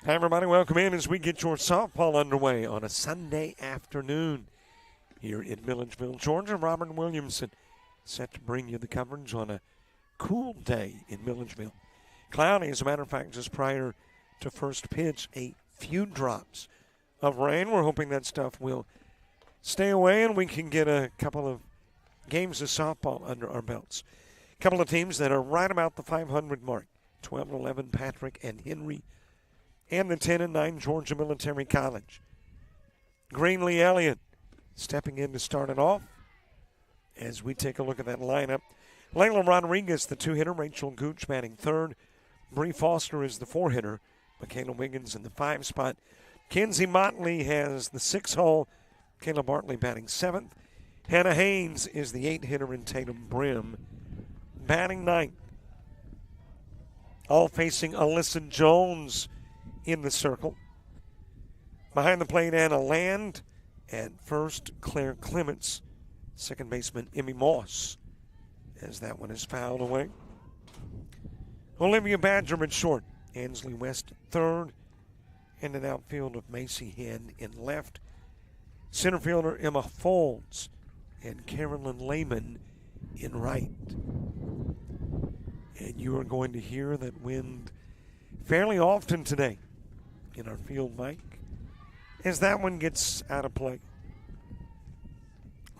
Hi, everybody. Welcome in as we get your softball underway on a Sunday afternoon here in Milledgeville, Georgia. Robert Williamson set to bring you the coverage on a cool day in Milledgeville. Cloudy, as a matter of fact, just prior to first pitch, a few drops of rain. We're hoping that stuff will stay away and we can get a couple of games of softball under our belts. A couple of teams that are right about the 500 mark. 12-11 Patrick and Henry, and the 10-9 Georgia Military College. Greenlee Elliott stepping in to start it off as we take a look at that lineup. Layla Rodriguez, the two-hitter. Rachel Gooch batting third. Bree Foster is the four-hitter. Michaela Wiggins in the 5 spot. Kenzie Motley has the 6 hole. Kayla Bartley batting 7th. Hannah Haynes is the 8-hitter, and Tatum Brim batting 9th. All facing Alyssa Jones in the circle. Behind the plate, Anna Land. At first, Claire Clements. Second baseman, Emmy Moss, as that one is fouled away. Olivia Badger at short. Ansley West third. And an outfield of Macy Henn in left. Center fielder Emma Folds and Carolyn Lehman in right. And you are going to hear that wind fairly often today in our field mic as that one gets out of play.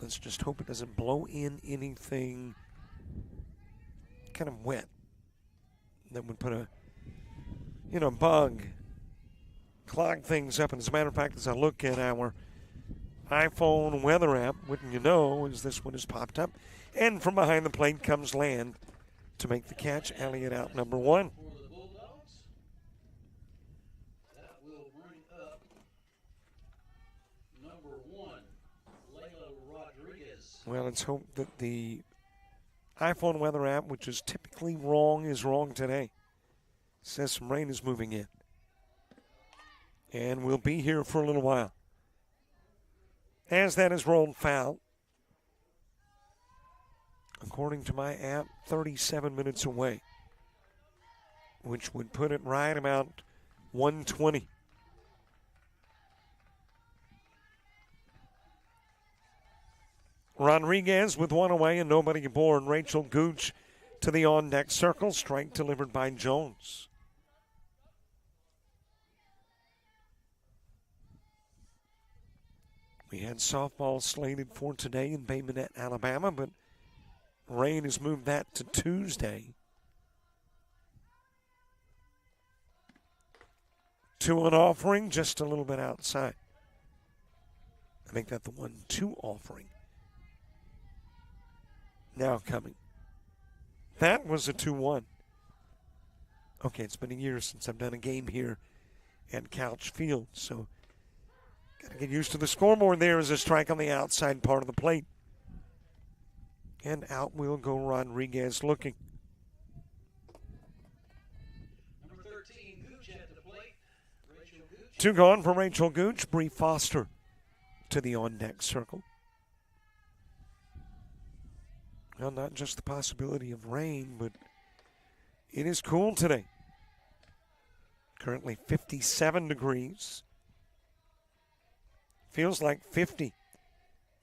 Let's just hope it doesn't blow in anything kind of wet that would put a, bug, clog things up. And as a matter of fact, as I look at our iPhone weather app, wouldn't you know, as this one has popped up. And from behind the plate comes Land to make the catch. Elliott out number 1. Well, let's hope that the iPhone weather app, which is typically wrong, is wrong today. It says some rain is moving in. And we'll be here for a little while. As that is rolled foul, according to my app, 37 minutes away, which would put it right about 1:20. Rodriguez with one away and nobody aboard. Rachel Gooch to the on-deck circle. Strike delivered by Jones. We had softball slated for today in Bay Minette, Alabama, but rain has moved that to Tuesday. 2-1 offering, just a little bit outside. I make that the 1-2 offering. Now coming. That was a 2-1. Okay, it's been a year since I've done a game here at Couch Field, so got to get used to the scoreboard. There is a strike on the outside part of the plate. And out will go Rodriguez looking. Number 13, Gooch at the plate. Rachel Gooch. 2 gone for Rachel Gooch. Bree Foster to the on-deck circle. Well, not just the possibility of rain, but it is cool today. Currently 57 degrees. Feels like 50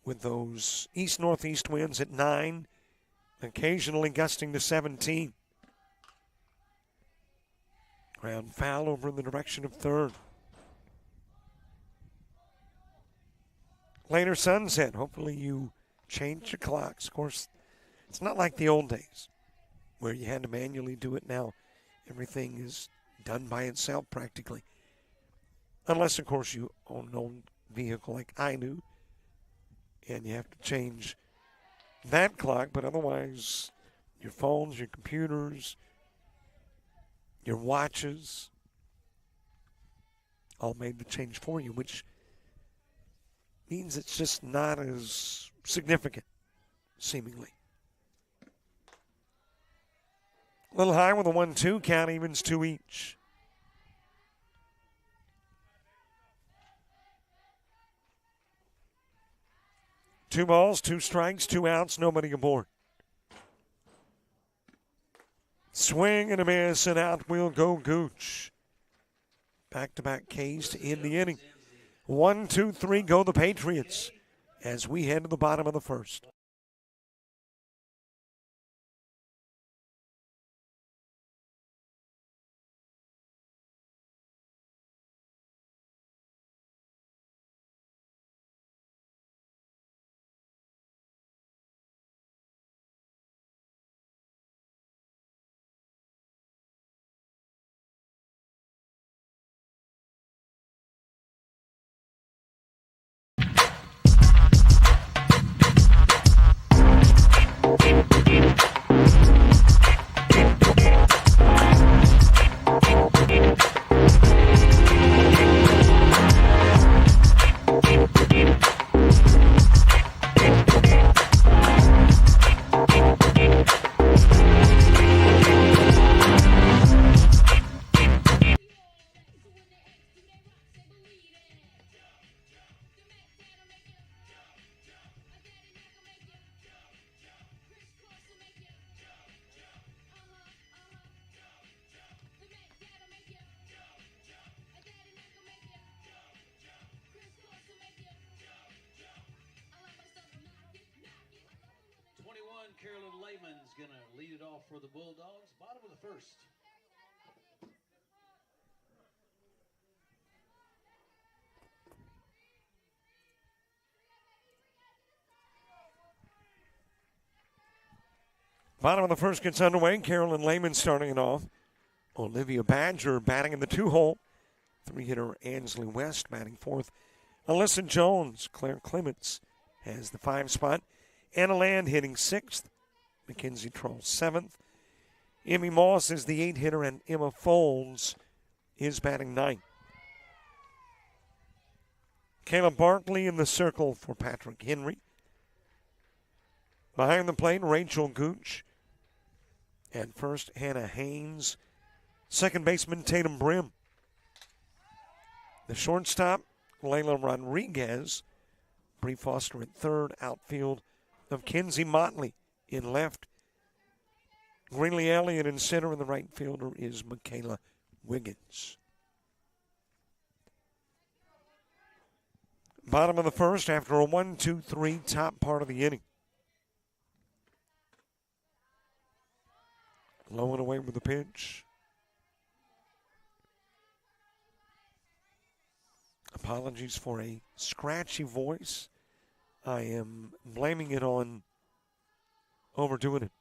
with those east-northeast winds at 9, occasionally gusting to 17. Ground foul over in the direction of third. Later sunset. Hopefully you change your clocks. Of course, it's not like the old days where you had to manually do it now. Everything is done by itself practically. Unless, of course, you own an old vehicle like I do, and you have to change that clock. But otherwise, your phones, your computers, your watches, all made the change for you, which means it's just not as significant, seemingly. A little high with a 1-2. Count evens 2 each. Two balls, 2 strikes, 2 outs, nobody aboard. Swing and a miss, and out will go Gooch. Back-to-back Ks to end the inning. 1, 2, 3 go the Patriots as we head to the bottom of the first. Carolyn Lehman's going to lead it off for the Bulldogs. Bottom of the first. Bottom of the first gets underway. Carolyn Lehman starting it off. Olivia Badger batting in the 2-hole. 3-hitter Ansley West batting fourth. Alyssa Jones, Claire Clements has the 5 spot. Anna Land hitting 6th. Mackenzie Troll 7th. Emmy Moss is the 8-hitter, and Emma Folds is batting 9th. Kayla Barkley in the circle for Patrick Henry. Behind the plate, Rachel Gooch. And first, Hannah Haynes. Second baseman, Tatum Brim. The shortstop, Layla Rodriguez. Bree Foster at third. Outfield of Kenzie Motley in left. Greenlee Elliott in center, and the right fielder is Michaela Wiggins. Bottom of the first after a 1-2-3 top part of the inning. Low and away with the pitch. Apologies for a scratchy voice. I am blaming it on overdoing it.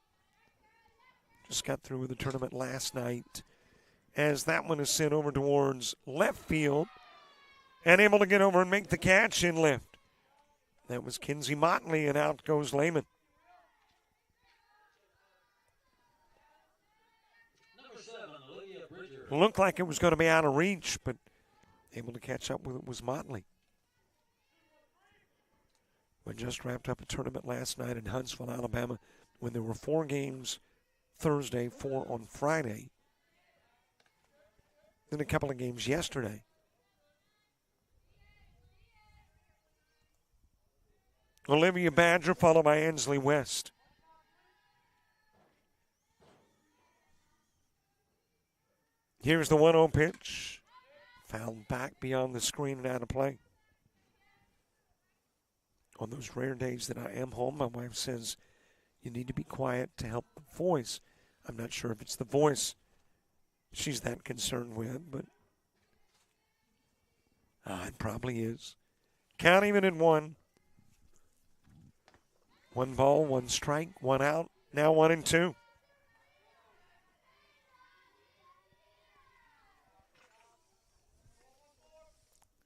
Just got through with the tournament last night as that one is sent over towards left field and able to get over and make the catch in left. That was Kenzie Motley, and out goes Lehman. Number 7, Olivia Bridger. Looked like it was going to be out of reach, but able to catch up with it was Motley. We just wrapped up a tournament last night in Huntsville, Alabama, when there were 4 games Thursday, 4 on Friday. Then a couple of games yesterday. Olivia Badger followed by Ansley West. Here's the 1-0 pitch. Fouled back beyond the screen and out of play. On those rare days that I am home, my wife says you need to be quiet to help the voice. I'm not sure if it's the voice she's that concerned with, but it probably is. Count even at 1. 1 ball, 1 strike, 1 out. Now 1-2.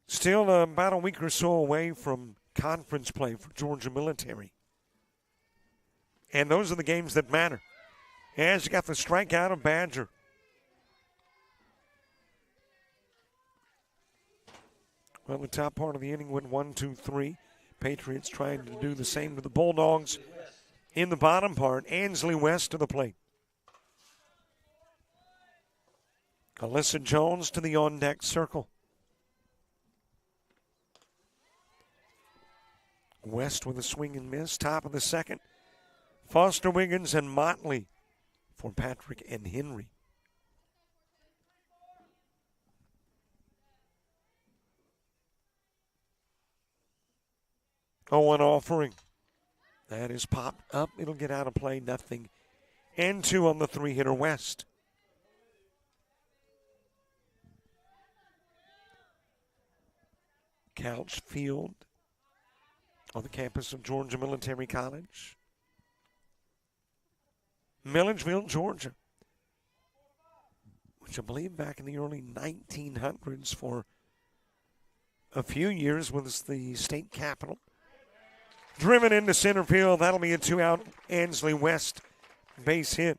Still about a week or so away from conference play for Georgia Military. And those are the games that matter. As you got the strikeout of Badger. Well, the top part of the inning went 1-2-3. Patriots trying to do the same to the Bulldogs. In the bottom part, Ansley West to the plate. Alyssa Jones to the on-deck circle. West with a swing and miss. Top of the second. Foster Wiggins and Motley for Patrick and Henry. 0-1 offering. That is popped up. It'll get out of play. Nothing. And 2 on the 3-hitter West. Couch Field on the campus of Georgia Military College. Milledgeville, Georgia, which I believe back in the early 1900s for a few years was the state capital. Driven into center field. That'll be a 2-out Ansley West base hit.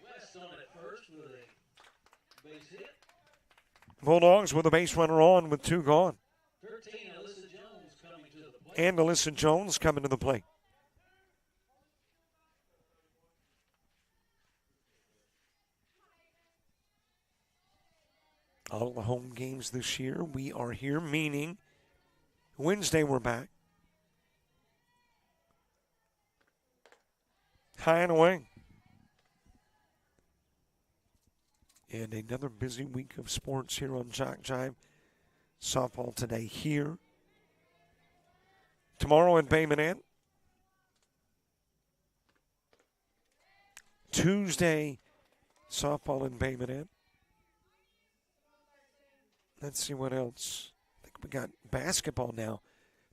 West on at first with a base hit. Bulldogs with a base runner on with 2 gone. 13, Alyssa Jones coming to the plate. And Alyssa Jones coming to the plate. All the home games this year, we are here, meaning Wednesday we're back. High and away. And another busy week of sports here on JockJive. Softball today here. Tomorrow in Bay Minette. Tuesday, softball in Bay Minette. Let's see what else. I think we got basketball now.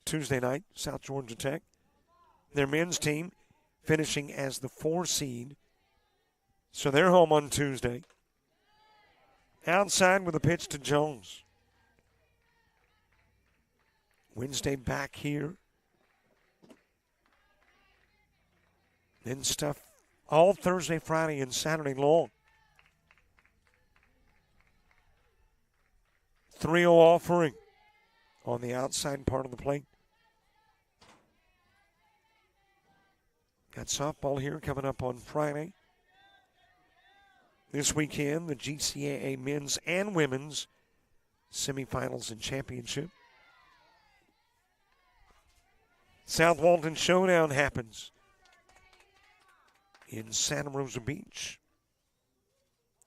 Tuesday night, South Georgia Tech. Their men's team finishing as the 4 seed. So they're home on Tuesday. Outside with a pitch to Jones. Wednesday back here. Then stuff all Thursday, Friday, and Saturday long. 3-0 offering on the outside part of the plate. Got softball here coming up on Friday. This weekend, the GCAA men's and women's semifinals and championship. South Walton Showdown happens in Santa Rosa Beach.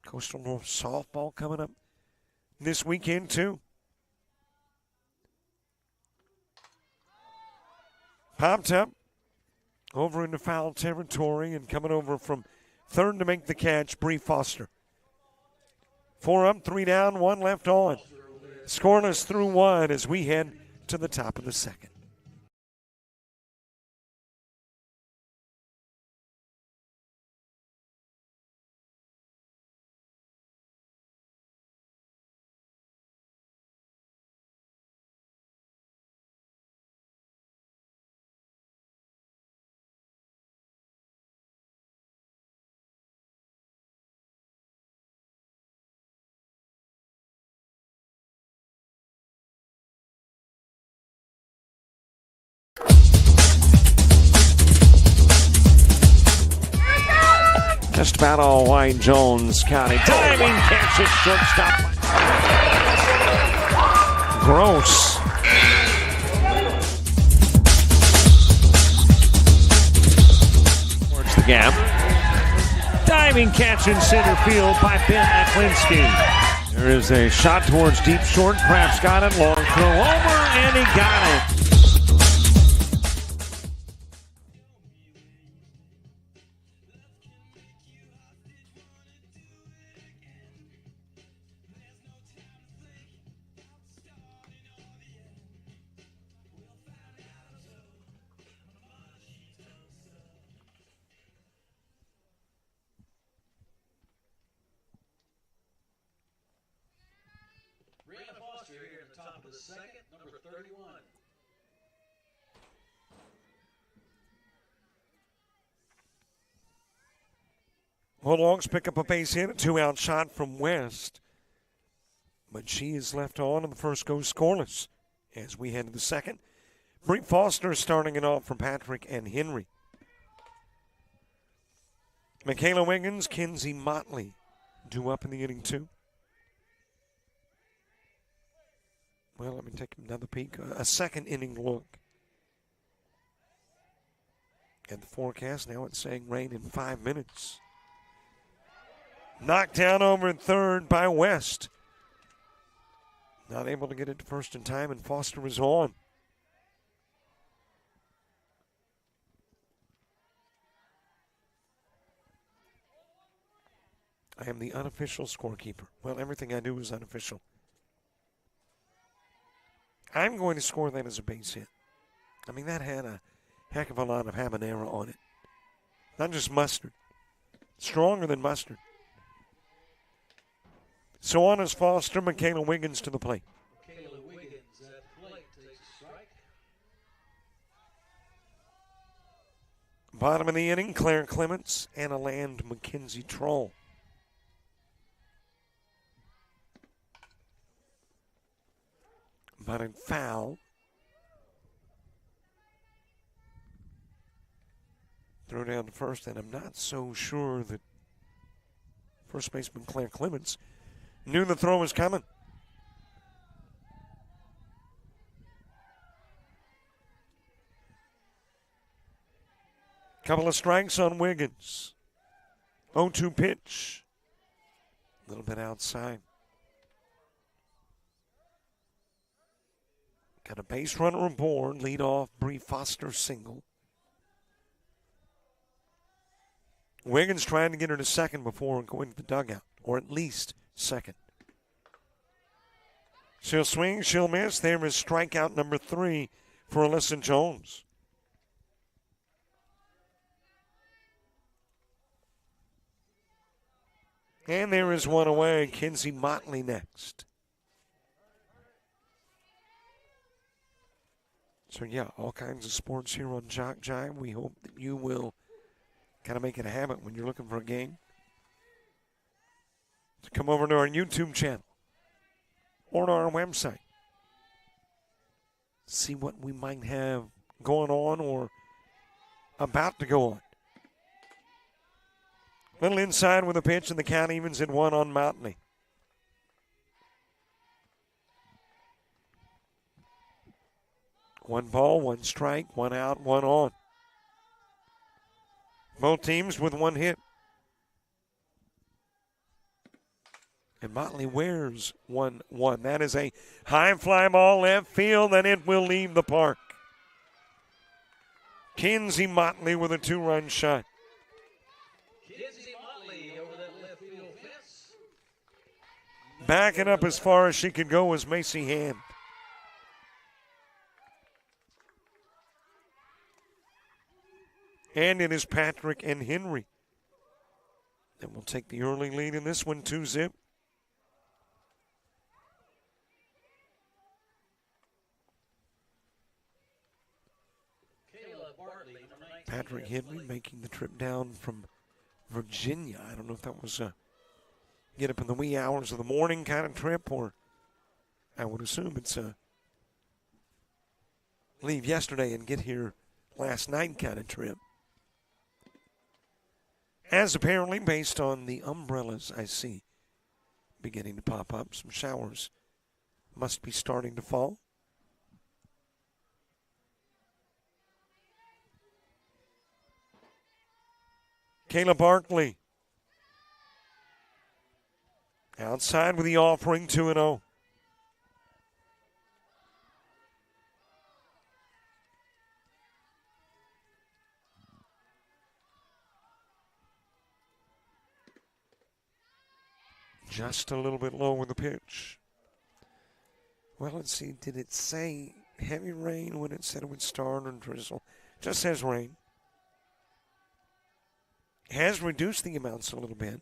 Coastal North softball coming up this weekend, too. Popped up over into foul territory and coming over from third to make the catch, Bree Foster. 4 up, 3 down, 1 left on. Scoreless through 1 as we head to the top of the second. Just about all Wayne Jones County. Diving catch at shortstop. Gross. Towards the gap. Diving catch in center field by Ben Aklinski. There is a shot towards deep short. Craps got it. Long throw over, and he got it. Here at the top of the second, number 31. Bulldogs pick up a base hit, a 2-out shot from West. But she is left on, and the first goes scoreless as we head to the second. Bree Foster starting it off for Patrick and Henry. Michaela Wiggins, Kenzie Motley due up in the inning, too. Well, let me take another peek. A second inning look at the forecast. Now it's saying rain in 5 minutes. Knocked down over at third by West. Not able to get it to first in time, and Foster is on. I am the unofficial scorekeeper. Well, everything I do is unofficial. I'm going to score that as a base hit. I mean, that had a heck of a lot of habanero on it. Not just mustard. Stronger than mustard. So on is Foster, Michaela Wiggins to the plate. Michaela Wiggins at plate takes a strike. Bottom of the inning, Claire Clements, Anna Land, Mackenzie Troll. But in foul. Throw down to first, and I'm not so sure that first baseman Claire Clements knew the throw was coming. Couple of strikes on Wiggins. 0-2 pitch. A little bit outside. Got a base runner aboard. Lead off, Bree Foster single. Wiggins trying to get her to second before going to the dugout, or at least second. She'll swing, she'll miss. There is strikeout number 3 for Alyssa Jones. And there is one away. Kinsey Motley next. So, yeah, all kinds of sports here on JockJive. We hope that you will kind of make it a habit when you're looking for a game to come over to our YouTube channel or to our website. See what we might have going on or about to go on. Little inside with a pitch, and the count evens at 1 on Motley. One ball, one strike, one out, one on. Both teams with one hit. And Motley wears 1-1. That is a high fly ball left field, and it will leave the park. Kinsey Motley with a 2-run shot. Kinsey Motley over that left field fence. Backing up as far as she could go was Macy Hand. And it is Patrick and Henry that will take the early lead in this one, 2-zip. Patrick Henry making the trip down from Virginia. I don't know if that was a get up in the wee hours of the morning kind of trip, or I would assume it's a leave yesterday and get here last night kind of trip. As apparently, based on the umbrellas I see beginning to pop up, some showers must be starting to fall. Kayla Barkley outside with the offering, 2-0. Just a little bit low with the pitch. Well, let's see. Did it say heavy rain when it said it would start or drizzle? Just says rain. Has reduced the amounts a little bit,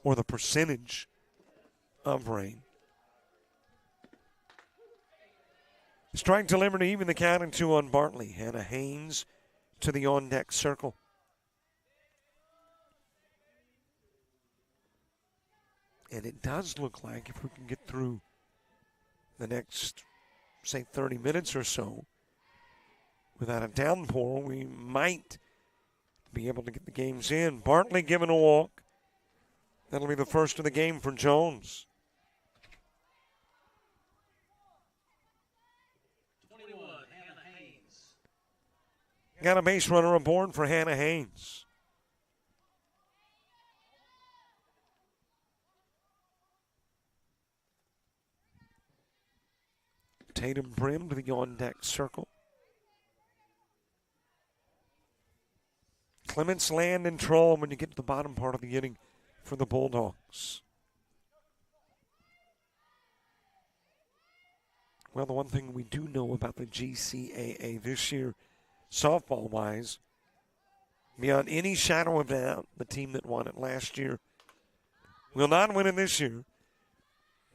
or the percentage of rain. Strike delivered to even the count and 2 on Bartley. Hannah Haynes to the on-deck circle. And it does look like if we can get through the next, say, 30 minutes or so without a downpour, we might be able to get the games in. Bartley given a walk. That'll be the first of the game for Jones. 21, Hannah Haynes. Got a base runner aboard for Hannah Haynes. Tatum Brim to the on-deck circle. Clements, Land, and Troll when you get to the bottom part of the inning. for the Bulldogs. Well, the one thing we do know about the GCAA this year, softball-wise, beyond any shadow of doubt, the team that won it last year will not win it this year.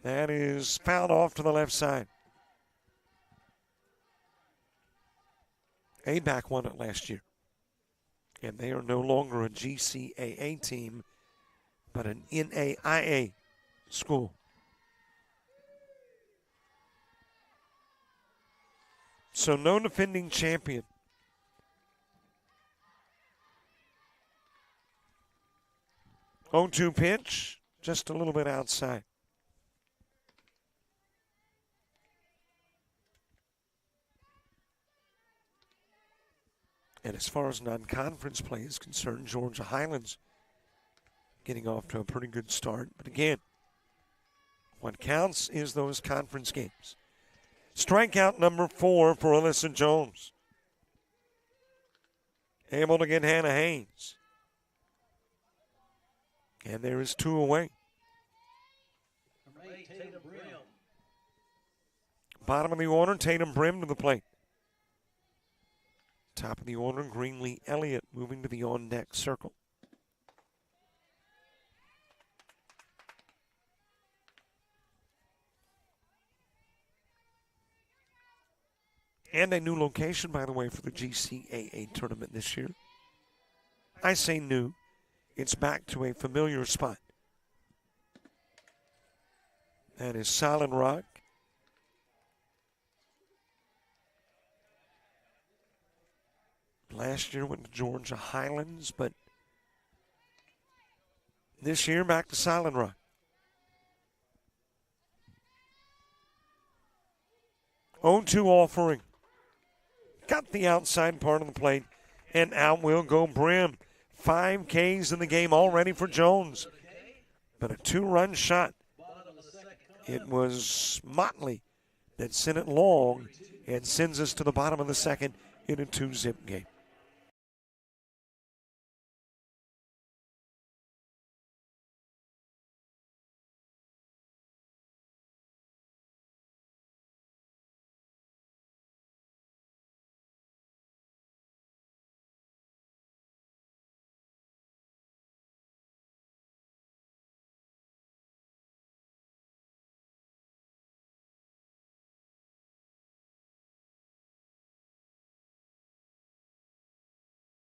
That is fouled off to the left side. ABAC won it last year. And they are no longer a GCAA team, but an NAIA school. So no defending champion. Oh, 0-2 pitch, just a little bit outside. And as far as non-conference play is concerned, Georgia Highlands getting off to a pretty good start. But again, what counts is those conference games. Strikeout number 4 for Alyssa Jones. Able to get Hannah Haynes. And there is 2 away. Bottom of the order, Tatum Brim to the plate. Top of the order, Greenlee Elliott moving to the on-deck circle. And a new location, by the way, for the GCAA tournament this year. I say new. It's back to a familiar spot. That is Solid Rock. Last year went to Georgia Highlands, but this year back to Solid Rock. 0-2 offering. Got the outside part of the plate, and out will go Brim. 5 Ks in the game already for Jones. But a 2-run shot. It was Motley that sent it long and sends us to the bottom of the second in a 2-zip game.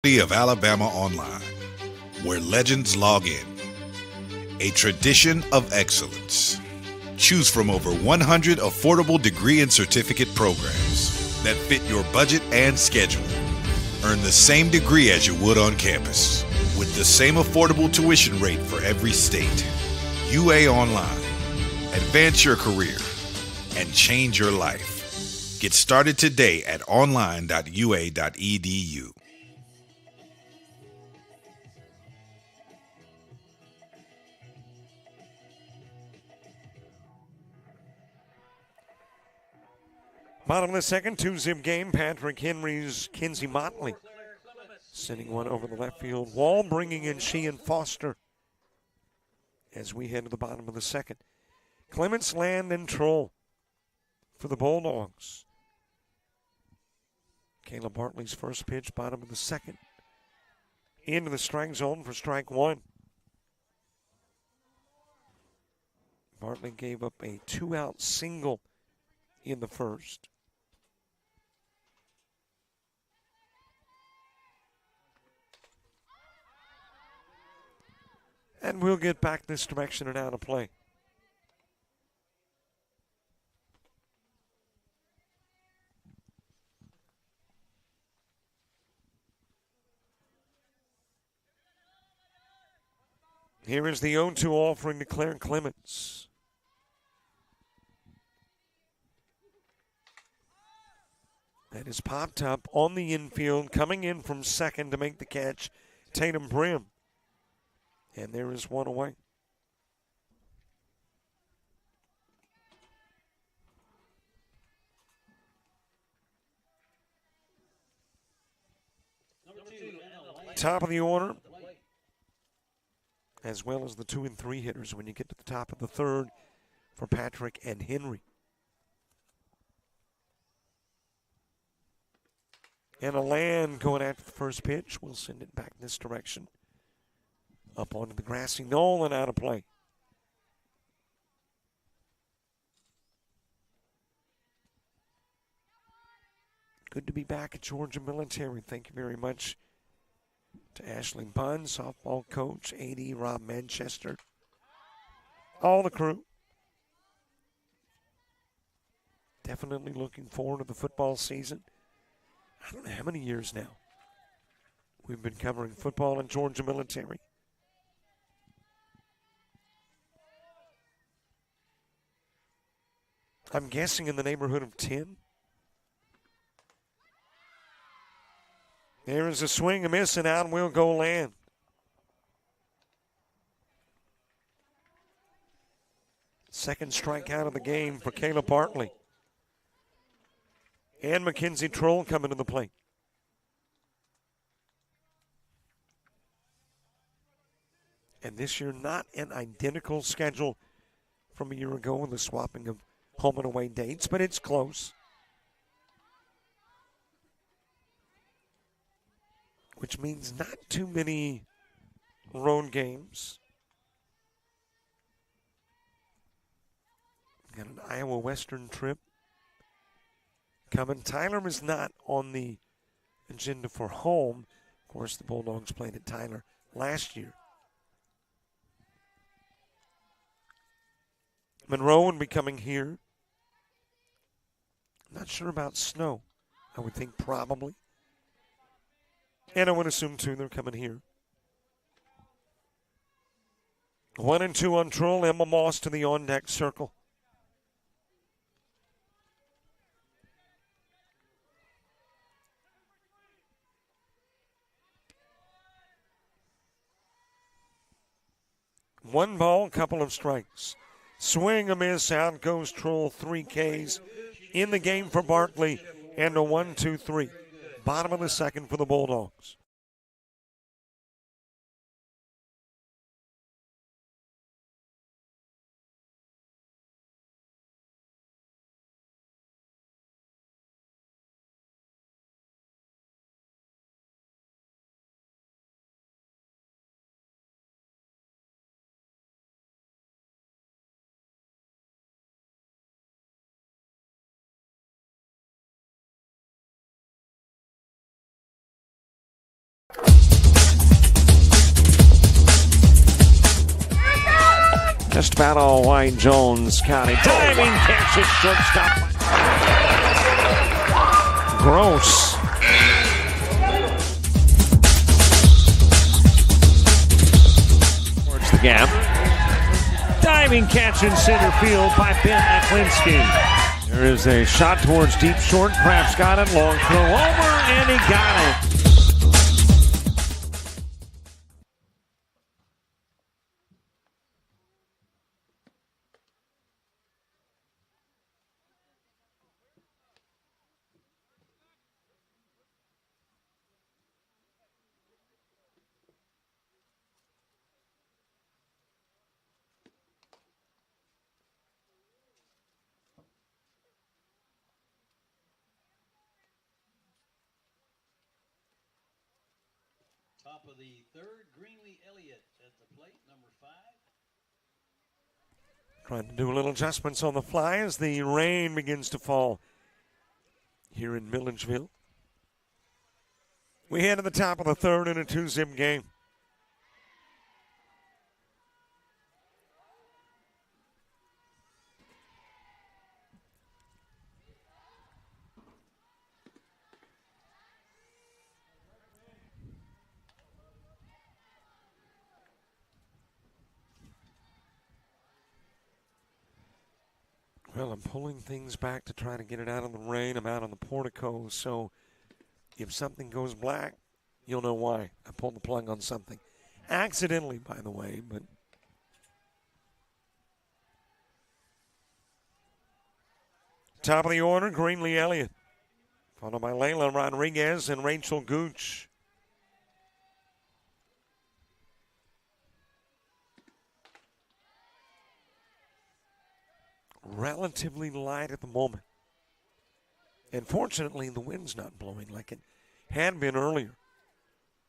Of Alabama Online, where legends log in. A tradition of excellence. Choose from over 100 affordable degree and certificate programs that fit your budget and schedule. Earn the same degree as you would on campus, with the same affordable tuition rate for every state. UA Online. Advance your career and change your life. Get started today at online.ua.edu. Bottom of the second, 2-zip game. Patrick Henry's Kinsey Motley sending one over the left field wall, bringing in Sheehan Foster as we head to the bottom of the second. Clements, Land, and Troll for the Bulldogs. Kayla Bartley's first pitch, bottom of the second. Into the strike zone for strike 1. Bartley gave up a 2-out single in the first. And we'll get back this direction and out of play. Here is the 0-2 offering to Claire Clements. That is popped up on the infield, coming in from second to make the catch, Tatum Brim. And there is one away. Top of the order, as well as the 2 and 3 hitters when you get to the top of the third for Patrick and Henry. And a land going after the first pitch. We'll send it back this direction. Up onto the grassy knoll and out of play. Good to be back at Georgia Military. Thank you very much to Ashley Bunn, softball coach, AD Rob Manchester, all the crew. Definitely looking forward to the football season. I don't know how many years now we've been covering football in Georgia Military. I'm guessing in the neighborhood of 10. There is a swing, a miss, and out will go land. Second strikeout of the game for Caleb Bartley. And Mackenzie Troll coming to the plate. And this year, not an identical schedule from a year ago with the swapping of home and away dates, but it's close. Which means not too many road games. Got an Iowa Western trip coming. Tyler is not on the agenda for home. Of course, the Bulldogs played at Tyler last year. Monroe would be coming here. Not sure about snow. I would think probably. And I would assume, too, they're coming here. 1-2 on Troll. Emma Moss to the on-deck circle. One ball, couple of strikes. Swing, a miss, out goes Troll. 3 Ks in the game for Barkley. And a 1-2-3. Bottom of the second for the Bulldogs. Just about all Wayne Jones County. Diving catch at shortstop. Gross. Towards the gap. Diving catch in center field by Ben Aklinski. There is a shot towards deep short. Kraft's got it. Long throw over, and he got it. Top of the third, Greenlee Elliott at the plate, number 5. Trying to do a little adjustments on the fly as the rain begins to fall here in Milledgeville. We head to the top of the third in a 2-zip game. Well, I'm pulling things back to try to get it out of the rain. I'm out on the portico, so if something goes black, you'll know why. I pulled the plug on something. Accidentally, by the way, but top of the order, Greenlee Elliott, followed by Layla Rodriguez and Rachel Gooch. relatively light at the moment. And fortunately, the wind's not blowing like it had been earlier,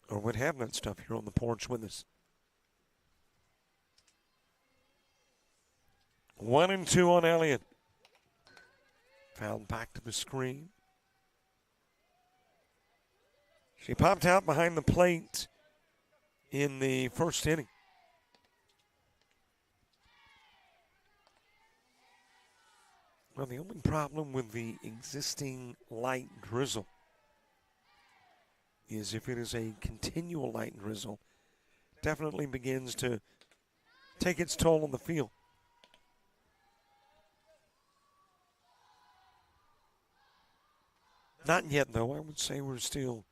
or would have that stuff here on the porch with us. 1-2 on Elliott. Fouled back to the screen. She popped out behind the plate in the first inning. Well, the only problem with the existing light drizzle is if it is a continual light drizzle, definitely begins to take its toll on the field. Not yet, though. I would say we're still,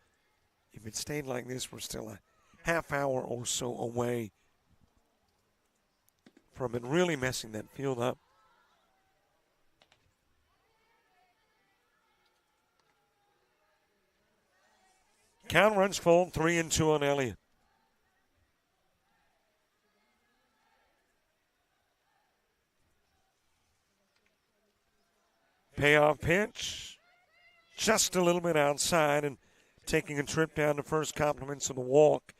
if it stayed like this, we're still a half hour or so away from it really messing that field up. Count runs full, 3-2 on Elliott. Payoff pitch, just a little bit outside, and taking a trip down to first, compliments of the walk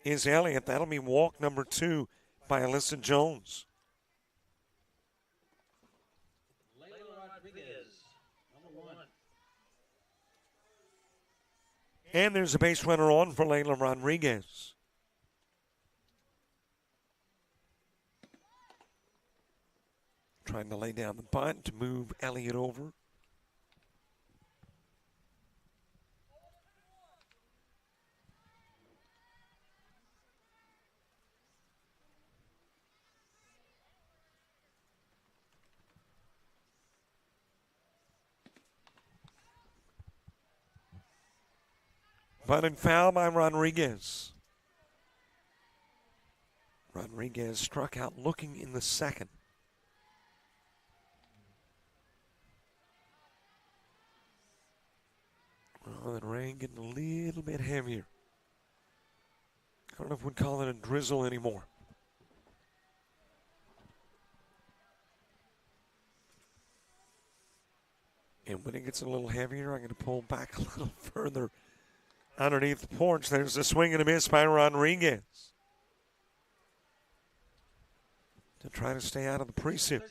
is Elliott. That'll be walk number 2 by Alyssa Jones. And there's a base runner on for Layla Rodriguez. Trying to lay down the bunt to move Elliott over. Bunted foul by Rodriguez. Rodriguez struck out looking in the second. Well, the rain getting a little bit heavier. I don't know if we'd call it a drizzle anymore. And when it gets a little heavier, I'm going to pull back a little further underneath the porch. There's a swing and a miss by Rodriguez to try to stay out of the precip.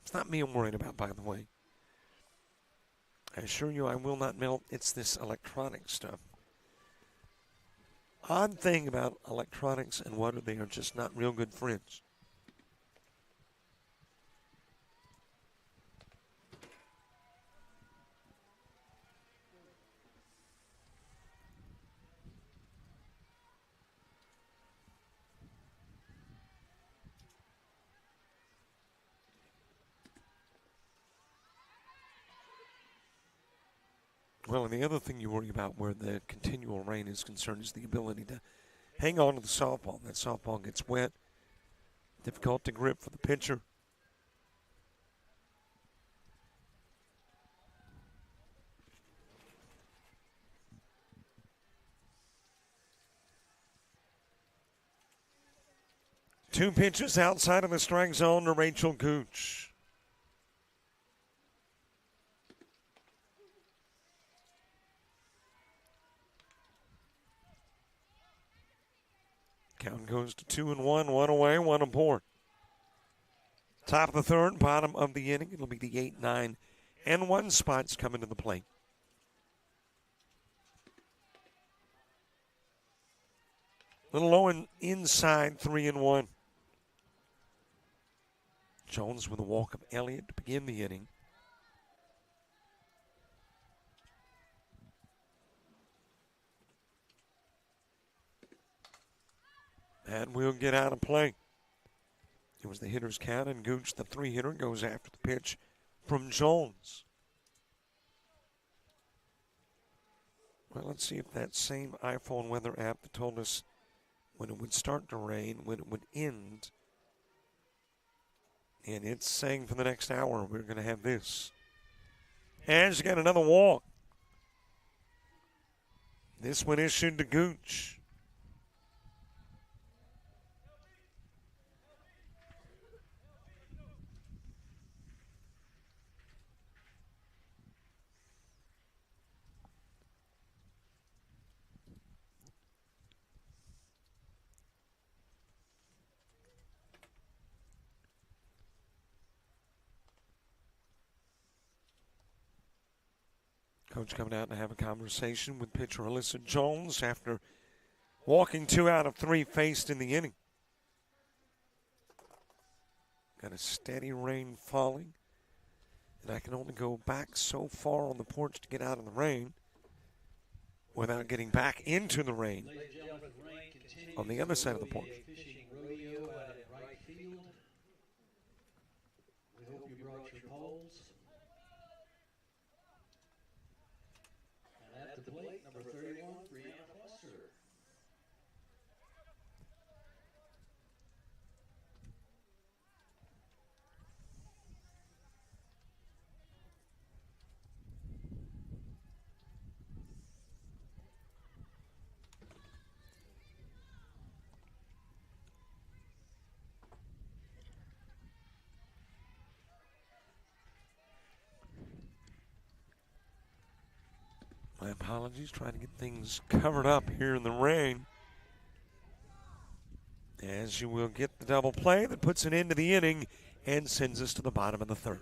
It's not me I'm worried about, by the way. I assure you I will not melt. It's this electronic stuff. Odd thing about electronics and water, they are just not real good friends. Well, and the other thing you worry about where the continual rain is concerned is the ability to hang on to the softball. That softball gets wet, difficult to grip for the pitcher. Two pitches outside of the strike zone to Rachel Gooch. Count goes to 2-1, one away, one aboard. Top of the third, bottom of the inning. It'll be the 8, 9, and 1 spots coming to the plate. Little low and inside, 3-1. Jones with a walk of Elliott to begin the inning. And we'll get out of play. It was the hitter's count, and Gooch, the 3-hitter, goes after the pitch from Jones. Well, let's see if that same iPhone weather app that told us when it would start to rain, when it would end. And it's saying for the next hour we're going to have this. And she got another walk. This one issued to Gooch. Coach coming out to have a conversation with pitcher Alyssa Jones after walking 2 out of 3 faced in the inning. Got a steady rain falling, and I can only go back so far on the porch to get out of the rain without getting back into the rain on the other side of the porch. Fishing rodeo out in right field. We hope you brought your poles. And at the plate, number 31, Brianna Foster. My apologies, trying to get things covered up here in the rain. As you will get the double play that puts an end to the inning and sends us to the bottom of the third.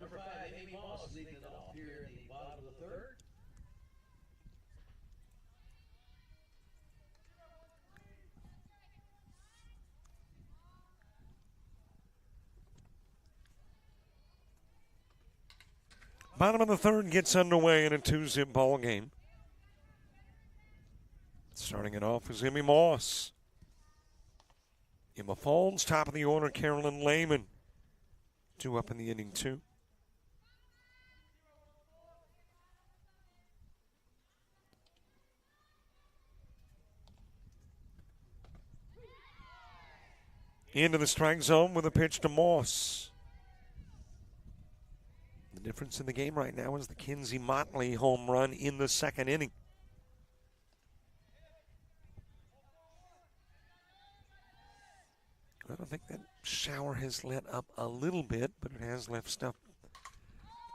Number 5, Amy Moss leading it off here in the bottom of the third. Bottom of the third gets underway in a 2-zip ball game. Starting it off is Emmy Moss. Emma Folds, top of the order, Carolyn Lehman. 2 up in the inning, 2. Into the strike zone with a pitch to Moss. The difference in the game right now is the Kinsey Motley home run in the second inning. I don't think that shower has let up a little bit, but it has left stuff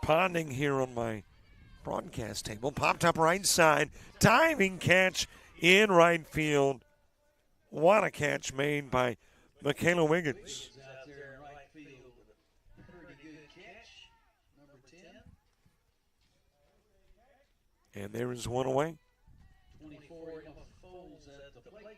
ponding here on my broadcast table. Popped up right side. Diving catch in right field. What a catch made by Michaela Wiggins. Out there in right field with a pretty good catch. Number 10. And there is one away. 24, Emma Folds at the plate.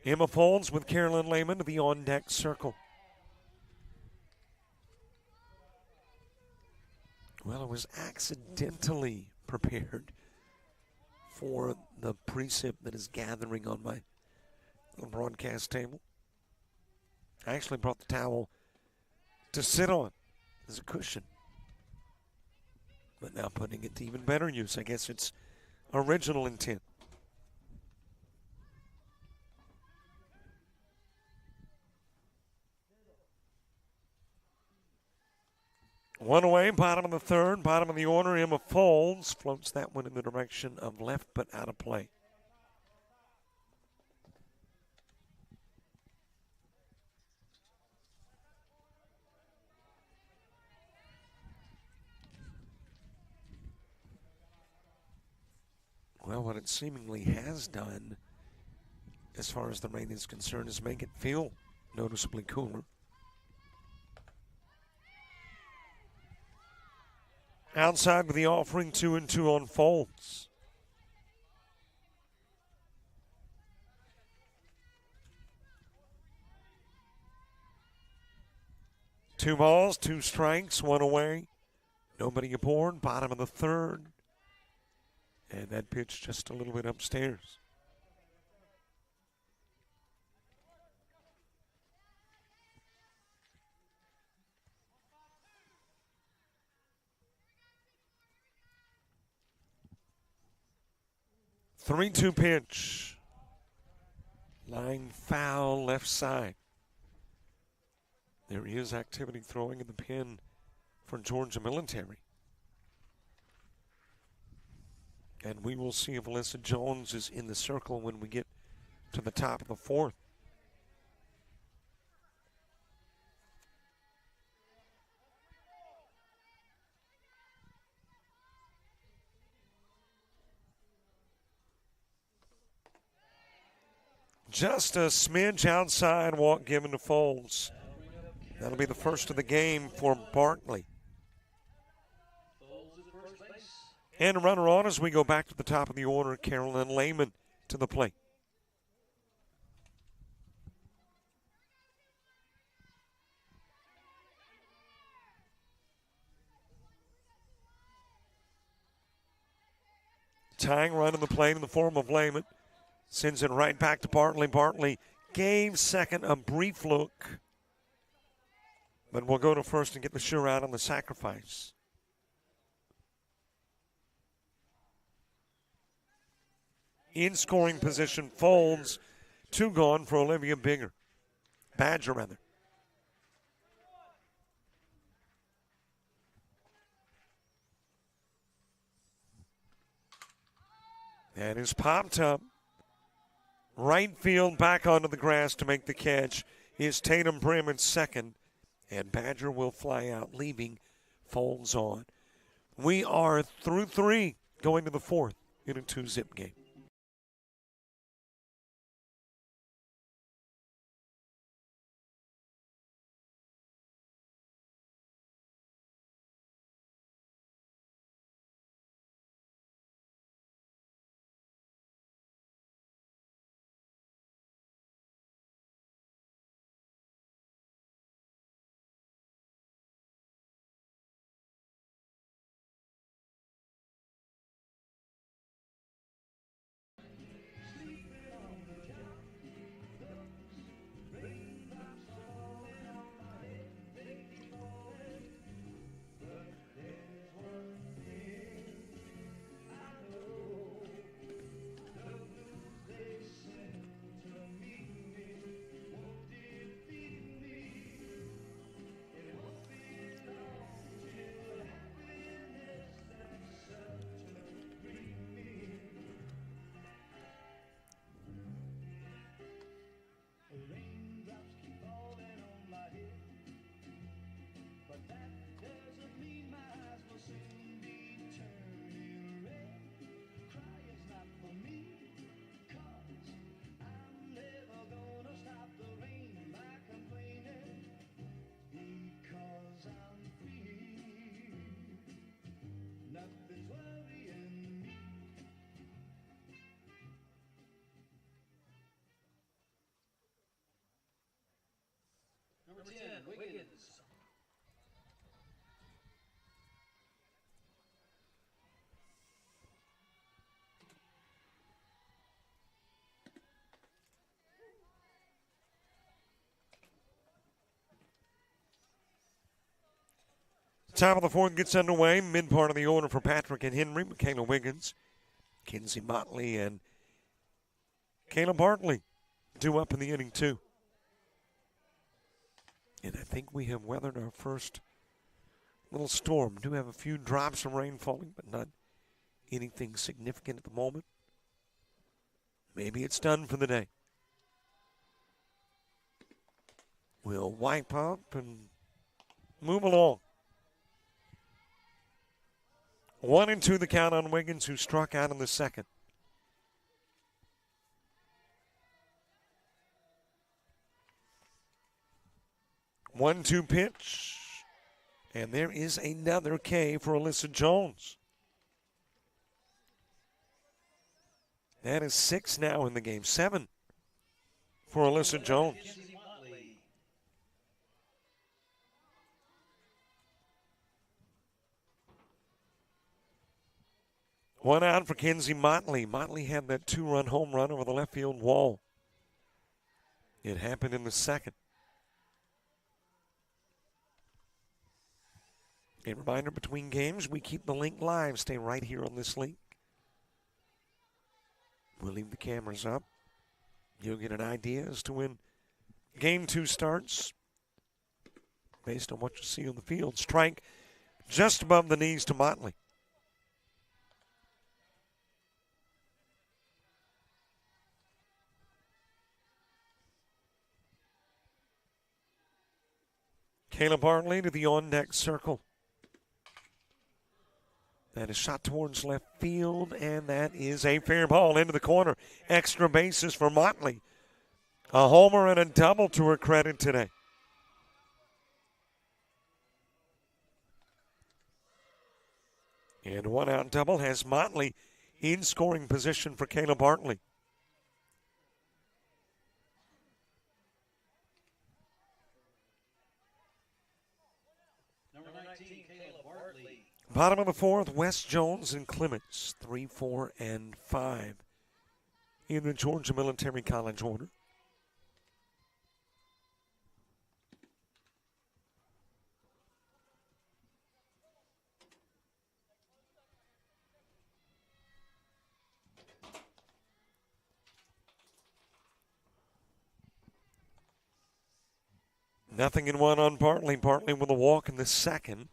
Emma Folds with Carolyn Lehman to the on-deck circle. Well, it was accidentally prepared for the precip that is gathering on my broadcast table. I actually brought the towel to sit on as a cushion. But now putting it to even better use. I guess it's original intent. One away, bottom of the third, bottom of the order. Emma Folds floats that one in the direction of left, but out of play. Well, what it seemingly has done, as far as the rain is concerned, is make it feel noticeably cooler. Outside with the offering, 2-2 on Folds. Two balls, two strikes, one away. Nobody aboard, bottom of the third. And that pitch just a little bit upstairs. Three-two pitch. Line foul left side. There is activity throwing in the pin for Georgia Military. And we will see if Alyssa Jones is in the circle when we get to the top of the fourth. Just a smidge outside, walk given to Folds. That'll be the first of the game for Bartley. And a runner on as we go back to the top of the order, Carolyn Lehman to the plate. Tying run in the plate in the form of Lehman. Sends it right back to Bartley. Bartley gave second a brief look, but we'll go to first and get the sure out on the sacrifice. In scoring position, Folds. Two gone for Olivia Badger, rather. That is popped up. Right field back onto the grass to make the catch is Tatum Brim at second. And Badger will fly out, leaving Folds on. We are through three, going to the fourth in a 2-zip game. Number 10, Wiggins. Top of the fourth gets underway. Mid part of the order for Patrick and Henry. Michaela Wiggins, Kinsey Motley, and Kayla Bartley due up in the inning, too. And I think we have weathered our first little storm. Do have a few drops of rain falling, but not anything significant at the moment. Maybe it's done for the day. We'll wipe up and move along. 1-2 the count on Wiggins, who struck out in the second. 1-2 pitch. And there is another K for Alyssa Jones. That is 6 now in the game. 7 for Alyssa Jones. One out for Kenzie Motley. Motley had that 2-run home run over the left field wall. It happened in the second. A reminder, between games, we keep the link live. Stay right here on this link. We'll leave the cameras up. You'll get an idea as to when Game 2 starts based on what you see on the field. Strike just above the knees to Motley. Kayla Bartley to the on-deck circle. That is shot towards left field, and that is a fair ball into the corner. Extra bases for Motley. A homer and a double to her credit today. And one out double has Motley in scoring position for Kayla Bartley. Bottom of the fourth, West Jones and Clements, 3, 4, and 5 in the Georgia Military College order. Nothing in one on Bartley. Bartley with a walk in the second.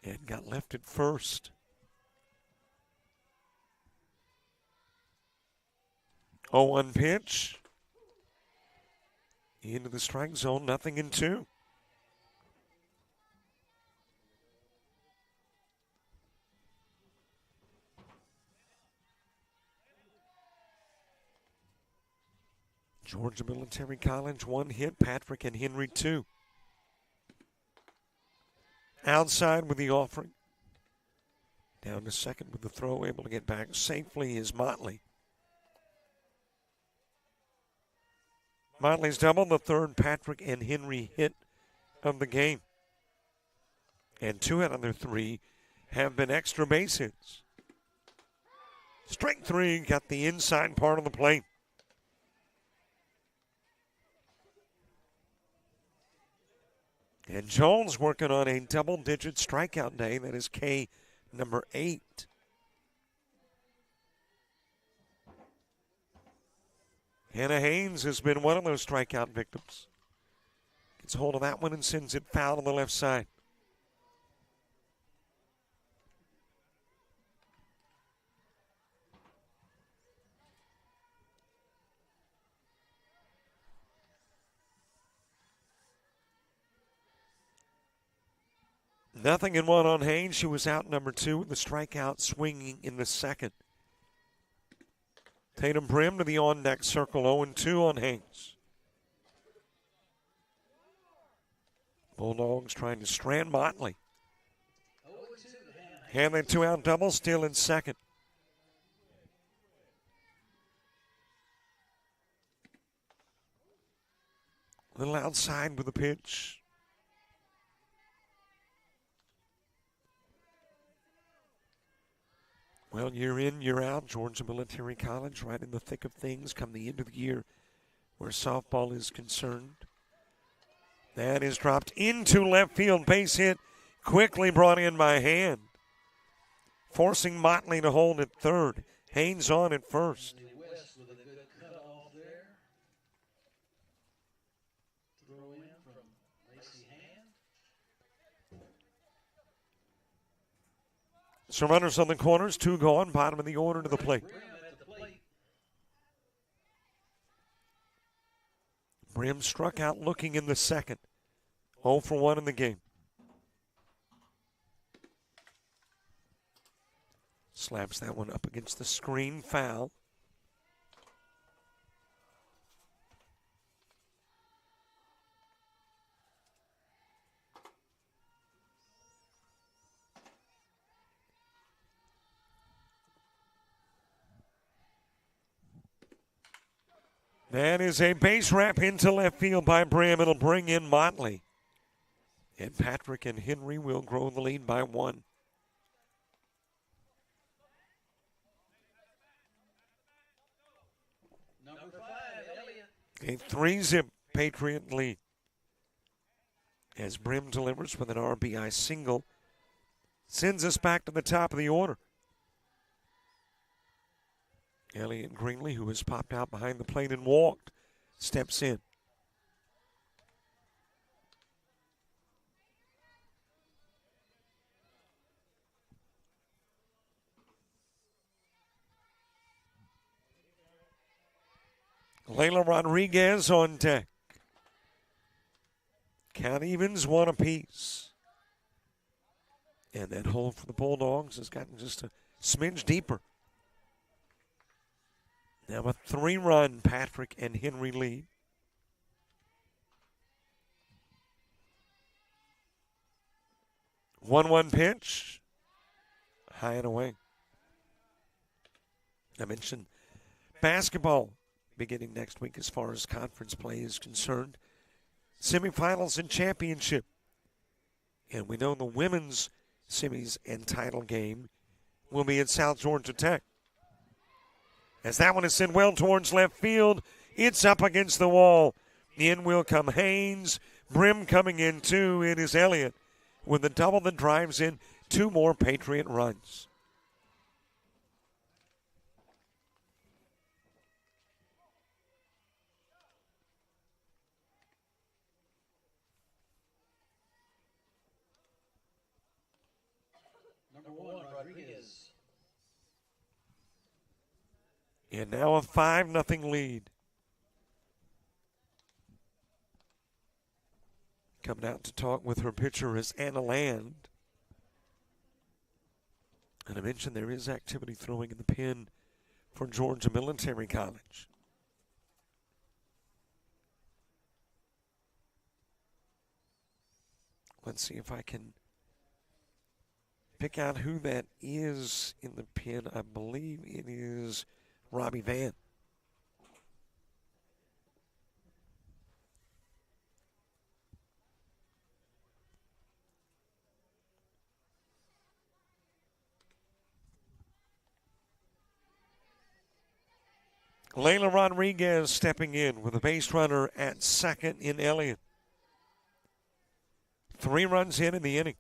And got left at first. 0-1 pitch. Into the strike zone, 0-2. Georgia Military College, 1 hit. Patrick and Henry, 2. Outside with the offering. Down to second with the throw, able to get back safely is Motley. Motley's double, the third Patrick and Henry hit of the game. And 2 out of their 3 have been extra base hits. Strike 3 got the inside part of the plate. And Jones working on a double-digit strikeout day. That is K number 8. Hannah Haynes has been one of those strikeout victims. Gets hold of that one and sends it foul on the left side. Nothing in one on Haynes. She was out number 2 with the strikeout swinging in the second. Tatum Brim to the on-deck circle, 0-2 on Haynes. Bulldogs trying to strand Motley. And that 2-out double still in second. A little outside with the pitch. Well, year in, year out, Georgia Military College, right in the thick of things come the end of the year where softball is concerned. That is dropped into left field. Base hit quickly brought in by Hand, forcing Motley to hold at third. Haynes on at first. So runners on the corners, 2 gone, bottom of the order to the plate. Brim struck out looking in the second. 0 for 1 in the game. Slaps that one up against the screen, foul. That is a base wrap into left field by Brim. It'll bring in Motley. And Patrick and Henry will grow the lead by 1. Number 5, Elliott. A 3-zip Patriot lead. As Brim delivers with an RBI single, sends us back to the top of the order. Elliott Greenlee, who has popped out behind the plate and walked, steps in. Layla Rodriguez on deck. Count evens 1 apiece. And that hole for the Bulldogs has gotten just a smidge deeper. Now a 3-run Patrick and Henry lead. One pitch. High and away. I mentioned basketball beginning next week as far as conference play is concerned. Semifinals and championship. And we know the women's semis and title game will be at South Georgia Tech. As that one is sent well towards left field, it's up against the wall. In will come Haynes. Brim coming in too. It is Elliott with a double that drives in 2 more Patriot runs. Number 1, Rodriguez. And now a 5-0 lead. Coming out to talk with her pitcher is Anna Land. And I mentioned there is activity throwing in the pen for Georgia Military College. Let's see if I can pick out who that is in the pen. I believe it is Robbie Van. Layla Rodriguez stepping in with a base runner at second in Elliott. 3 runs in the inning.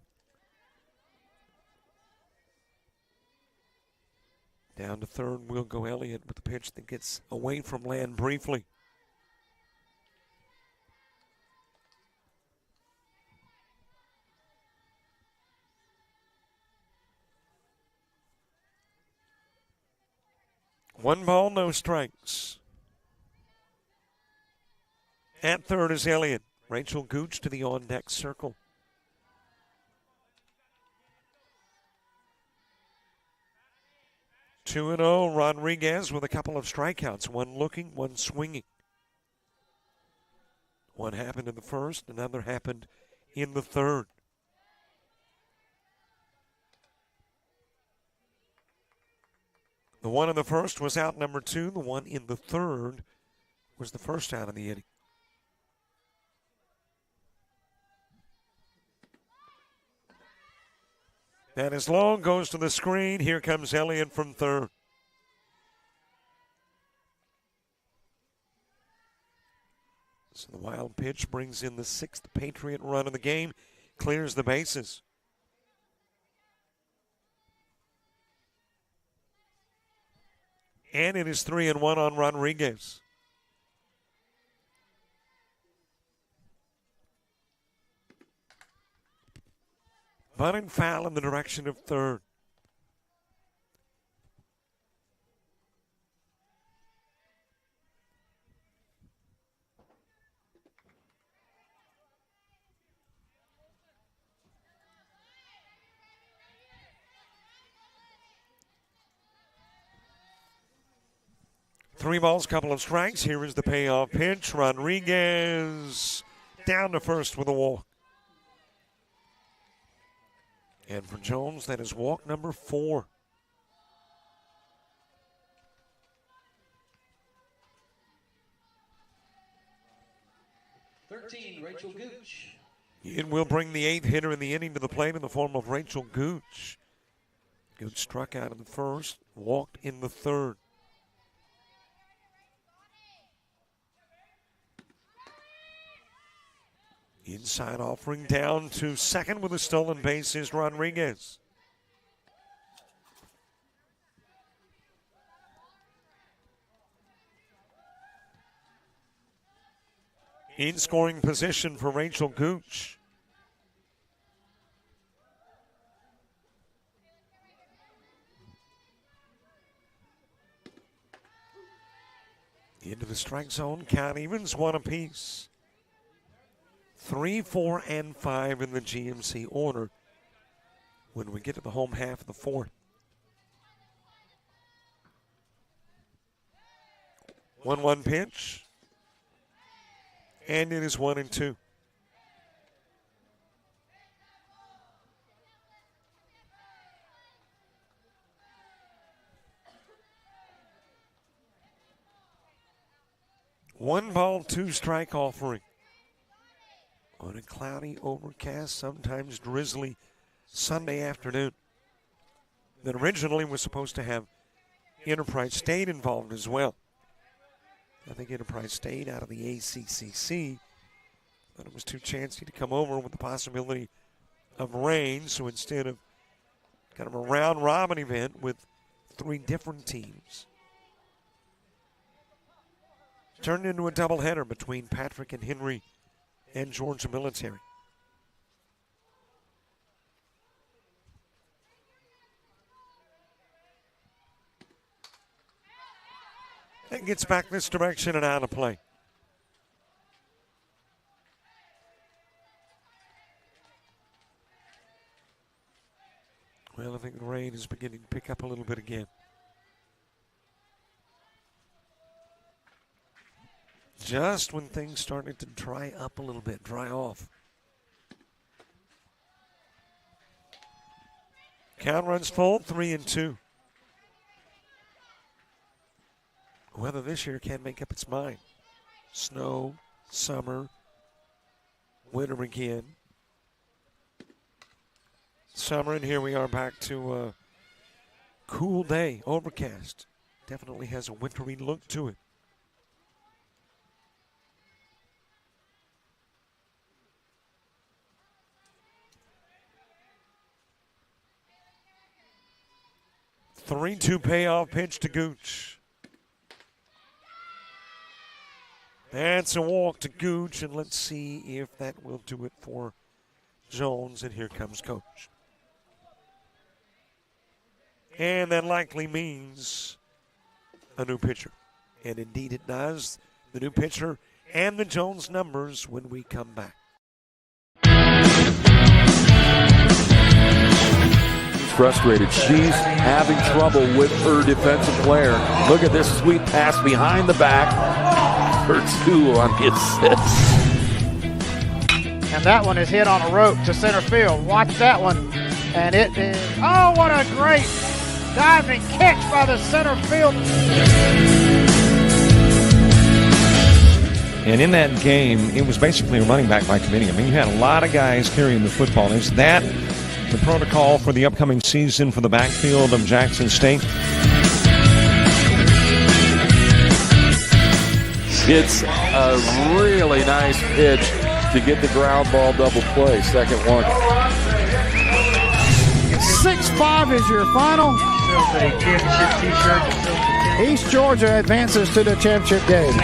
Down to third will go Elliott with a pitch that gets away from Land briefly. One ball, no strikes. At third is Elliott. Rachel Gooch to the on-deck circle. Two and 0, Rodriguez with a couple of strikeouts. One looking, one swinging. One happened in the first, another happened in the third. The one in the first was out number 2. The one in the third was the first out of the inning. That is long, goes to the screen. Here comes Elliott from third. So the wild pitch brings in the 6th Patriot run of the game, clears the bases. And it is 3-1 on Rodriguez. Bunting foul in the direction of third. Three balls, couple of strikes. Here is the payoff pitch. Rodriguez down to first with a walk. And for Jones, that is walk number 4. Rachel Gooch. It will bring the 8th hitter in the inning to the plate in the form of Rachel Gooch. Gooch struck out in the first, walked in the third. Inside offering down to second with a stolen base is Rodriguez. In scoring position for Rachel Gooch. Into the strike zone, count evens, 1 apiece. 3, 4, and 5 in the GMC order when we get to the home half of the fourth. 1-1 pitch. And it is 1-2. One ball, 2 strike offering. On a cloudy, overcast, sometimes drizzly Sunday afternoon. That originally was supposed to have Enterprise State involved as well. I think Enterprise State out of the ACCC thought it was too chancy to come over with the possibility of rain. So instead of kind of a round-robin event with 3 different teams, turned into a doubleheader between Patrick and Henry and Georgia Military. And gets back this direction and out of play. Well, I think the rain is beginning to pick up a little bit again. Just when things started to dry up a little bit, dry off. Count runs full, 3-2. Weather this year can't make up its mind. Snow, summer, winter again. Summer, and here we are back to a cool day, overcast. Definitely has a wintry look to it. Three-two payoff pitch to Gooch. That's a walk to Gooch, and let's see if that will do it for Jones. And here comes Coach. And that likely means a new pitcher. And indeed it does. The new pitcher and the Jones numbers when we come back. Frustrated. She's having trouble with her defensive player. Look at this sweet pass behind the back. Her 2 on the assist. And that one is hit on a rope to center field. Watch that one. And it is, oh, what a great diving catch by the center field. And in that game, it was basically a running back by committee. I mean, you had a lot of guys carrying the football. Is that the protocol for the upcoming season for the backfield of Jackson State? It's a really nice pitch to get the ground ball double play. Second one. 6-5 is your final. East Georgia advances to the championship game.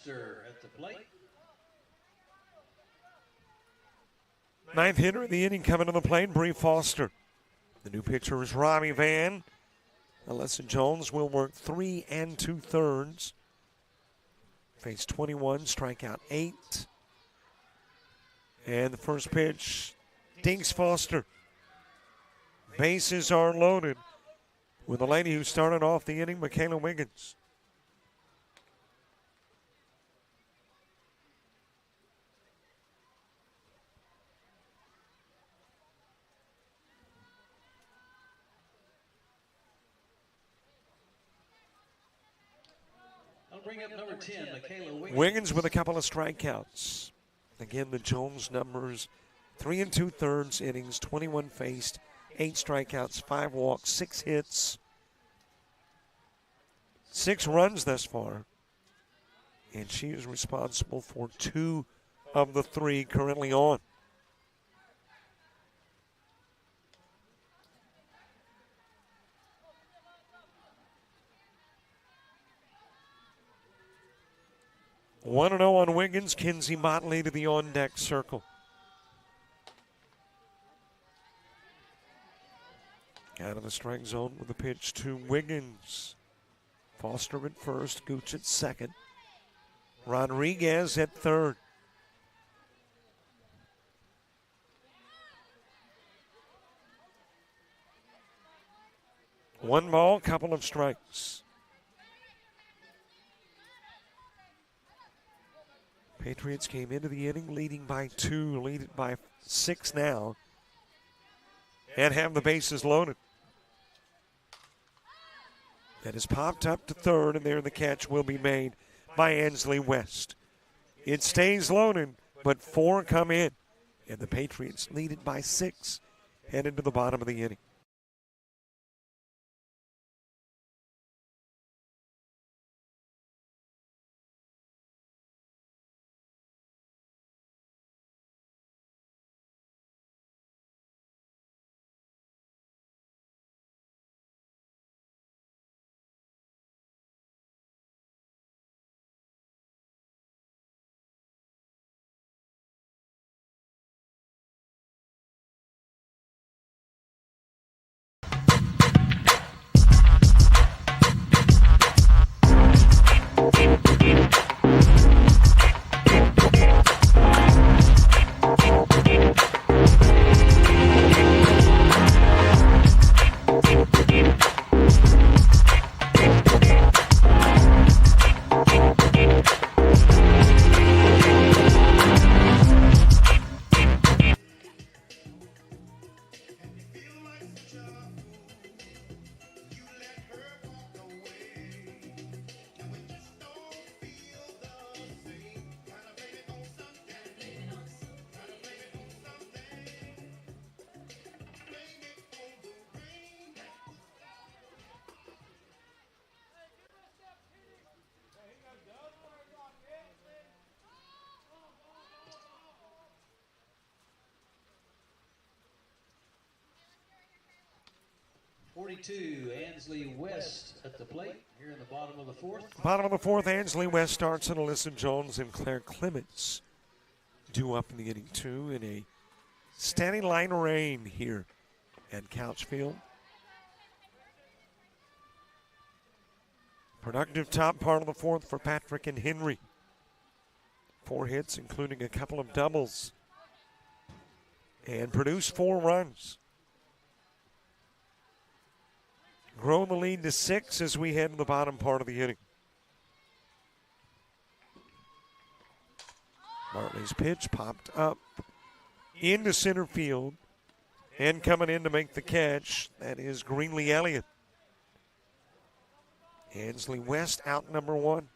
At the plate. 9th hitter of the inning coming to the plate, Bree Foster. The new pitcher is Robbie Van. Alyssa Jones will work 3 2/3. Face 21, strikeout 8. And the first pitch, Dinks Foster. Bases are loaded with the lady who started off the inning, Michaela Wiggins. I'll bring up number 10, Michaela Wiggins. Wiggins with a couple of strikeouts. Again, the Jones numbers, 3 2/3 innings, 21 faced, 8 strikeouts, 5 walks, 6 hits, 6 runs thus far. And she is responsible for 2 of the 3 currently on. One 1-0 on Wiggins. Kinsey Motley to the on-deck circle. Out of the strike zone with a pitch to Wiggins. Foster at first, Gooch at second. Rodriguez at third. One ball, couple of strikes. Patriots came into the inning leading by 2, lead it by 6 now, and have the bases loaded. That is popped up to third, and there the catch will be made by Ansley West. It stays loaded, but 4 come in, and the Patriots lead it by 6, headed to the bottom of the inning. Ansley West at the plate here in the bottom of the 4th. Bottom of the 4th, Ansley West starts, and Alyssa Jones and Claire Clements due up in the inning 2 in a steady line rain here at Couchfield. Productive top part of the 4th for Patrick and Henry. 4 hits, including a couple of doubles, and produced 4 runs. Grow the lead to 6 as we head to the bottom part of the inning. Martley's pitch popped up into center field, and coming in to make the catch, that is Greenlee Elliott. Ansley West out number 1.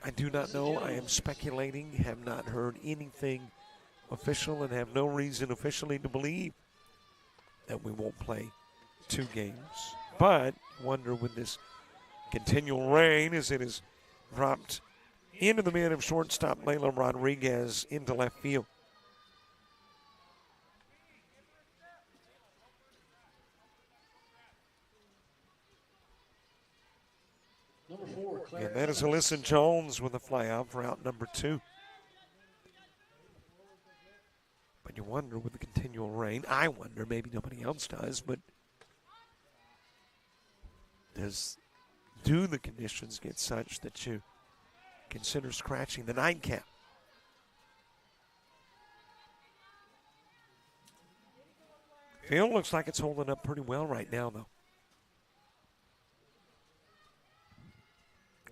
I do not know. I am speculating, have not heard anything official, and have no reason officially to believe that we won't play 2 games. But wonder with this continual rain as it is dropped into the mid of shortstop Layla Rodriguez into left field. Number 4, Claire And that is Clements. Alyssa Jones with a fly out for out number 2. You wonder with the continual rain. I wonder, maybe nobody else does, but do the conditions get such that you consider scratching the nightcap? Field looks like it's holding up pretty well right now, though.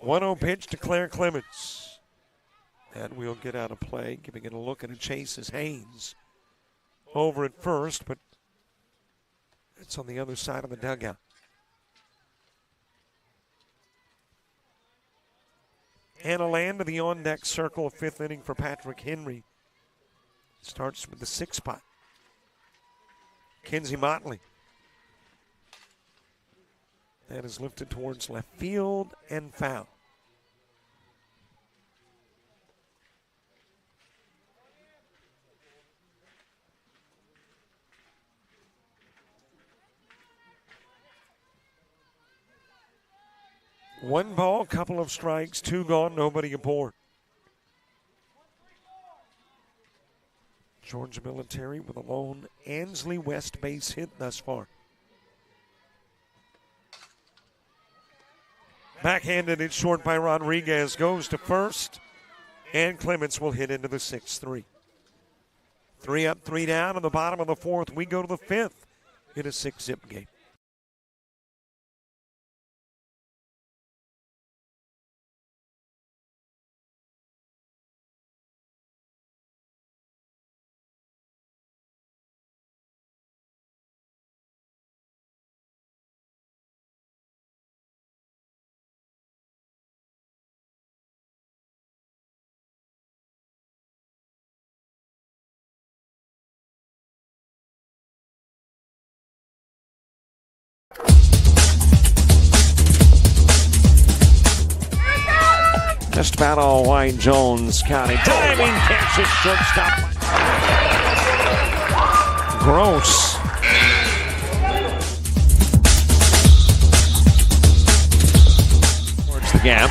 1-0 pitch to Claire Clements. And we'll get out of play, giving it a look and a chase as Haynes over at first, but it's on the other side of the dugout. Hannah Land to the on-deck circle of fifth inning for Patrick Henry. Starts with the sixth spot. Kenzie Motley. That is lifted towards left field and foul. One ball, couple of strikes, two gone, nobody aboard. Georgia Military with a lone Ansley West base hit thus far. Backhanded it short by Rodriguez, goes to first, and Clements will hit into the 6-3. 3 up, 3 down in the bottom of the fourth. We go to the fifth in a 6-zip game. Just about all Wayne Jones County. Diving catch at shortstop. Gross. Towards the gap.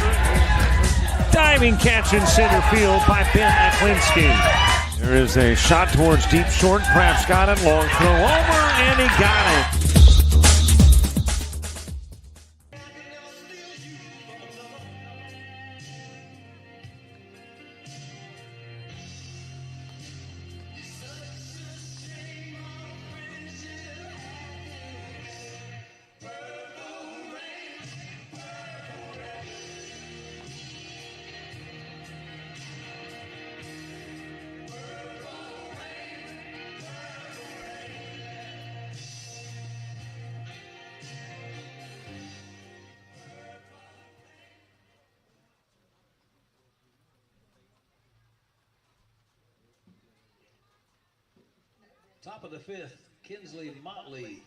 Diving catch in center field by Ben Aklinski. There is a shot towards deep short. Perhaps got it. Long throw over, and he got it. Top of the fifth, Kinsley Motley.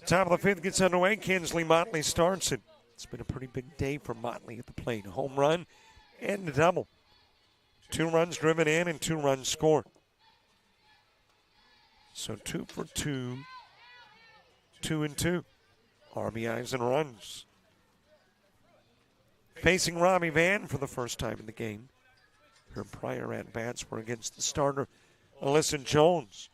Top of the fifth gets underway. Kinsley Motley starts it. It's been a pretty big day for Motley at the plate. A home run and a double. 2 runs driven in and 2 runs scored. So 2 for 2. 2 and 2. RBIs and runs. Facing Robbie Van for the first time in the game. Her prior at-bats were against the starter, Alyssa Jones.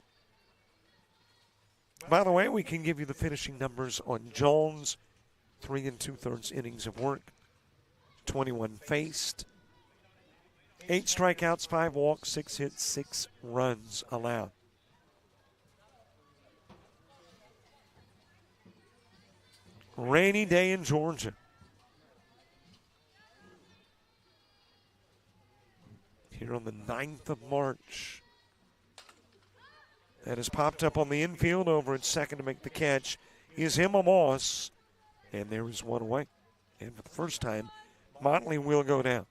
By the way, we can give you the finishing numbers on Jones. 3 2/3 innings of work. 21 faced. 8 strikeouts, 5 walks, 6 hits, 6 runs allowed. Rainy day in Georgia. Here on the 9th of March. That has popped up on the infield over at second to make the catch is Emma Moss. And there is one away. And for the first time, Motley will go down.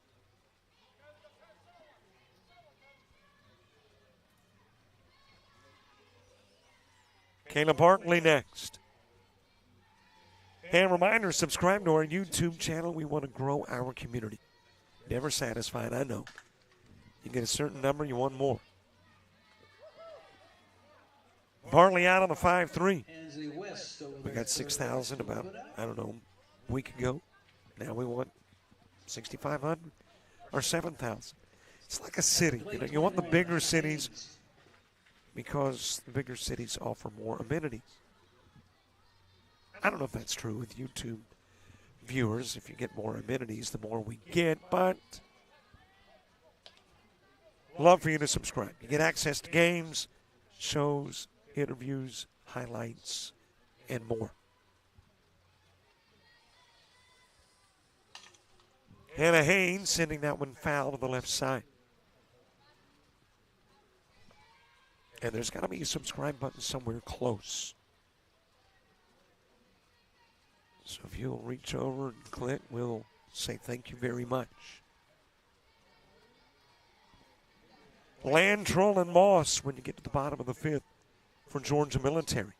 Kayla Barkley next. And reminder, subscribe to our YouTube channel. We want to grow our community. Never satisfied, I know. You get a certain number, you want more. Barley out on the 5-3. We got 6,000, about, a week ago. Now we want 6,500 or 7,000. It's like a city. You know, you want the bigger cities because the bigger cities offer more amenities. I don't know if that's true with YouTube viewers. If you get more amenities, the more we get, but love for you to subscribe. You get access to games, shows, interviews, highlights, and more. Hannah Haynes sending that one foul to the left side. And there's got to be a subscribe button somewhere close. So if you'll reach over and click, we'll say thank you very much. Landtroll and Moss when you get to the bottom of the fifth for Georgia Military.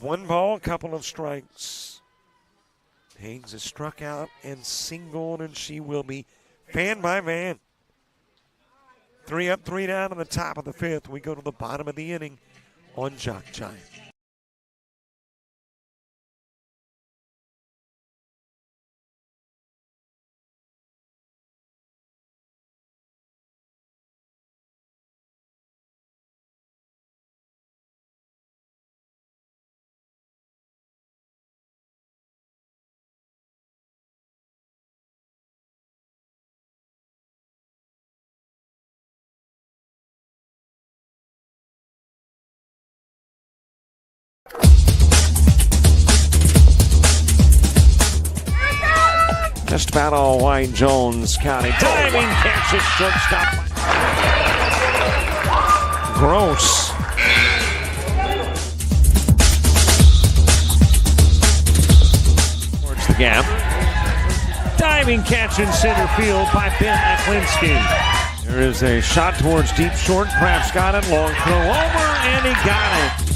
One ball, couple of strikes. Haynes is struck out and singled, and she will be fanned by Van. 3 up, 3 down in the top of the fifth. We go to the bottom of the inning on JockJive. Just about all Wayne Jones County. Diving catch at shortstop. Gross. Towards the gap. Diving catch in center field by Ben Aklinski. There is a shot towards deep short. Perhaps got it. Long throw over, and he got it.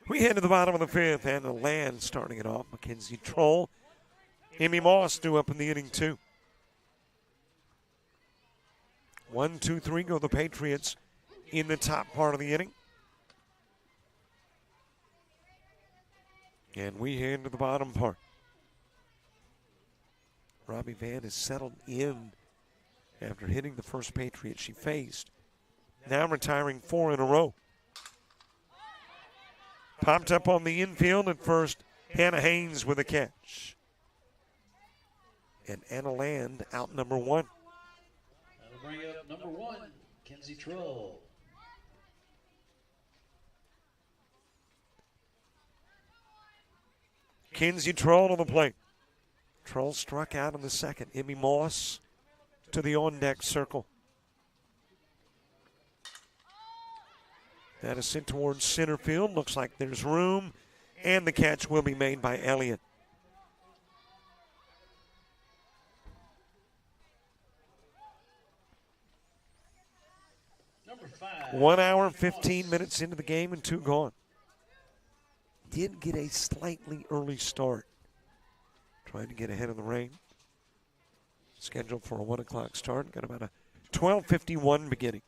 We head to the bottom of the fifth, and the Land starting it off. Mackenzie Troll. Emmy Moss due up in the inning, too. 1, 2, 3 go the Patriots in the top part of the inning. And we head to the bottom part. Robbie Van is settled in after hitting the first Patriot she faced. Now retiring 4 in a row. Popped up on the infield at first. Hannah Haynes with a catch. And Anna Land out number 1. That'll bring up number 1, Kenzie Troll. Kenzie Troll on the plate. Troll struck out in the second. Emmy Moss to the on-deck circle. That is sent towards center field. Looks like there's room, and the catch will be made by Elliott. Number 5. 1 hour, 15 minutes into the game, and 2 gone. Did get a slightly early start. Trying to get ahead of the rain. Scheduled for a 1 o'clock start. Got about a 12:51 beginning.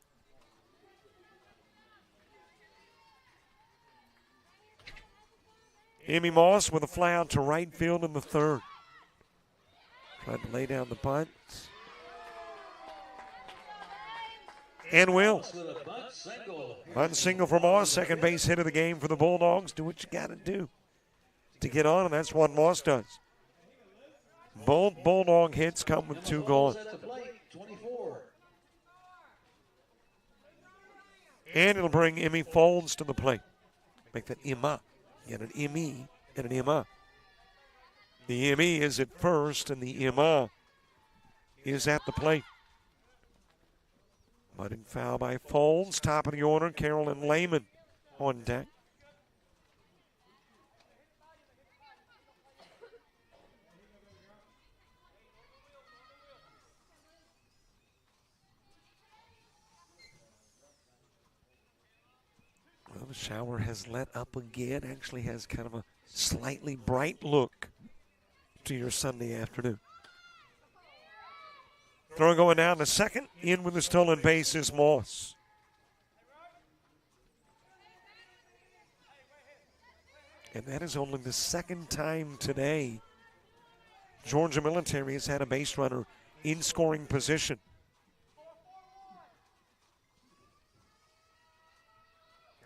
Emmy Moss with a fly out to right field in the third. Tried to lay down the bunt. And will. Bunt single for Moss. Second base hit of the game for the Bulldogs. Do what you got to do to get on, and that's what Moss does. Both Bulldog hits come with 2 gone. And it'll bring Emmy Folds to the plate. Make that Emma. You get an M-E and an M-A. The M-E is at first, and the M-A is at the plate. Butting foul by Folds. Top of the order, Carolyn Lehman on deck. Well, the shower has let up again. Actually has kind of a slightly bright look to your Sunday afternoon. Throw going down to second. In with the stolen base is Moss. And that is only the second time today Georgia Military has had a base runner in scoring position.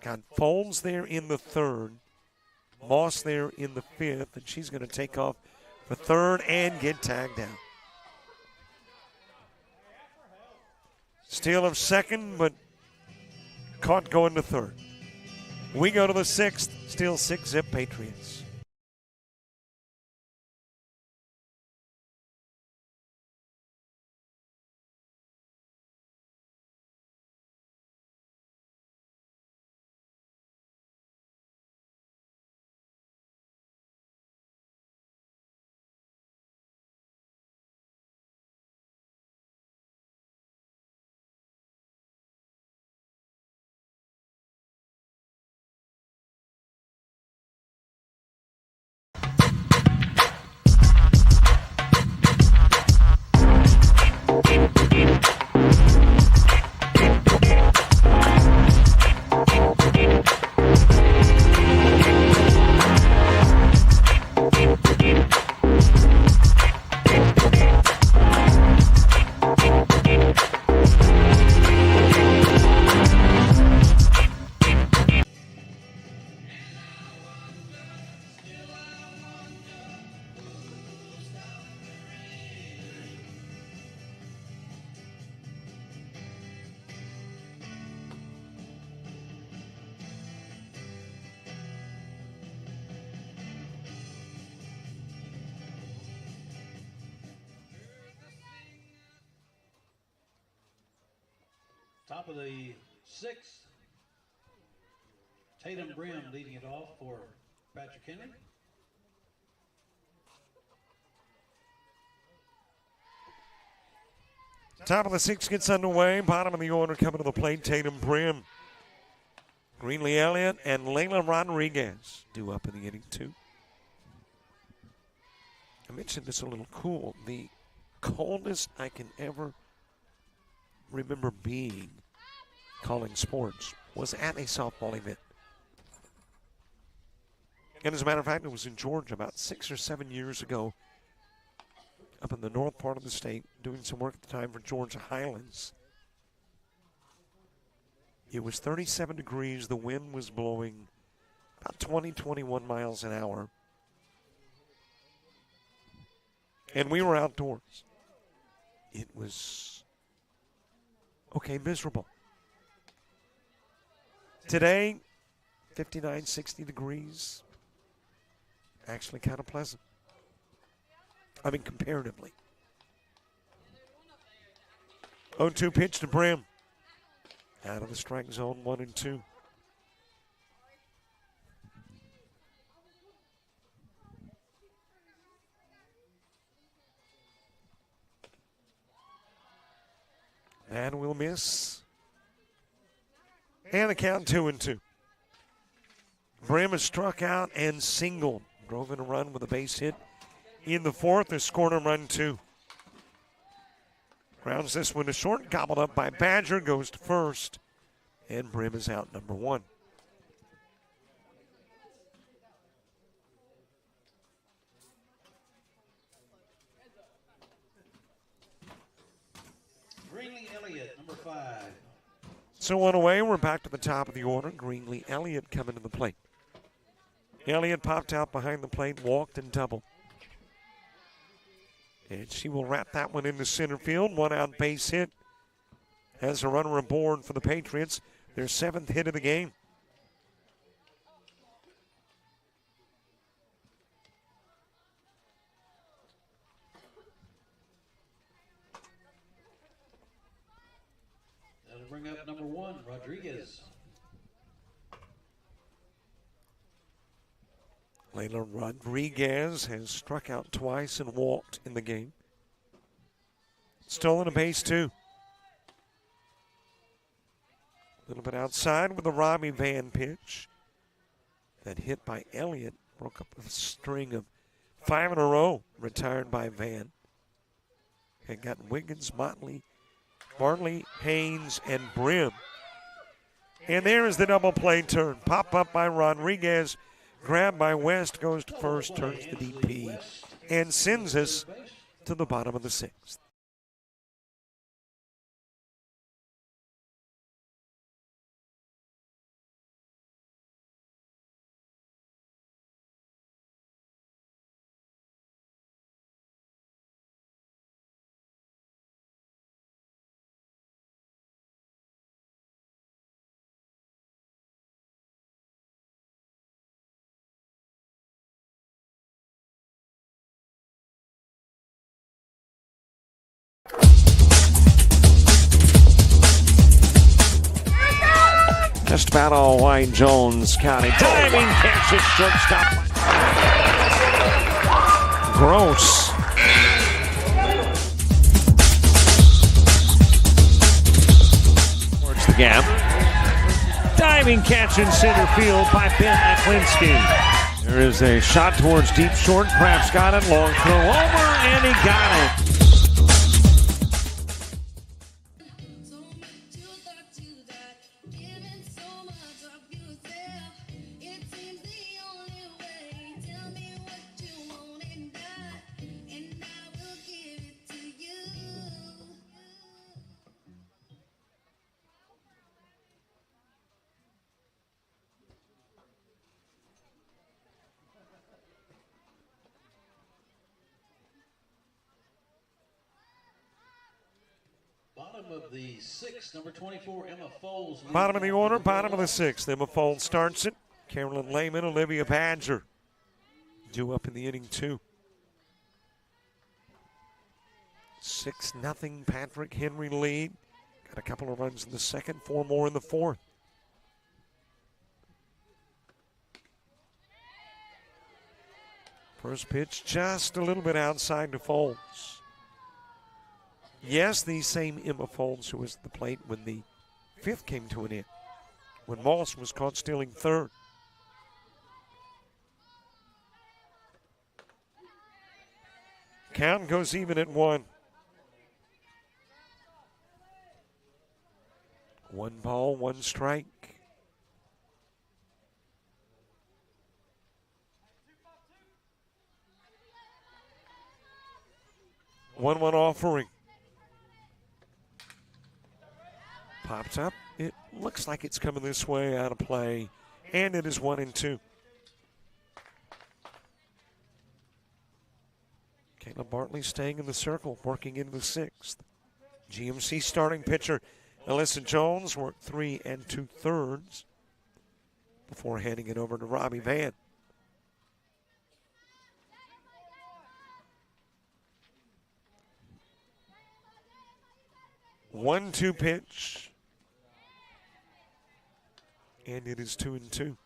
Got Folds there in the third, Moss there in the fifth, and she's going to take off for third and get tagged down. Steal of second, but caught going to third. We go to the sixth, still 6-zip Patriots. Top of the sixth, Tatum Brim leading it off for Patrick Henry. Top of the sixth gets underway. Bottom of the order coming to the plate, Tatum Brim. Greenlee Elliott and Layla Rodriguez due up in the inning, too. I mentioned this a little cool. The coldest I can ever remember being calling sports was at a softball event. And as a matter of fact, it was in Georgia about 6 or 7 years ago, up in the north part of the state, doing some work at the time for Georgia Highlands. It was 37 degrees. The wind was blowing about 20, 21 miles an hour. And we were outdoors. It was, miserable. Today, 59, 60 degrees. Actually kind of pleasant. I mean, comparatively. 0-2 pitch to Brim. Out of the strike zone, 1-2. And we'll miss. And the count 2-2. Brim is struck out and singled. Drove in a run with a base hit in the fourth. They scored him run 2. Grounds this one to short. Gobbled up by Badger. Goes to first. And Brim is out number 1. Greenlee Elliott, number 5. So on away, we're back to the top of the order. Greenlee Elliott coming to the plate. Elliott popped out behind the plate, walked and doubled. And she will wrap that one into center field. 1 out base hit. Has a runner aboard for the Patriots. Their 7th hit of the game. That'll bring up number 1, Rodriguez. Layla Rodriguez has struck out twice and walked in the game. Stolen a base, too. A little bit outside with the Robbie Van pitch. That hit by Elliott broke up a string of 5 in a row retired by Van. Had got Wiggins, Motley, Bartley, Haynes, and Brim. And there is the double play turn. Pop up by Rodriguez. Grabbed by West, goes to first, turns the DP, and sends us to the bottom of the 6th. Just about all Wayne Jones County. Diving catch at shortstop. Gross. Towards the gap. Diving catch in center field by Ben Aklinski. There is a shot towards deep short. Krabs got it. Long throw over, and he got it. Bottom of the 6th, number 24, Emma Foles. Bottom of the order, bottom of the 6th. Emma Foles starts it. Carolyn Lehman, Olivia Badger due up in the inning, too. 6-0 Patrick Henry lead. Got a couple of runs in the second, 4 more in the 4th. First pitch just a little bit outside to Foles. Yes, the same Emma Foles who was at the plate when the 5th came to an end, when Moss was caught stealing 3rd. Count goes even at 1. 1 ball, 1 strike. One offering. Pops up. It looks like it's coming this way, out of play, and it is 1-2. Kayla Bartley staying in the circle, working into the 6th. GMC starting pitcher Alyssa Jones worked 3 2/3 before handing it over to Robbie Van. One-two pitch. And it is 2-2.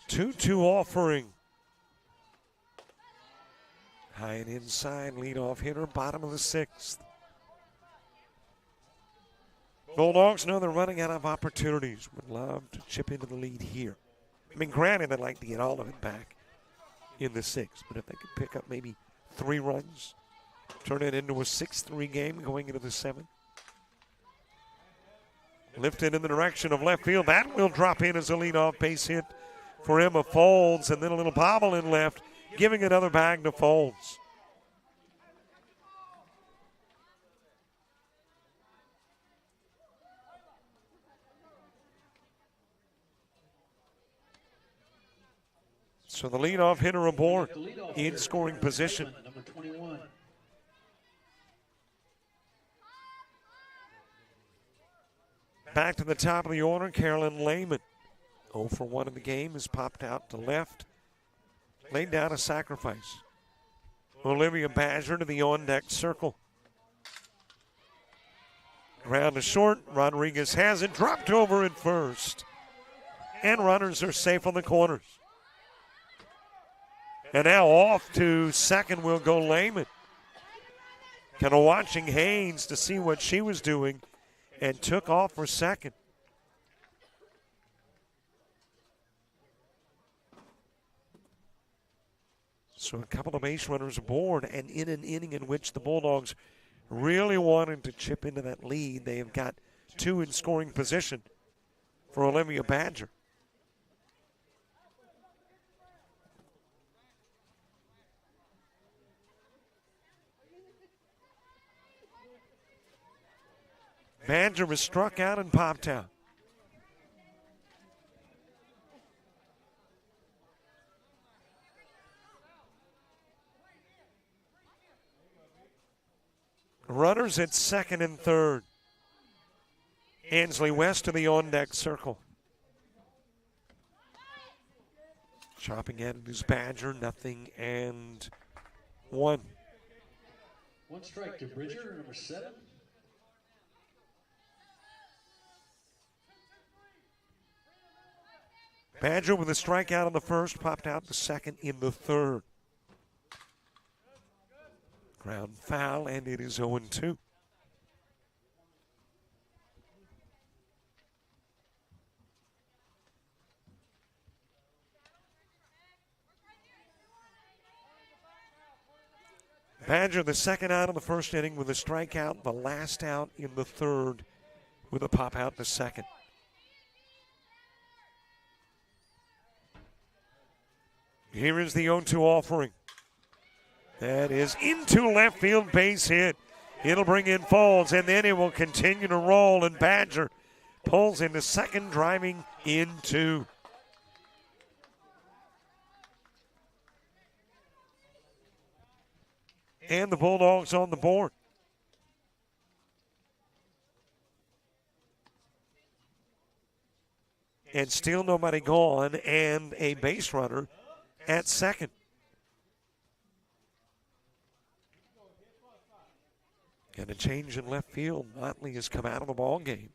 Two offering. High and inside, leadoff hitter, bottom of the 6th. Bulldogs know they're running out of opportunities. Would love to chip into the lead here. I mean, granted, I'd like to get all of it back in the 6th, but if they could pick up maybe 3 runs, turn it into a 6-3 game going into the 7th. Lifted in the direction of left field. That will drop in as a leadoff base hit for Emma Foles, and then a little bobble in left, giving another bag to Foles. So the leadoff hitter aboard in scoring position. Number 21. Back to the top of the order, Carolyn Lehman. 0 for 1 in the game, has popped out to left. Laid down a sacrifice. Olivia Badger to the on-deck circle. Ground to short. Rodriguez has it. Dropped over at first. And runners are safe on the corners. And now off to second will go Lehman. Kind of watching Haynes to see what she was doing and took off for second. So a couple of base runners aboard, and in an inning in which the Bulldogs really wanted to chip into that lead, they have got two in scoring position for Olivia Badger. Badger was struck out and popped out. Runners at second and third. Ansley West to the on-deck circle. Chopping at it is Badger, 0-1. One strike to Bridger, number 7. Badger with a strikeout in the first, popped out the second in the third. Ground foul, and it is 0-2. Badger, the second out of the first inning with a strikeout, the last out in the third with a pop out the second. Here is the 0-2 offering. That is into left field, base hit. It'll bring in Falls, and then it will continue to roll, and Badger pulls into second, driving in 2. And the Bulldogs on the board. And still nobody gone, and a base runner at second. And a change in left field. Motley has come out of the ball game.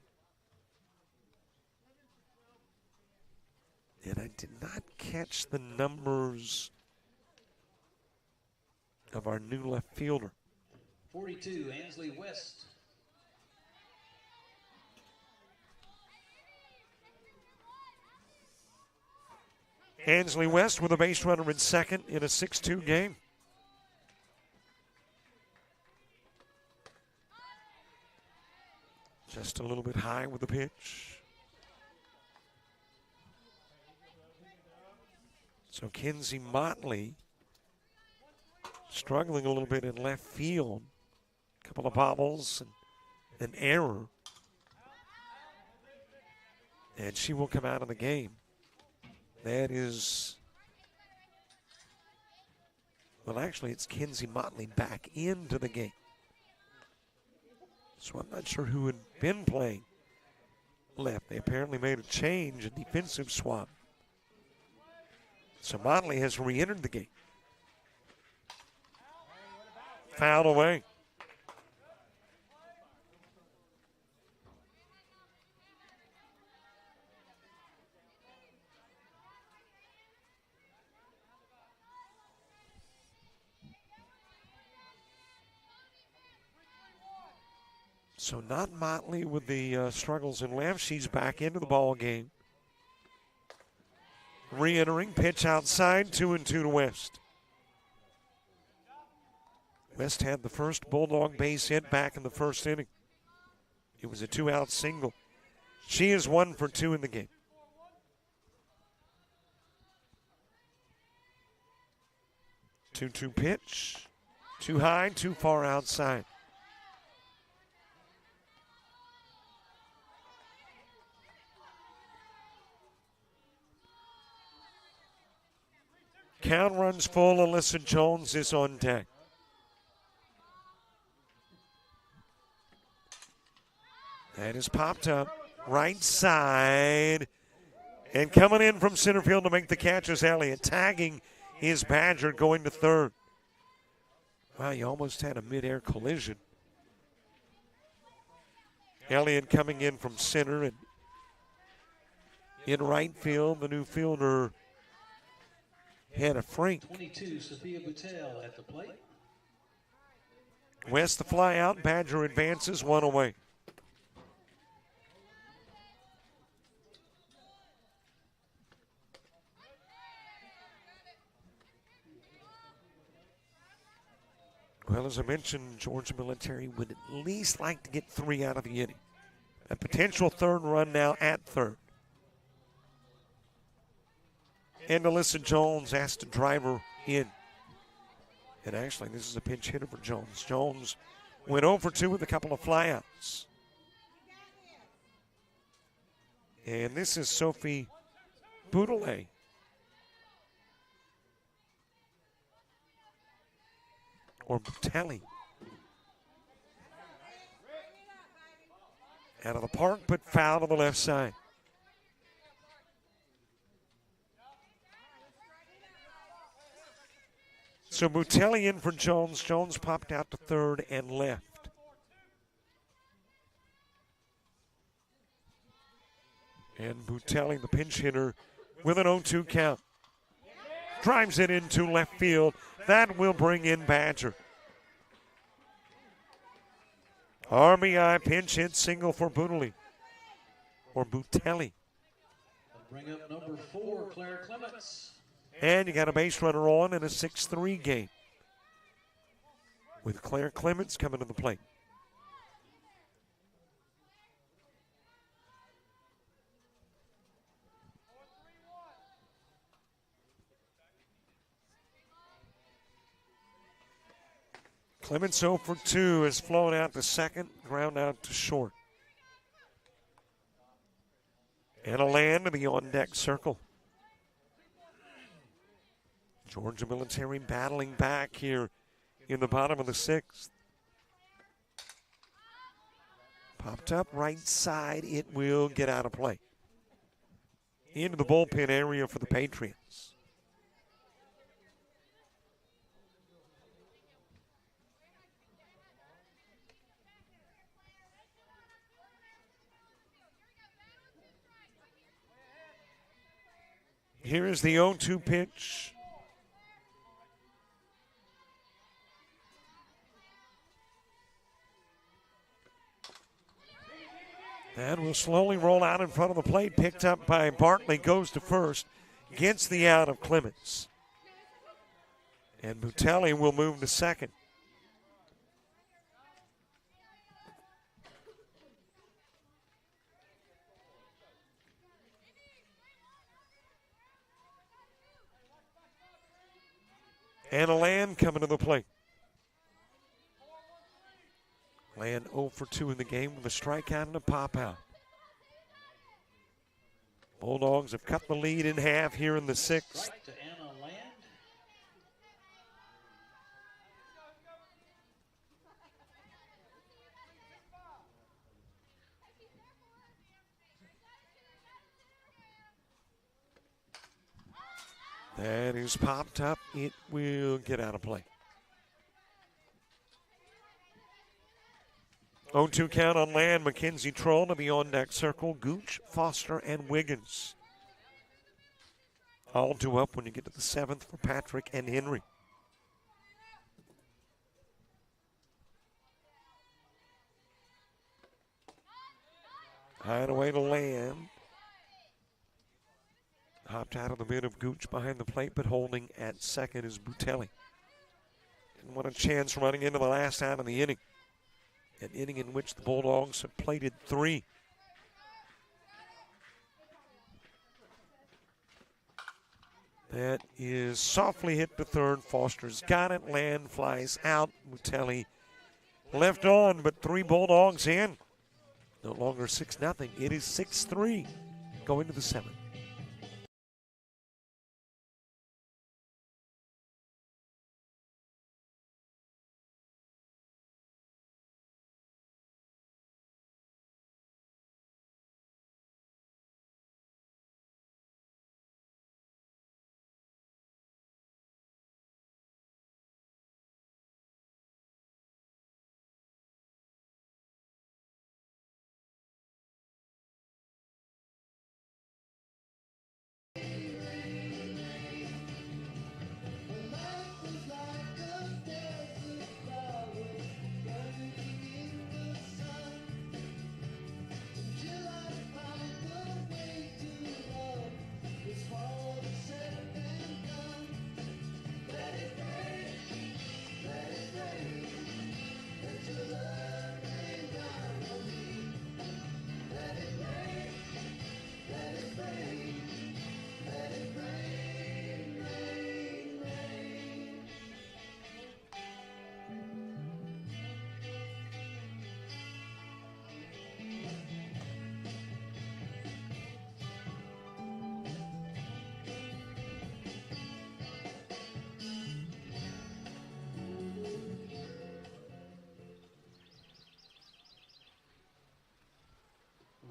And I did not catch the numbers of our new left fielder. 42, Ansley West. Ansley West with a base runner in second in a 6-2 game. Just a little bit high with the pitch. So Kenzie Motley struggling a little bit in left field. A couple of bobbles and an error. And she will come out of the game. That is, well, actually, it's Kenzie Motley back into the game. So I'm not sure who had been playing left. They apparently made a change, a defensive swap. So Motley has re-entered the game. Fouled away. So not Motley with the struggles in left. She's back into the ball game. Re-entering, pitch outside, 2-2 to West. West had the first Bulldog base hit back in the first inning. It was a 2-out single. She is 1 for 2 in the game. Two-two pitch. Too high, too far outside. Count runs full. Alyssa Jones is on deck. That is popped up. Right side. And coming in from center field to make the catch is Elliott. Tagging is Badger going to third. Wow, you almost had a midair collision. Elliott coming in from center, and in right field, the new fielder, Hannah Frank. 22, Sophia Boutel at the plate. West the fly out. Badger advances, one away. Well, as I mentioned, Georgia Military would at least like to get 3 out of the inning. A potential third run now at third. And Alyssa Jones asked to drive her in. And actually, this is a pinch hitter for Jones. Jones went 0 for 2 with a couple of flyouts. And this is Sophie Boutelet. Or Boutelli. Out of the park, but foul to the left side. So Boutelli in for Jones. Jones popped out to third and left. And Boutelli, the pinch hitter, with an 0-2 count. Drives it into left field. That will bring in Badger. RBI pinch hit single for Boutelli. Or Boutelli. Bring up number 4, Claire Clements. And you got a base runner on in a 6-3 game. With Claire Clements coming to the plate. Clements 0 for 2 has flown out to second, ground out to short. And a land to the on-deck circle. Georgia Military battling back here in the bottom of the 6th. Popped up right side. It will get out of play. Into the bullpen area for the Patriots. Here is the 0-2 pitch. That will slowly roll out in front of the plate. Picked up by Bartley. Goes to first. Gets the out of Clements. And Boutelli will move to second. And a Land coming to the plate. Land 0 for 2 in the game with a strikeout and a pop out. Bulldogs have cut the lead in half here in the 6th. Strike to Anna Land. That is popped up. It will get out of play. 0-2 count on Land. Mackenzie Troll to the on-deck circle. Gooch, Foster, and Wiggins. All 2 up when you get to the 7th for Patrick and Henry. High and away to Land. Hopped out of the mid of Gooch behind the plate, but holding at second is Boutelli. Didn't want a chance running into the last out of the inning. An inning in which the Bulldogs have plated 3. That is softly hit to third. Foster's got it. Land flies out. Boutelli left on, but 3 Bulldogs in. No longer 6-0. It is 6-3 going to the 7th.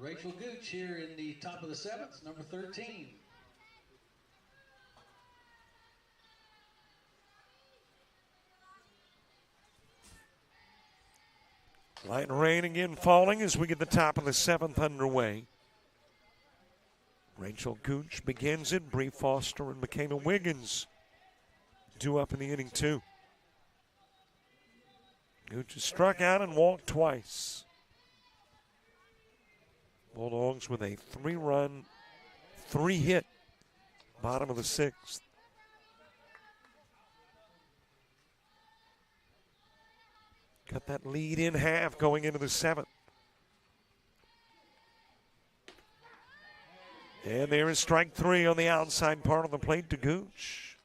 Rachel Gooch here in the top of the seventh, number 13. Light rain again falling as we get the top of the seventh underway. Rachel Gooch begins it. Bree Foster and Michaela Wiggins due up in the inning, too. Gooch has struck out and walked twice. Bulldogs with a 3-run, 3-hit bottom of the sixth. Got that lead in half going into the seventh. And there is strike 3 on the outside part of the plate to Gooch.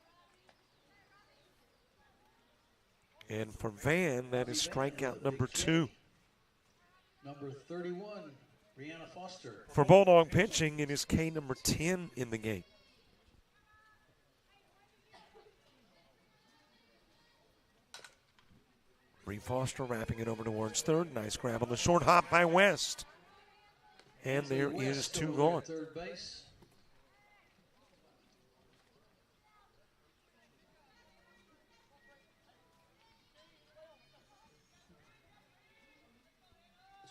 And for Van, that is strikeout number 2. Number 31, Brianna Foster. For Bulldog pitching, it is K number 10 in the game. Bree Foster wrapping it over towards third. Nice grab on the short hop by West. And there is 2 gone. Third base.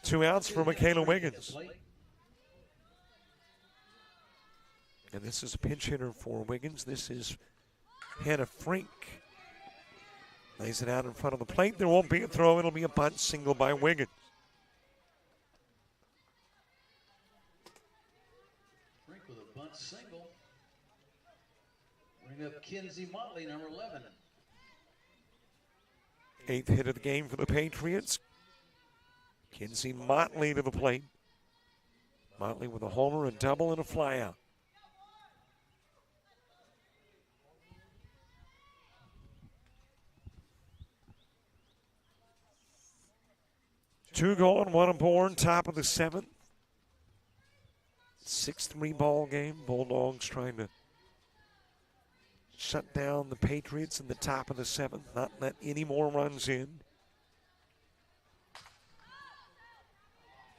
Two outs for Michaela Wiggins. And this is a pinch hitter for Wiggins. This is Hannah Frink. Lays it out in front of the plate. There won't be a throw. It'll be a bunt single by Wiggins. Frink with a bunt single. Bring up Kinsey Motley, number 11. 8th hit of the game for the Patriots. Kinsey Motley to the plate. Motley with a homer, a double, and a flyout. Two gone, one aboard, top of the seventh. 6-3 ball game. Bulldogs trying to shut down the Patriots in the top of the seventh, not let any more runs in.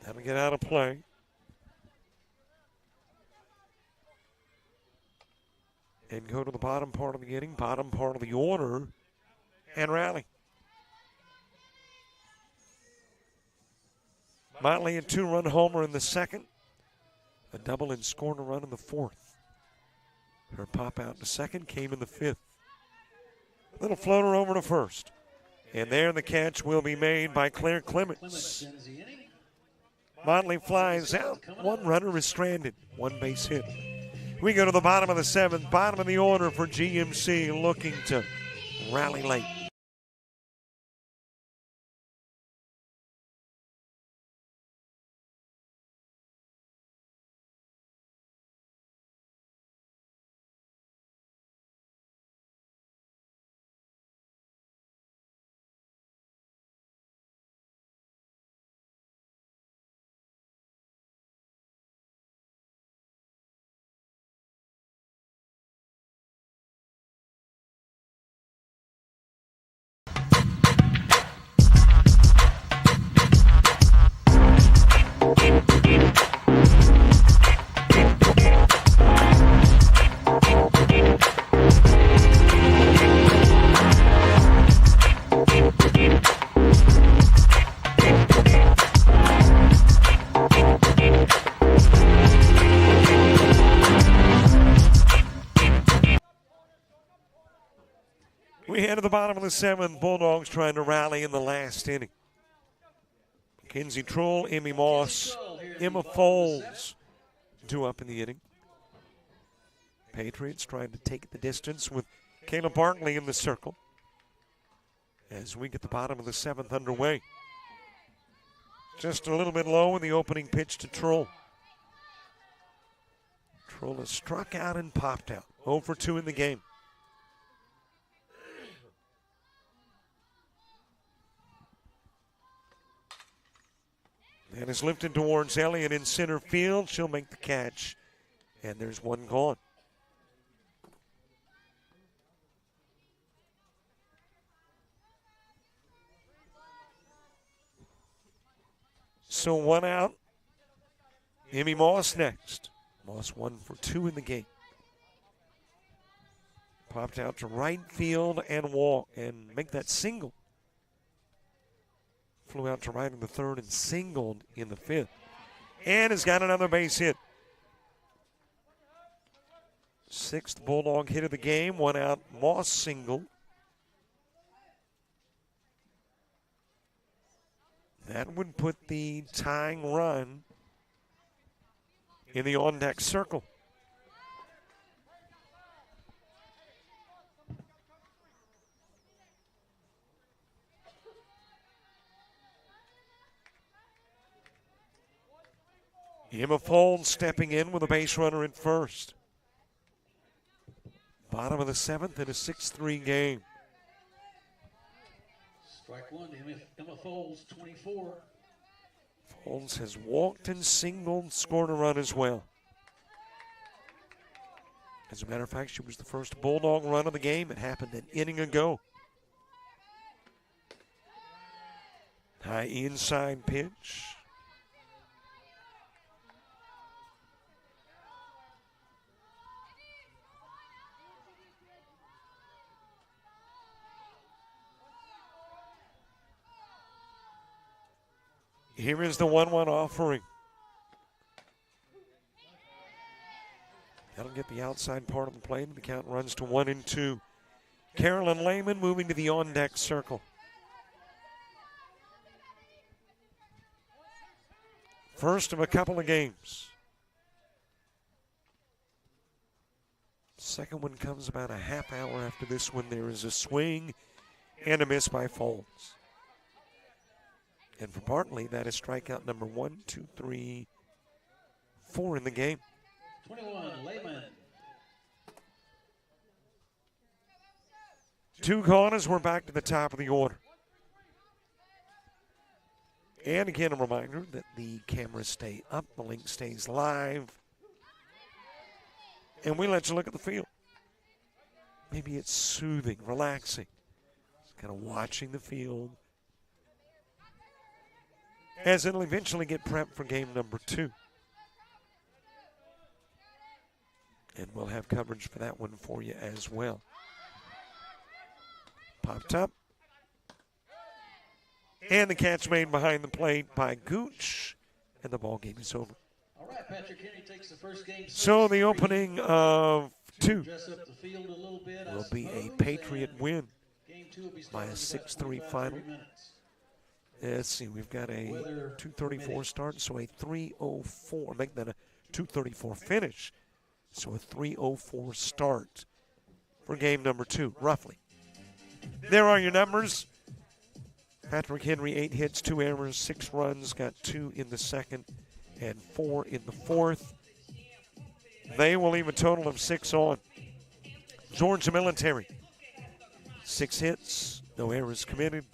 That'll get out of play. And go to the bottom part of the inning, bottom part of the order, and rally. Motley a 2-run homer in the second. A double and scored a run in the fourth. Her pop out to second came in the fifth. Little floater over to first. And there the catch will be made by Claire Clements. Motley flies out. One runner is stranded. One base hit. We go to the bottom of the seventh, bottom of the order for GMC, looking to rally late. We head to the bottom of the seventh. Bulldogs trying to rally in the last inning. Mackenzie Trull, Emmy Moss, Emma Foles due up in the inning. Patriots trying to take the distance with Kayla Barkley in the circle as we get the bottom of the seventh underway. Just a little bit low in the opening pitch to Trull. Trull has struck out and popped out. 0 for 2 in the game. And is lifted towards Elliott in center field. She'll make the catch. And there's one gone. So one out. Emmy Moss next. Moss 1 for 2 in the game. Popped out to right field and walk and make that single. Flew out to right in the third and singled in the fifth. And has got another base hit. 6th Bulldog hit of the game. 1 out. Moss single. That would put the tying run in the on-deck circle. Emma Fold stepping in with a base runner at first. Bottom of the 7th in a 6-3 game. Strike one to Emma Foles, 24. Foles has walked and singled, scored a run as well. As a matter of fact, she was the first Bulldog run of the game. It happened an inning ago. High inside pitch. Here is the 1-1 offering. That'll get the outside part of the plate, and the count runs to 1-2. Carolyn Lehman moving to the on-deck circle. First of a couple of games. Second one comes about a half hour after this one. There is a swing and a miss by Foles. And for Bartley, that is strikeout number 1, 2, 3, 4 in the game. 21, Lehman. 2 gone as we're back to the top of the order. And again, a reminder that the cameras stay up, the link stays live, and we let you look at the field. Maybe it's soothing, relaxing, just kind of watching the field, as it'll eventually get prepped for game number 2. And we'll have coverage for that one for you as well. Popped up. And the catch made behind the plate by Gooch. And the ball game is over. All right, Patrick Henry takes the first game. So the opening of 2 Dress up the field a little bit, will I be a suppose, Patriot and win game 2 will be by a starting in 6-3 about 25, final. 30 minutes. Let's see, we've got a 2:34 start, so a 3:04. Make that a 2:34 finish. So a 3:04 start for game number 2, roughly. There are your numbers. Patrick Henry, 8 hits, 2 errors, 6 runs, got 2 in the second and 4 in the fourth. They will leave a total of 6 on. Georgia Military, 6 hits, no errors committed.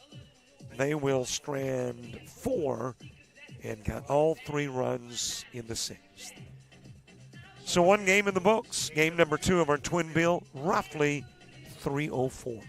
They will strand 4 and got all 3 runs in the 6th. So 1 game in the books. Game number 2 of our twin bill, roughly 3:04.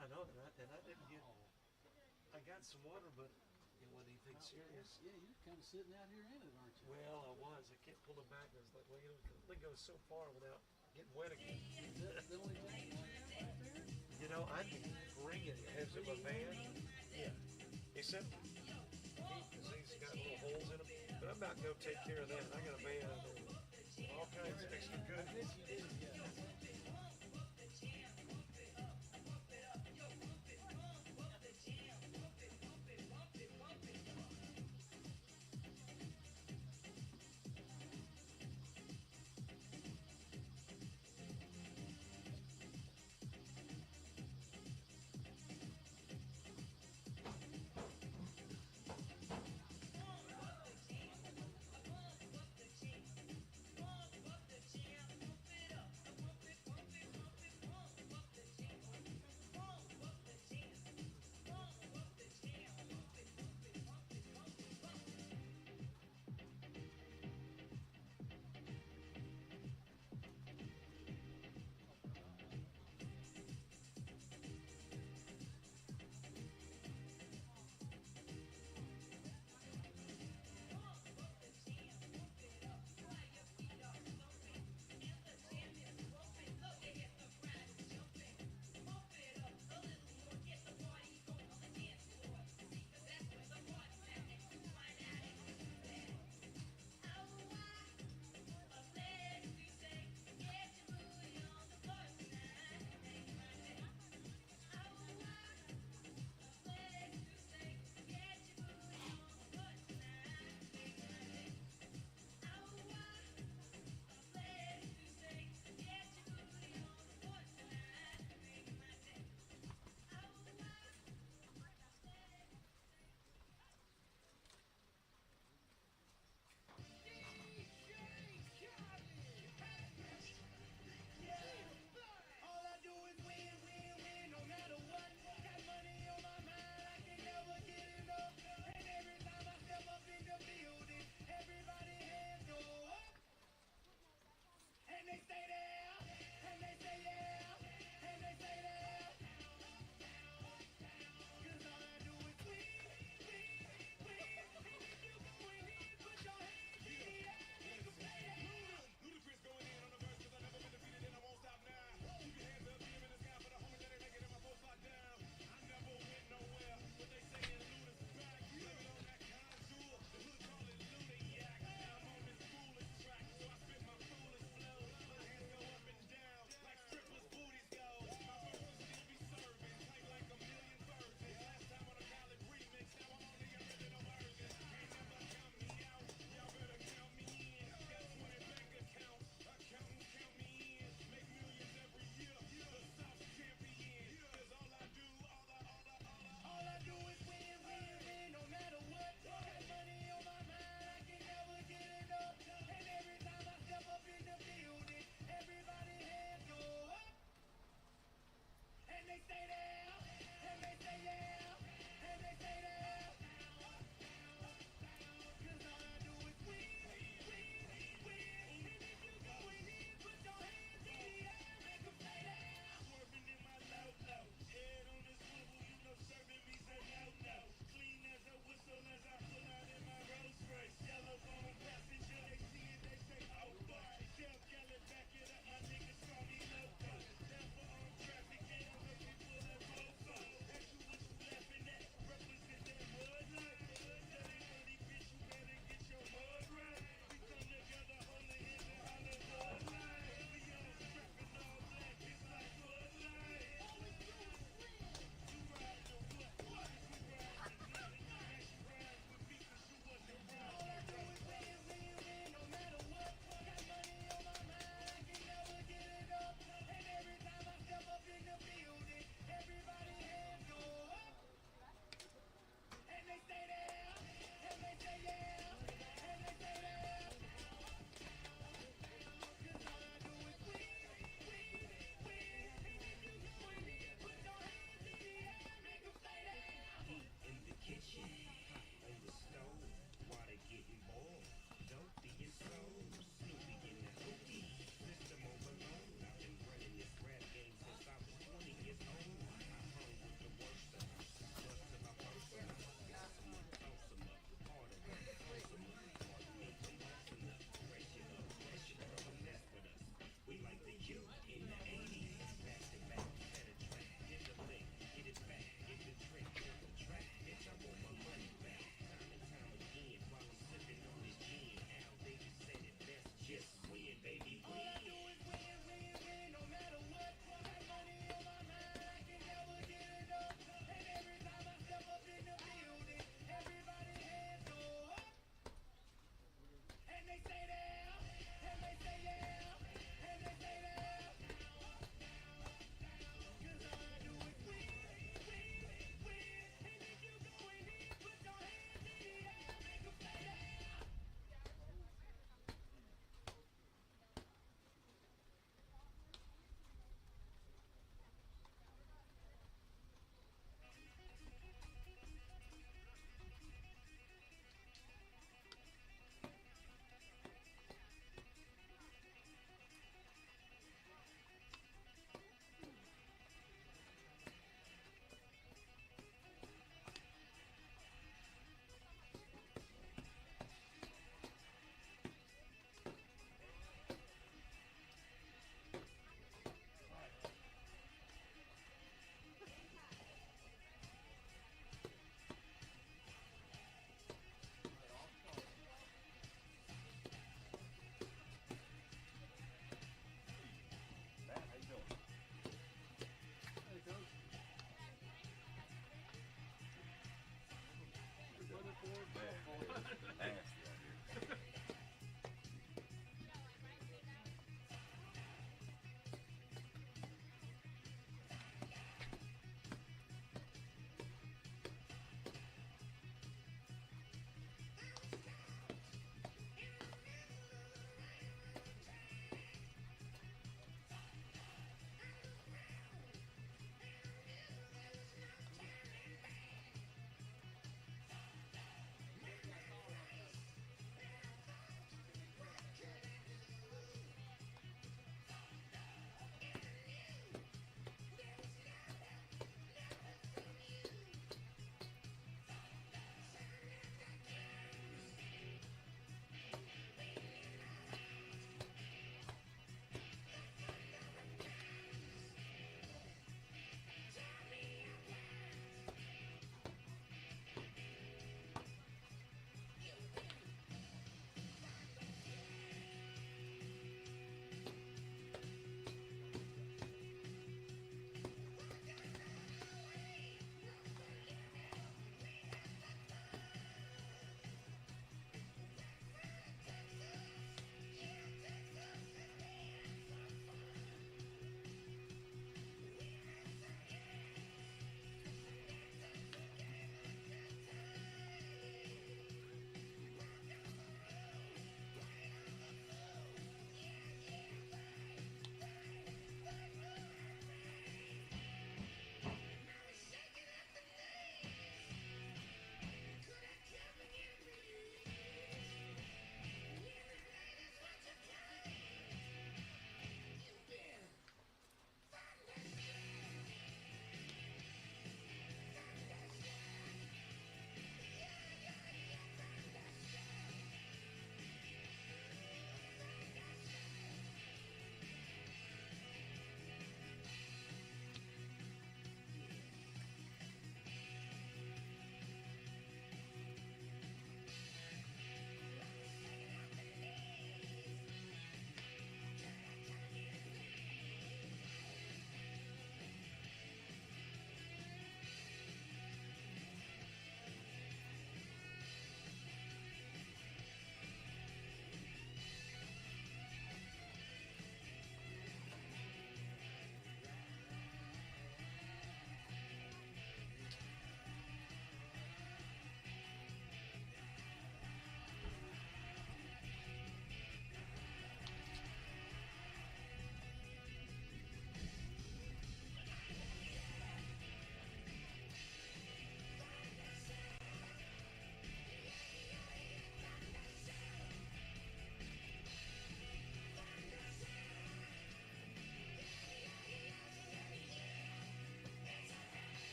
I know that, and I didn't get. I got some water, but it wasn't anything serious. Yeah, you're kind of sitting out here in it, aren't you? Well, I was. I kept pulling back. I was like, well, you know, the thing goes so far without getting wet again. You know, I need to bring it. Has him a van? Yeah. He said because he's got little holes in them. But I'm about to go take care of that. I got a van out there. All kinds of extra goodies.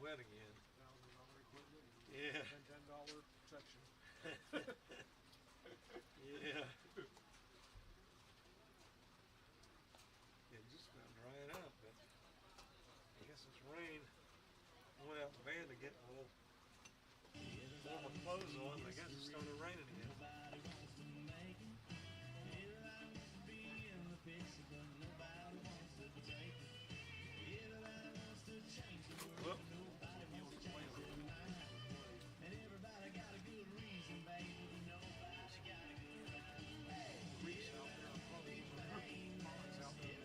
wet again. Yeah. And $10 section. Yeah. It just about dried up, but I guess it's rain. I went out in the van to get a little warmer clothes on, and I guess it started raining again. Well, Reese out there, probably Collins out there.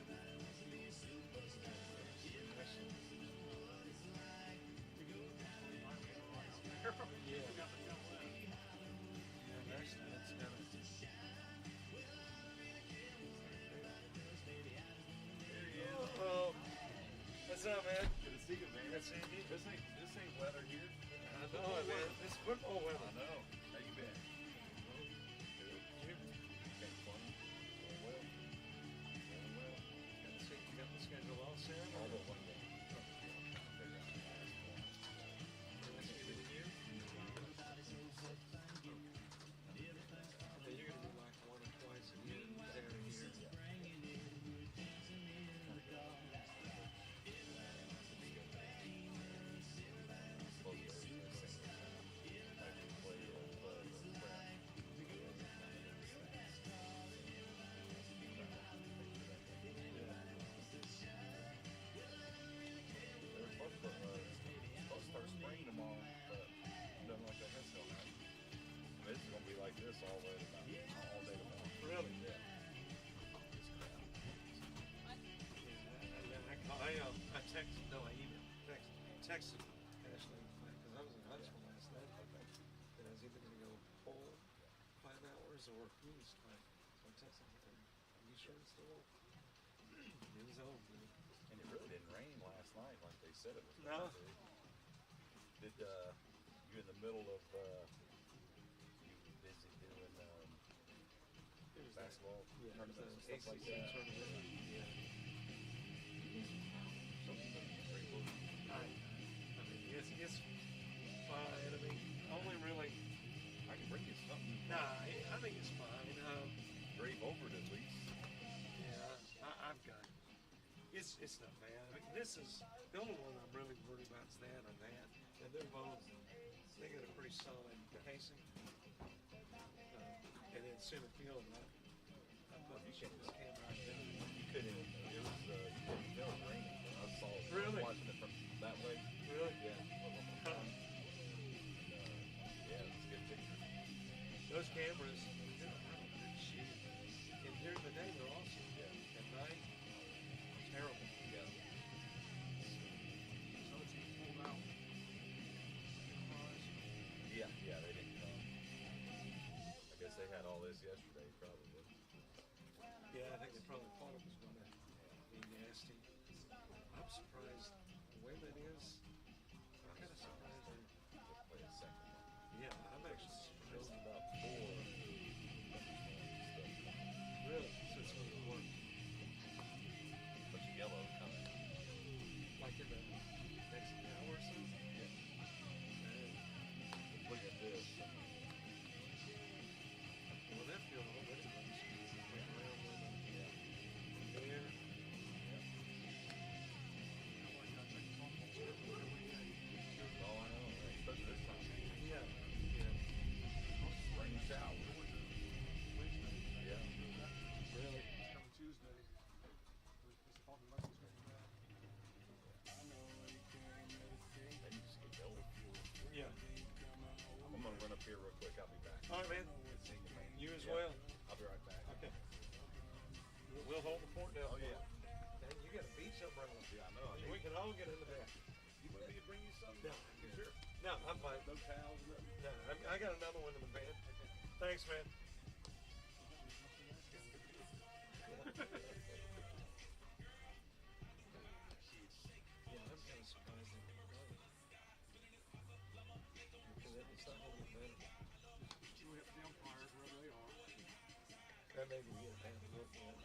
yeah, actually, that's kind of. There he is. Oh, what's up, man? Good to see you, man. Good to see you. This ain't weather here. I know it, man. This is football weather. I know. How you been? You Been fun. Doing well. Doing well. got the schedule all set? All but one game. Nice to meet you. Yeah, you're gonna do like one or twice a year there and here. Supposed to start spring tomorrow, but nothing like that. That's still not. This is gonna be like this all day tomorrow. Really? Yeah. I texted, no, I emailed, texted Ashley, because I was in Huntsville last night, and I was either going to go whole 5 hours or East time. So I texted her, are you sure it's still open? It was open. And it really didn't rain last night like they said it was No. going to. Did you in the middle of you were busy doing basketball tournaments and stuff like that? Yeah. I mean, it's fine. I mean, only really. I can bring you something. Nah, I think it's fine. Brave over it at least. Yeah, I've got. It's not bad. I mean, this is the only one I'm really worried about is that or that, and they're both. They got a pretty solid casing, and then center field. I put this camera right there. You couldn't even. It was you couldn't tell it raining. I saw it. Really? Watching it from that way. Really? Yeah. Huh. Yeah, it's a good picture. Those cameras, they're really good shit. And during the day, they're awesome. Yeah. At night, terrible. Yeah. So it's pulled out. Yeah, they didn't come. I guess they had all this yesterday, probably. Yeah, I think they probably thought it was going to be nasty. I'm surprised the way that is. I'm kind of surprised. We'll play a second one. Yeah, I'm actually There's surprised. about 4 Really? So it's going to work. bunch of yellow coming. Like in the next hour or so? Yeah. Look at this. Well, that field already looks around there. Oh, I know. Especially this time. Yeah. Rain shower. Yeah. Really? It's coming Tuesday. It's probably lucky it's going back. They need to just get yellow. Yeah. I'm going to run up here real quick. I'll be back. All right, man. Good seeing you, man. You as Yeah. well. I'll be right back. Okay. We'll hold the fort down. Oh, yeah. Man, you got a beach umbrella. Yeah, I know. We can all get in the back. You want me to bring you something? No, You sure? no, I'm fine. No towels, nothing? No, I got another one in the van. Thanks, man. Yeah, I'm kind of surprised they didn't go. Because it's not holding better. We have the umpires wherever they are. That maybe we get a bad look at.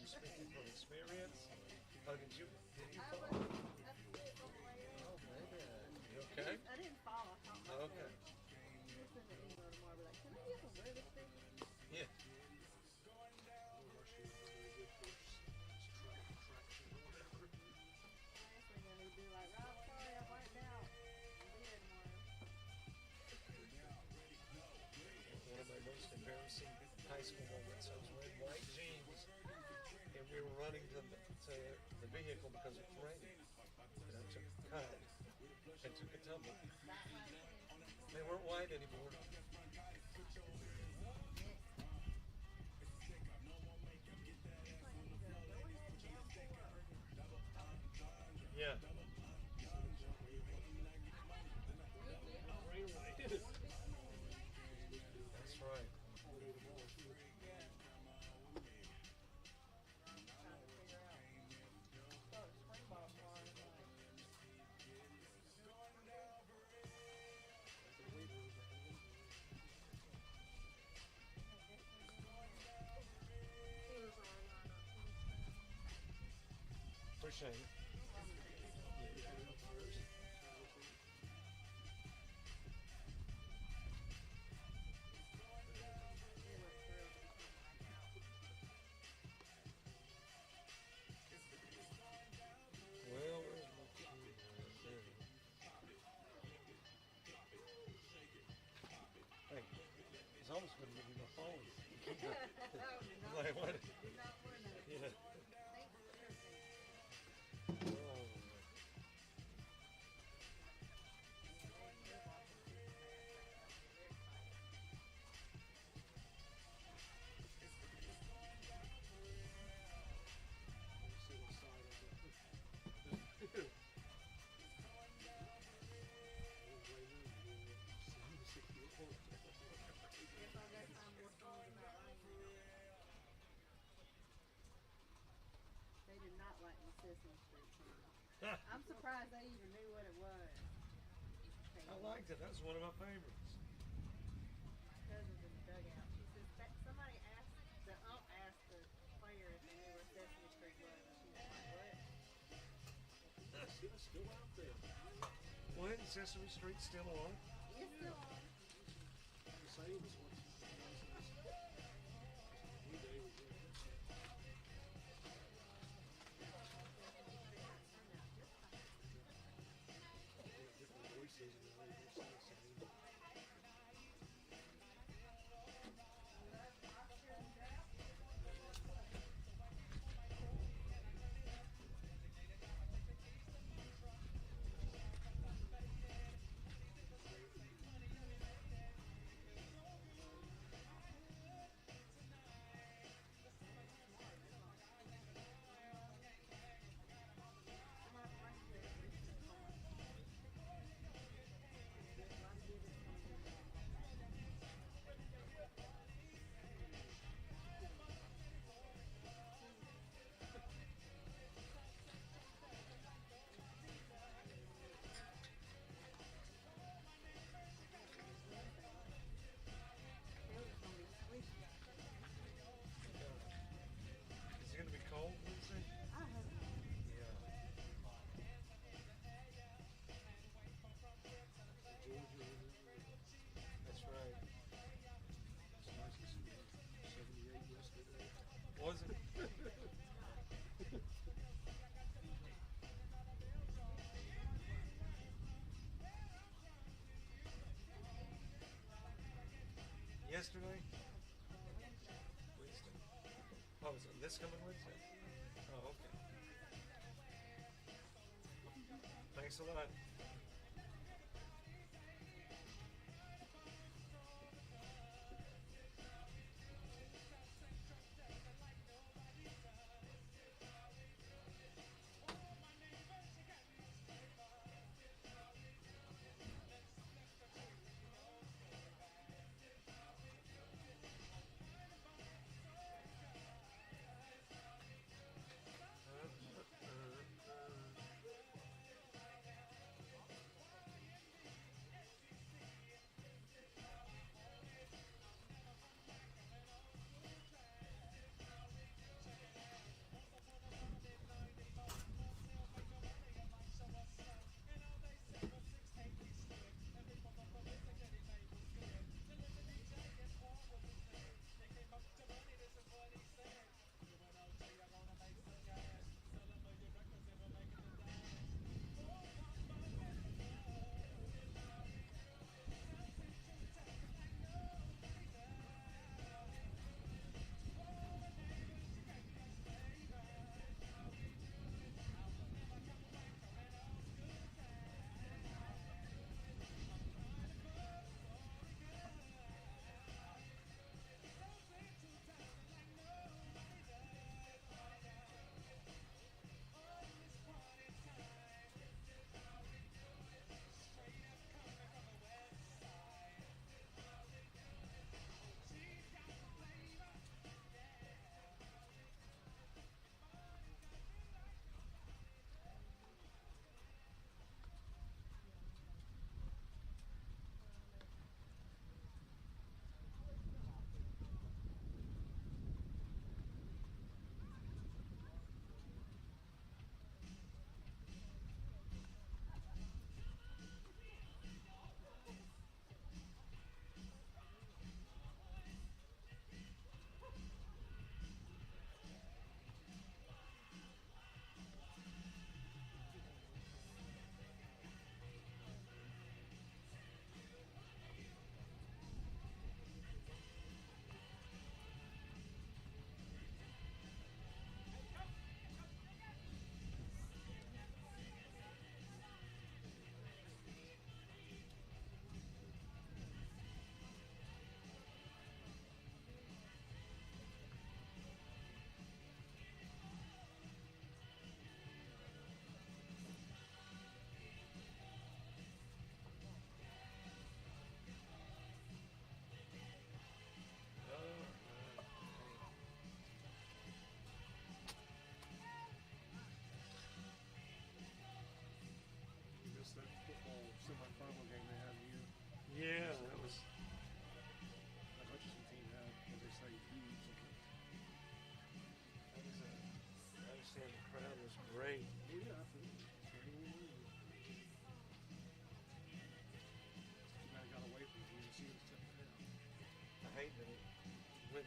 speaking from experience. Oh, did you fall? Oh, maybe. You okay? I didn't fall. I caught myself. Okay. Just in the email tomorrow, be like, can I get some weather stickers? Yeah. Last thing I need to do, like, Rob, sorry, I'm right now. I'll be here tomorrow. One of my most embarrassing high school moments. I was wearing white jeans, and we were running to the vehicle because it was raining. And I took a cut and took a tumble. They weren't white anymore. Yeah. That's right. Appreciate it. Well, where's my key? There. Hey, it's almost going to give me my phone. Like, what? Yeah. Oh. They did not like my Sesame Street song. I'm surprised they even knew what it was. I liked it. That was one of my favorites. My cousin's in the dugout. She says, somebody asked, the ump asked the player if they knew where Sesame Street was. And she was like, what? It's still out there. Well, isn't Sesame Street still on? It's still on. The same as what we day was there. Different voices and all those things. Is it going to be cold, Lindsay? I hope Yeah. That's right. It's nice to see 78 yesterday. Was it? Yesterday? Wednesday. Oh, is it this coming Wednesday? Oh, okay. Thanks a lot.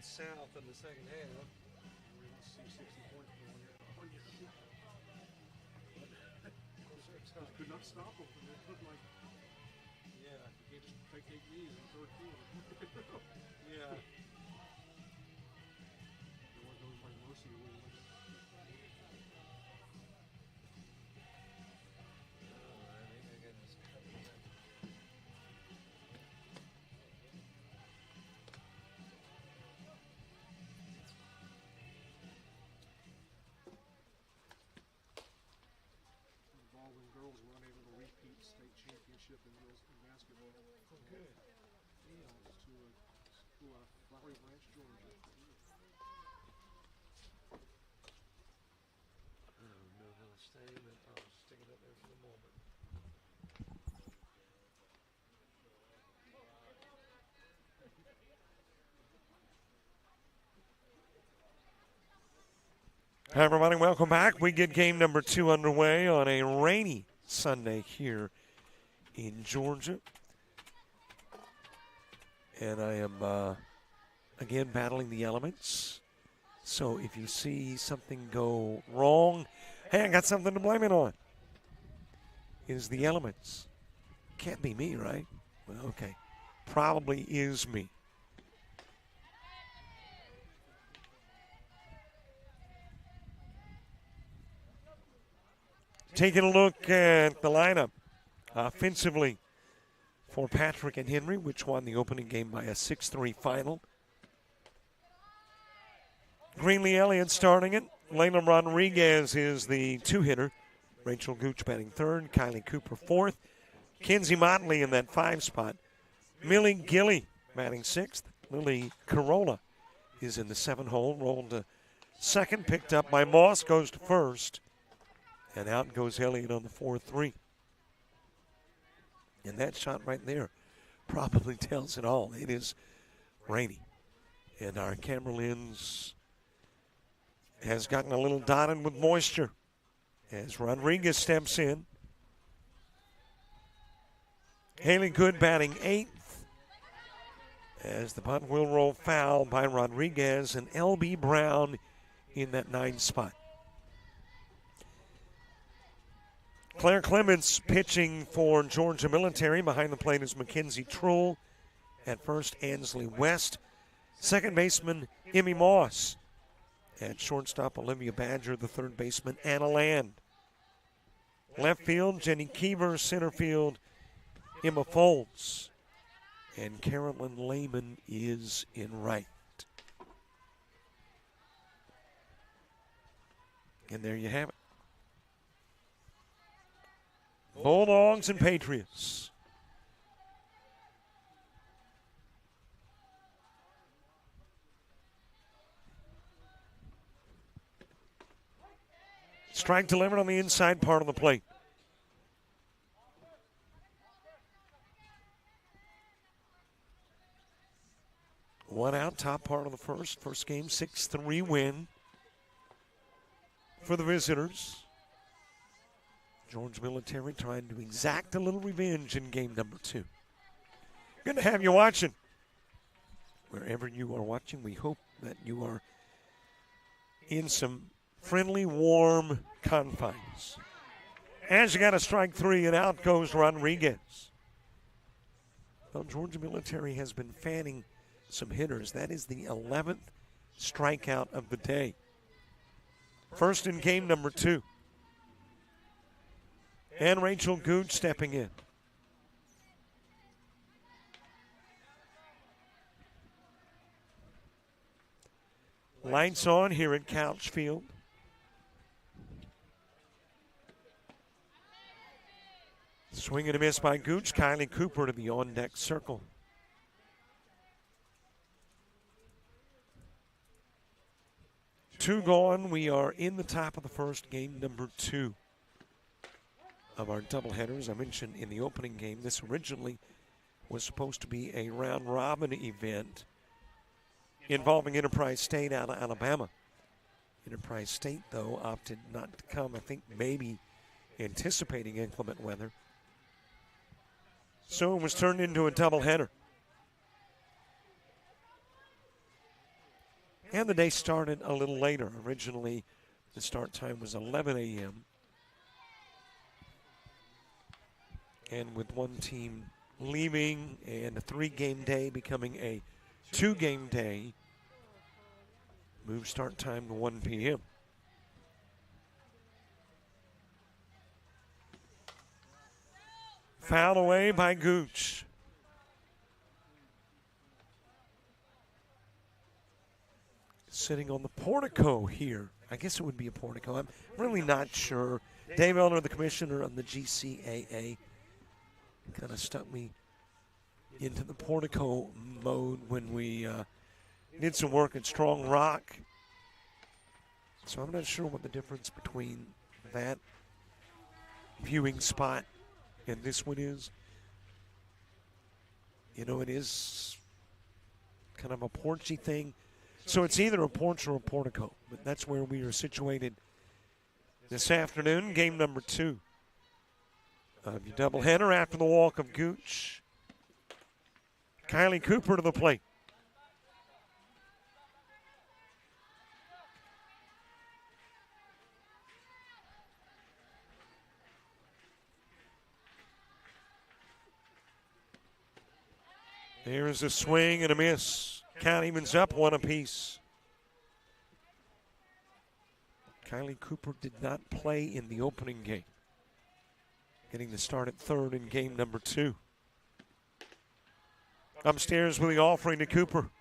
went south in the second half. We want to see 60 points for 1 year. Just could not stop them. It looked like Yeah. you can't just take 8 knees in the third quarter. Yeah. There was no like mercy rule. The Baldwin girls were unable to repeat state championship in basketball. Oh, good. Lost to a school out of Flowery Branch, Georgia. No, he'll stay, but I'll stick it up there for the moment. Hi, everybody. Welcome back. We get game number 2 underway on a rainy Sunday here in Georgia. And I am, again, battling the elements. So if you see something go wrong, hey, I got something to blame it on. It is the elements. Can't be me, right? Well, okay. Probably is me. Taking a look at the lineup offensively for Patrick and Henry, which won the opening game by a 6-3 final. Greenlee Elliott starting it. Layla Rodriguez is the 2-hitter. Rachel Gooch batting 3rd. Kylie Cooper 4th. Kenzie Motley in that 5 spot. Millie Gilly batting 6th. Lily Corolla is in the 7 hole. Rolled to 2nd. Picked up by Moss. Goes to 1st. And out goes Elliott on the 4-3. And that shot right there probably tells it all. It is rainy. And our camera lens has gotten a little dotted with moisture as Rodriguez steps in. Haley Good batting 8th as the punt will roll foul by Rodriguez, and L.B. Brown in that 9 spot. Claire Clements pitching for Georgia Military. Behind the plate is Mackenzie Trull. At first, Ansley West. Second baseman, Emmy Moss. At shortstop, Olivia Badger. The third baseman, Anna Land. Left field, Jenny Keever. Center field, Emma Foltz. And Carolyn Lehman is in right. And there you have it. Bulldogs and Patriots. Strike delivered on the inside part of the plate. One out, top part of the first. First game, 6-3 win for the visitors. Georgia Military trying to exact a little revenge in game number 2. Good to have you watching. Wherever you are watching, we hope that you are in some friendly, warm confines. As you got a strike 3, and out goes Rodriguez. Well, Georgia Military has been fanning some hitters. That is the 11th strikeout of the day. First in game number 2. And Rachel Gooch stepping in. Lights on here at Couch Field. Swing and a miss by Gooch. Kylie Cooper to the on-deck circle. Two gone. We are in the top of the first, game number 2 of our doubleheaders. I mentioned in the opening game, this originally was supposed to be a round-robin event involving Enterprise State out of Alabama. Enterprise State, though, opted not to come, I think maybe anticipating inclement weather. So it was turned into a doubleheader. And the day started a little later. Originally, the start time was 11 a.m. And with one team leaving and a 3-game day becoming a 2-game day, move start time to 1 p.m. Foul away by Gooch. Sitting on the portico here. I guess it would be a portico. I'm really not sure. Dave Elner, the commissioner on the GCAA, kind of stuck me into the portico mode when we did some work at Strong Rock. So I'm not sure what the difference between that viewing spot and this one is. You know, it is kind of a porchy thing. So it's either a porch or a portico, but that's where we are situated this afternoon, game number 2 of your doubleheader after the walk of Gooch. Kylie Cooper to the plate. There's a swing and a miss. Count evens up 1 apiece. Kylie Cooper did not play in the opening game, getting the start at third in game number 2. Upstairs with the offering to Cooper.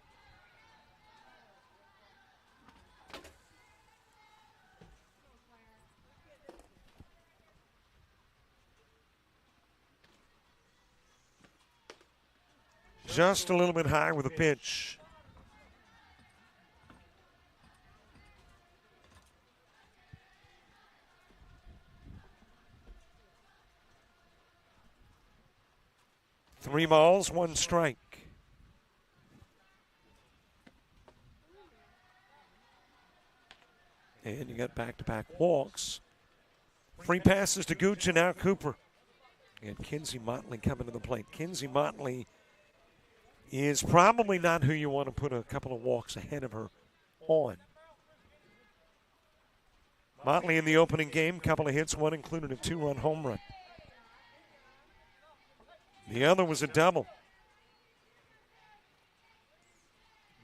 Just a little bit high with a pitch. Three balls, 1 strike. And you got back-to-back walks. Free passes to Gooch and now Cooper. And Kinsey Motley coming to the plate. Kinsey Motley is probably not who you want to put a couple of walks ahead of her on. Motley in the opening game, couple of hits, one included a 2-run home run. The other was a double.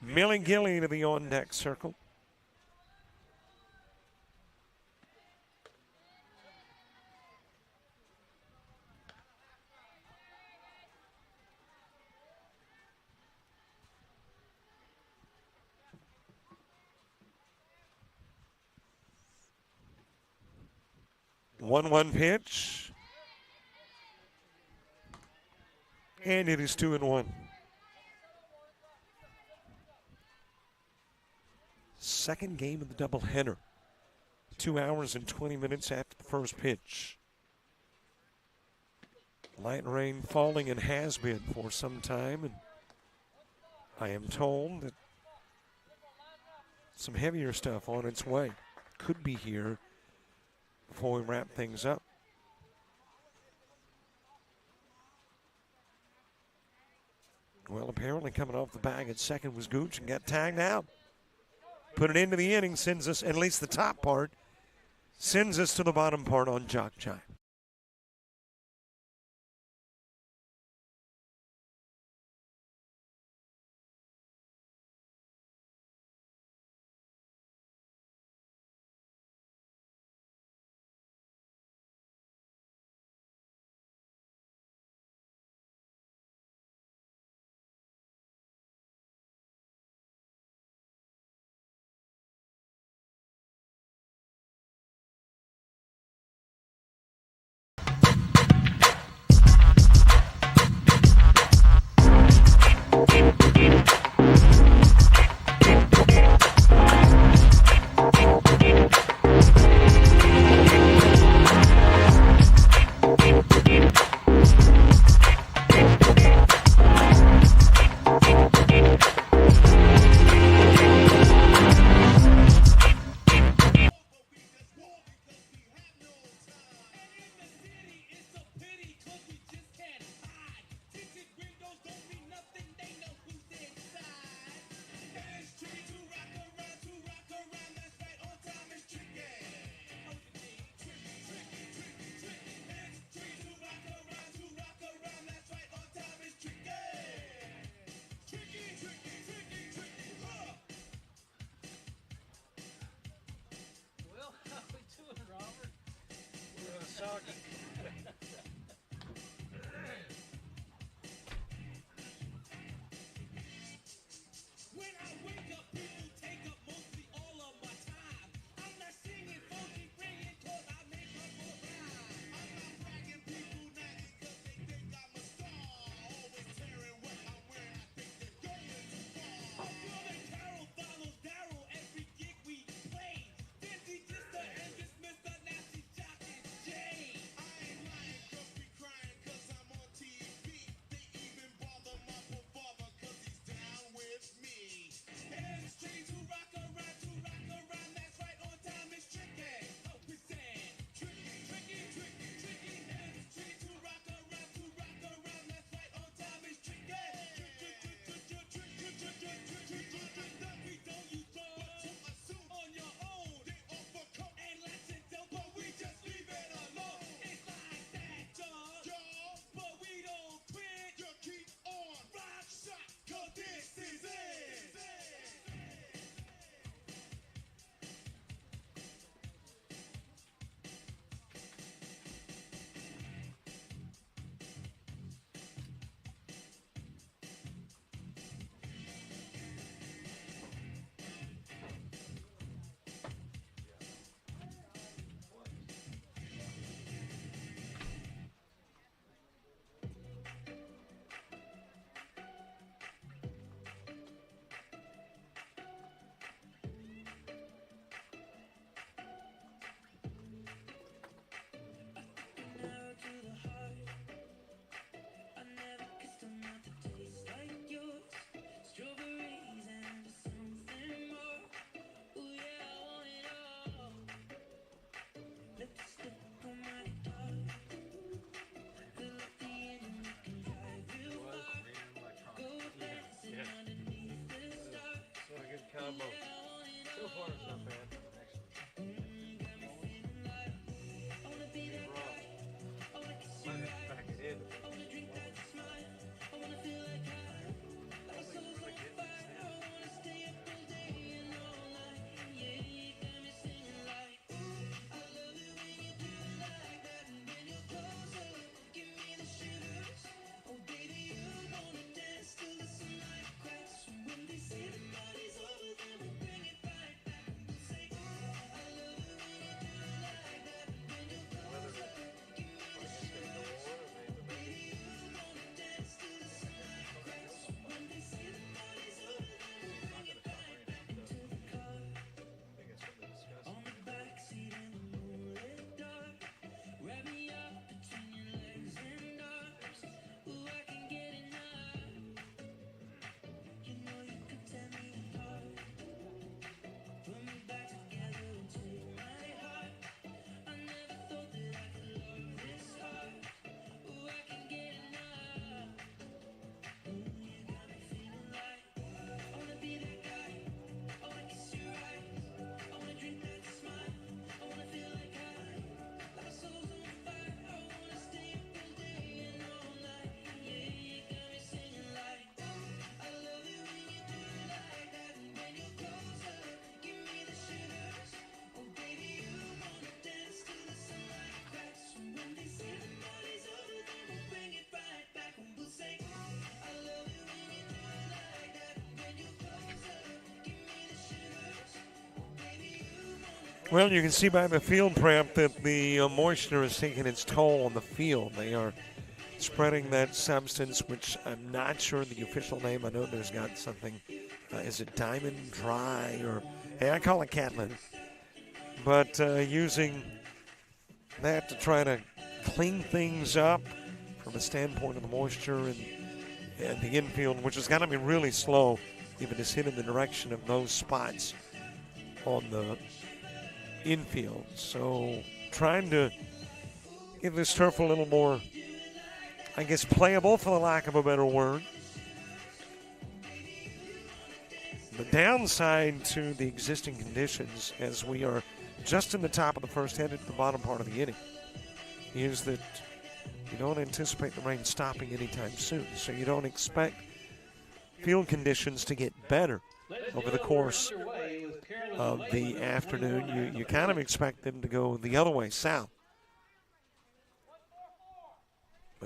Millie Gilly to the on-deck circle. One pitch. And it is 2-1. Second game of the doubleheader. 2 hours and 20 minutes after the first pitch. Light rain falling and has been for some time. And I am told that some heavier stuff on its way could be here before we wrap things up. Well, apparently coming off the bag at second was Gooch and got tagged out. Put it into the inning, sends us, at least the top part, sends us to the bottom part on JockJive. soggy. When I wake up, people take up mostly all of my time. I'm not singing funky ringing cause I make up a rhyme. I'm not bragging, people nagging cause they think I'm a star. Always tearing what I'm wearing, I think they're going too far. I'm brother Carol follows Daryl every gig we play. Dizzy just the and dismiss the nasty jock and Jay. I ain't lying, girls be crying cause I'm on TV. They even bother my poor father cause he's down with me. And streets who rock around, that's right on time is tricky. How we saying? Tricky. And streets who rock around, that's right on time is tricky. We don't use drugs to assume on your own. They offer coke and lots of dope, but we just leave it alone. It's like that, y'all, but we don't quit. You keep on rock shot, cause this is it. Narrow to the heart. I never kissed a mouth that tastes like yours. Strawberries and just something more. Ooh yeah, I want it all. Lipstick on my guitar. Fill up the engine, we can drive real far. Go dancing underneath the stars. What a good combo. So far, it's not bad. Got me feeling like I wanna be that guy. I wanna kiss you right. Back it in. I wanna drink that smile. I wanna feel like our souls on fire. I wanna stay up all day and all night. Yeah, you got me singing like, ooh, I love it when you do it like that. And when you're closer, give me the shivers. Oh baby, you wanna dance till the sunlight cracks. When they say the party's over, then we bring it right back. We'll say, ooh, I love it when you do it like that. And when you're closer, give me the shivers. Baby, you wanna dance till the sunlight cracks. When they say the party's over, then we bring it right back into the car. On the backseat in the moonlit dark. Wrap me up between your legs and arms. Ooh, I can get enough. You know you could tear me apart. Put me back together and take my heart. I never thought that I could love this hard. Ooh, I can get enough. Ooh, you got me feeling like I wanna be that guy. I wanna kiss your eyes. I wanna drink that smile. I wanna feel like our souls on fire. I wanna stay up all day and all night. Yeah, you got me singing like, ooh, I love it when you do it like that. And when you're closer, give me the shivers. Oh baby, you wanna dance till the sunlight cracks. And when they say the party's over, then we'll bring it right back. And we'll say, ooh, I love it when you do it like that. And when you're closer, give me the shivers. Oh baby, you wanna. Well, you can see by the field prep that the moisture is taking its toll on the field. They are spreading that substance, which I'm not sure the official name. I know there's got something. Is it Diamond Dry or? Hey, I call it Catlin. But using that to try to clean things up from a standpoint of the moisture and the infield, which has got to be really slow if it is hit in the direction of those spots on the infield. So trying to give this turf a little more, I guess, playable, for the lack of a better word. The downside to the existing conditions, as we are just in the top of the first, headed to the bottom part of the inning, is that you don't anticipate the rain stopping anytime soon. So you don't expect field conditions to get better over the course of the afternoon. You kind of expect them to go the other way, south.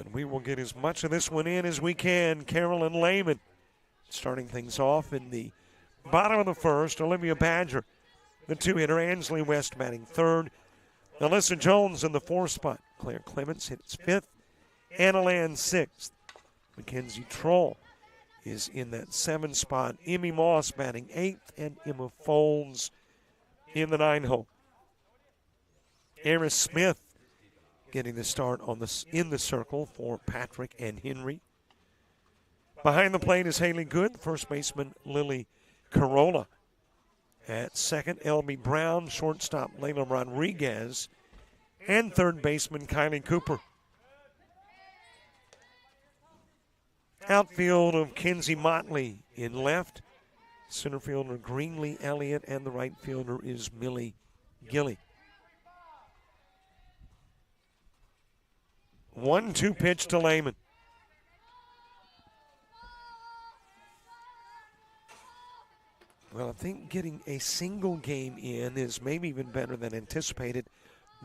But we will get as much of this one in as we can. Carolyn Lehman starting things off in the bottom of the first. Olivia Badger, the two-hitter. Ansley West batting third. Alyssa Jones in the fourth spot. Claire Clements hits fifth. Anna Land sixth. Mackenzie Troll is in that seventh spot. Emmy Moss batting eighth, and Emma Folds in the nine hole. Eris Smith getting the start in the circle for Patrick and Henry. Behind the plate is Haley Good, first baseman Lily Corolla. At second, L.B. Brown, shortstop Layla Rodriguez, and third baseman Kylie Cooper. Outfield of Kenzie Motley in left, center fielder Greenlee Elliott, and the right fielder is Millie Gilly. 1-2 pitch to Lehman. Well, I think getting a single game in is maybe even better than anticipated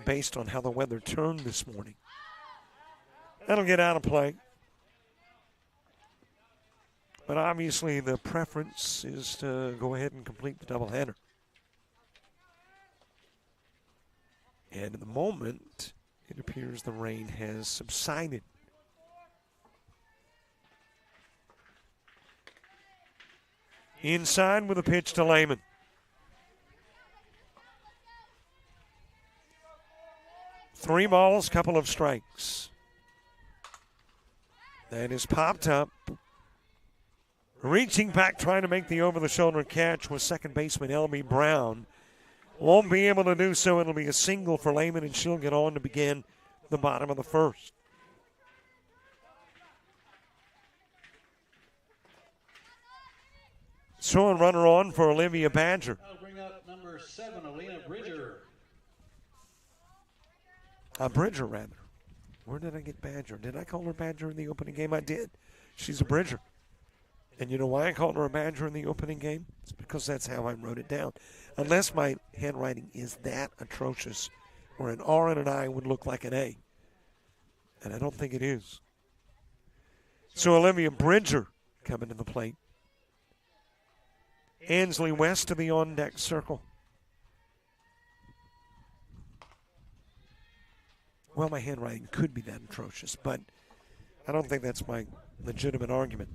based on how the weather turned this morning. That'll get out of play. But obviously the preference is to go ahead and complete the doubleheader. And at the moment, it appears the rain has subsided. Inside with a pitch to Lehman. Three balls, couple of strikes. That is popped up. Reaching back, trying to make the over-the-shoulder catch was second baseman L.B. Brown. Won't be able to do so. It'll be a single for Lehman, and she'll get on to begin the bottom of the first. So a runner on for Olivia Badger. I'll bring up number 7, Alina Bridger. Bridger, rather. Where did I get Badger? Did I call her Badger in the opening game? I did. She's a Bridger. And you know why I called her a Badger in the opening game? It's because that's how I wrote it down. Unless my handwriting is that atrocious, where an R and an I would look like an A. And I don't think it is. So Olivia Bridger coming to the plate. Ansley West to the on-deck circle. Well, my handwriting could be that atrocious, but I don't think that's my legitimate argument.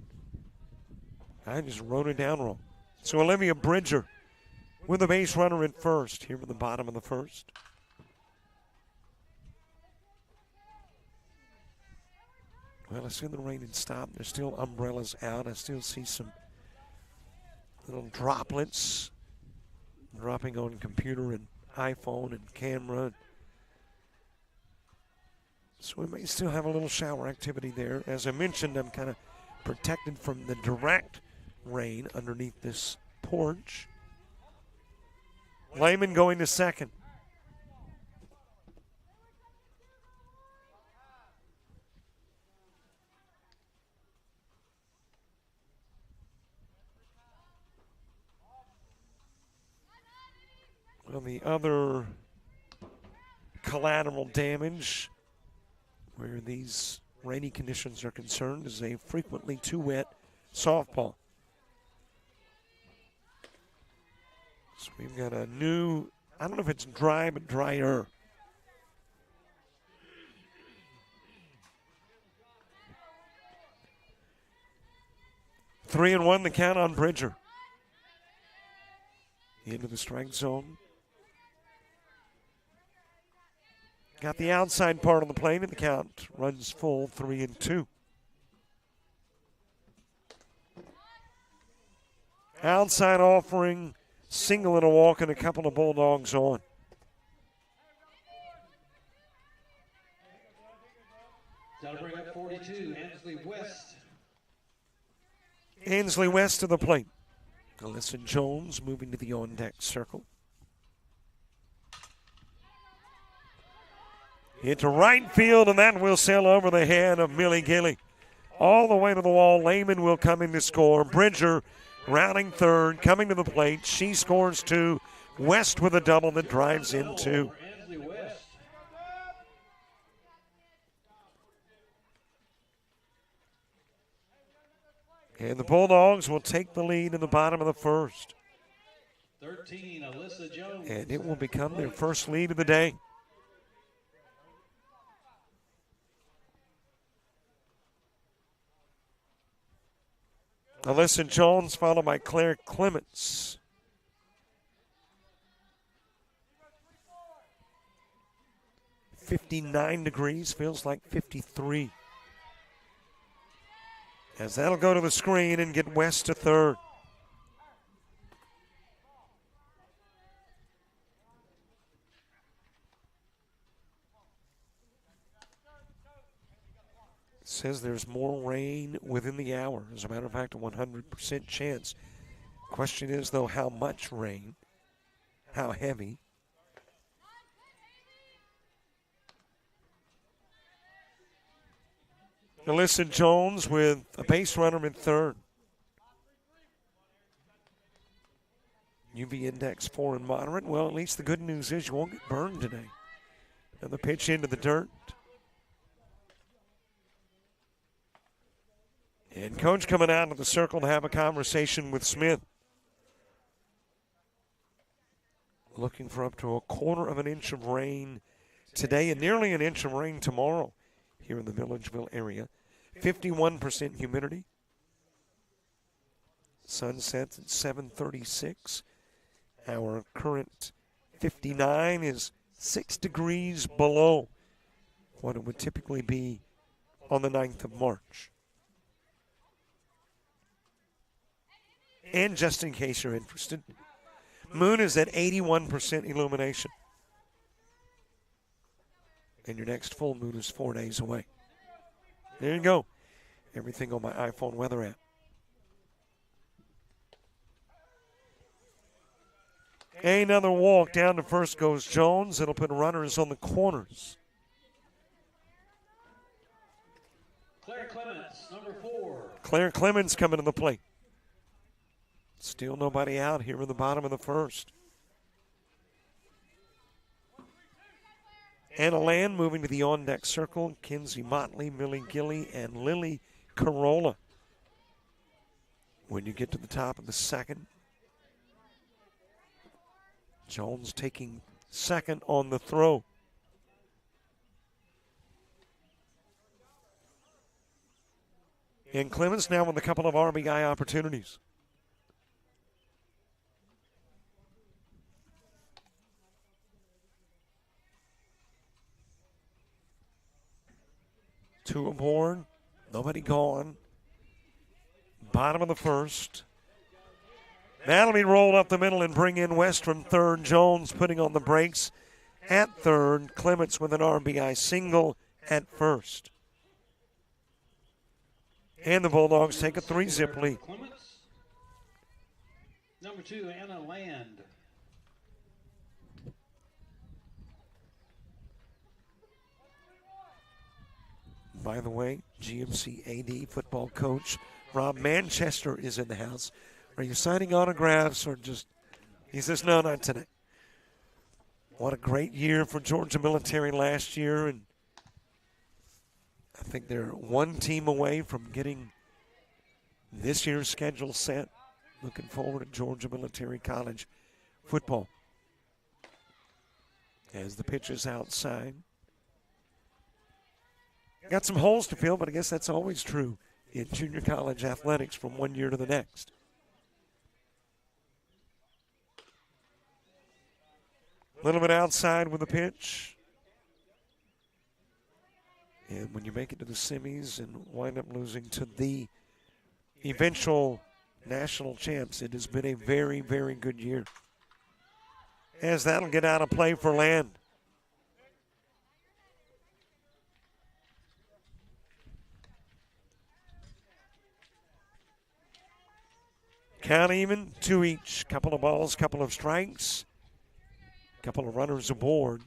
I just wrote it down wrong. So Olivia Bridger with a base runner at first here at the bottom of the first. Well, I see the rain had stopped. There's still umbrellas out. I still see some little droplets dropping on computer and iPhone and camera. So we may still have a little shower activity there. As I mentioned, I'm kind of protected from the direct rain underneath this porch. Lehman going to second. Well, the other collateral damage where these rainy conditions are concerned is a frequently too wet softball. So we've got a new, I don't know if it's dry, but drier. Three and one, the count on Bridger. Into the strike zone. Got the outside part of the plate, and the count runs full, 3-2. Outside offering, single and a walk, and a couple of Bulldogs on. That'll bring up 42, Ansley West. Ansley West to the plate. Alyssa Jones moving to the on-deck circle. Into right field, and that will sail over the head of Millie Gilly. All the way to the wall. Lehman will come in to score. Bridger rounding third, coming to the plate. She scores two. West with a double that drives in two. And the Bulldogs will take the lead in the bottom of the first. 13, Alyssa Jones. And it will become their first lead of the day. Alyssa Jones followed by Claire Clements. $59 feels like 53. As that'll go to the screen and get West to third. It says there's more rain within the hour. As a matter of fact, a 100% chance. Question is, though, how much rain? How heavy? Alyssa Jones with a base runner in third. UV index 4 and moderate. Well, at least the good news is you won't get burned today. And the pitch into the dirt. And coach coming out of the circle to have a conversation with Smith. Looking for up to a quarter of an inch of rain today and nearly an inch of rain tomorrow here in the Milledgeville area. 51% humidity. Sun sets at 7:36. Our current 59 is 6 degrees below what it would typically be on the 9th of March. And just in case you're interested, moon is at 81% illumination. And your next full moon is 4 days away. There you go. Everything on my iPhone weather app. Another walk. Down to first goes Jones. It'll put runners on the corners. Claire Clements, number 4. Claire Clements coming to the plate. Still nobody out here in the bottom of the first. Anna Land moving to the on-deck circle. Kinsey Motley, Millie Gilly, and Lily Carolla. When you get to the top of the second, Jones taking second on the throw. And Clemens now with a couple of RBI opportunities. Two aboard, nobody gone. Bottom of the first. That'll be rolled up the middle and bring in West from third. Jones putting on the brakes at third. Clements with an RBI single at first. And the Bulldogs take a 3-zip lead. Clements. Number 2, Anna Land. By the way, GMC AD football coach Rob Manchester is in the house. Are you signing autographs or just... He says, no, not today. What a great year for Georgia Military last year. And I think they're one team away from getting this year's schedule set. Looking forward to Georgia Military College football. As the pitch is outside. Got some holes to fill, but I guess that's always true in junior college athletics from one year to the next. A little bit outside with the pitch. And when you make it to the semis and wind up losing to the eventual national champs, it has been a very, very good year. As that'll get out of play for Land. Count even, 2 each. Couple of balls, couple of strikes. Couple of runners aboard.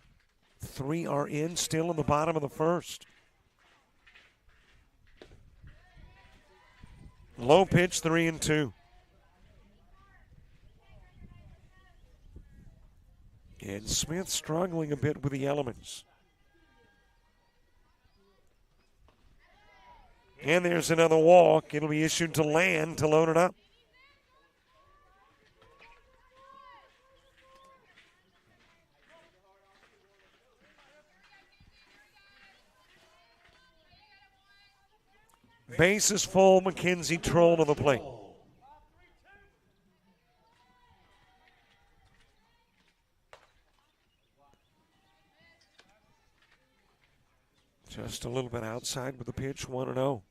3 are in, still in the bottom of the first. Low pitch, 3-2. And Smith struggling a bit with the elements. And there's another walk. It'll be issued to Land to load it up. Base is full. Mackenzie Troll to the plate. Just a little bit outside with the pitch, 1-0.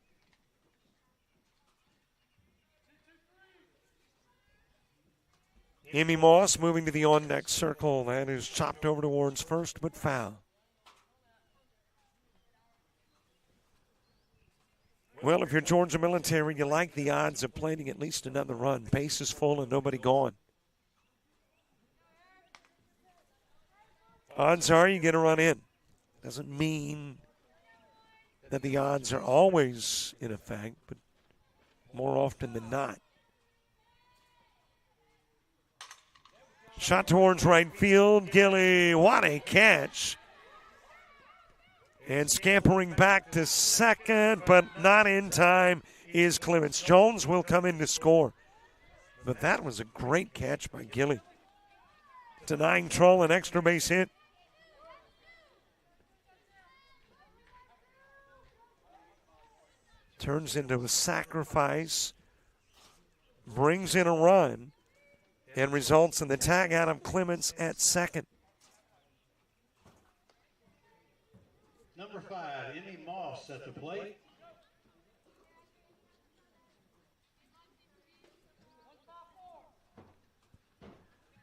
Emmy Moss moving to the on-deck circle. That is chopped over towards first, but foul. Well, if you're Georgia Military, you like the odds of planting at least another run. Base is full and nobody gone. Odds are you get a run in. Doesn't mean that the odds are always in effect, but more often than not. Shot towards right field. Gilly, what a catch. And scampering back to second, but not in time, is Clements. Jones will come in to score. But that was a great catch by Gilly. Denying Troll an extra base hit. Turns into a sacrifice. Brings in a run. And results in the tag out of Clements at second. Number 5, Emmy Moss at the plate.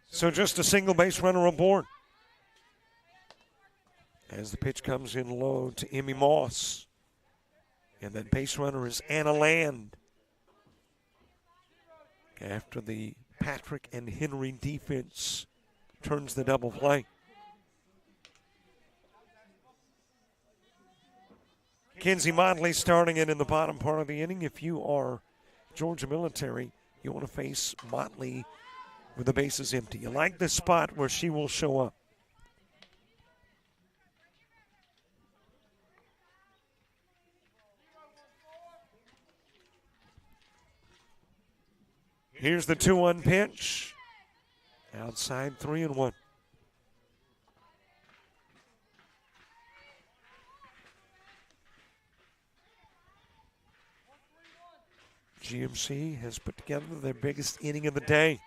So just a single base runner aboard. As the pitch comes in low to Emmy Moss. And that base runner is Anna Land. After the Patrick and Henry defense turns the double play. Kenzie Motley starting it in the bottom part of the inning. If you are Georgia Military, you want to face Motley with the bases empty. You like the spot where she will show up. Here's the 2-1 pitch. Outside 3-1. GMC has put together their biggest inning of the day.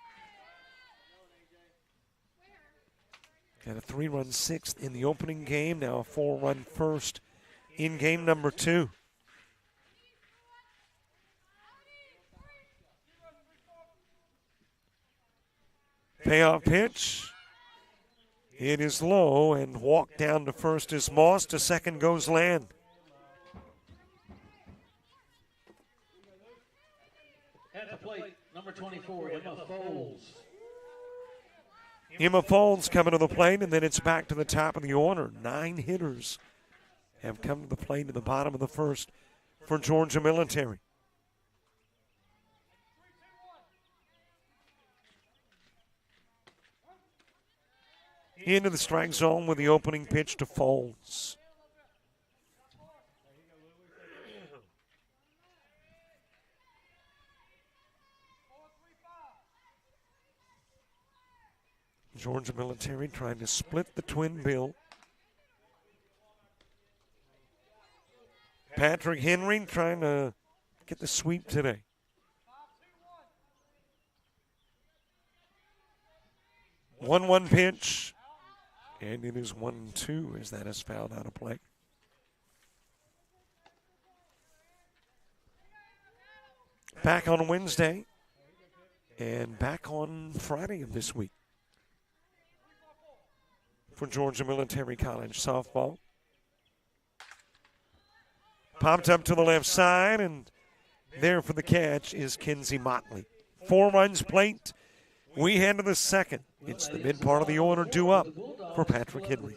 Got a 3-run sixth in the opening game, now a 4-run first in game number 2. Payoff pitch. It is low, and walk down to first is Moss. To second goes Land. At the plate, number 24, Emma Foles. Emma Foles coming to the plate, and then it's back to the top of the order. 9 hitters have come to the plate at the bottom of the first for Georgia Military. Into the strike zone with the opening pitch to Foles. Georgia Military trying to split the twin bill. Patrick Henry trying to get the sweep today. One pitch. And it is 1-2 as that is fouled out of play. Back on Wednesday and back on Friday of this week for Georgia Military College softball. Popped up to the left side, and there for the catch is Kenzie Motley. 4 runs plate. We head to the second. It's the mid part of the order due up for Patrick Henry.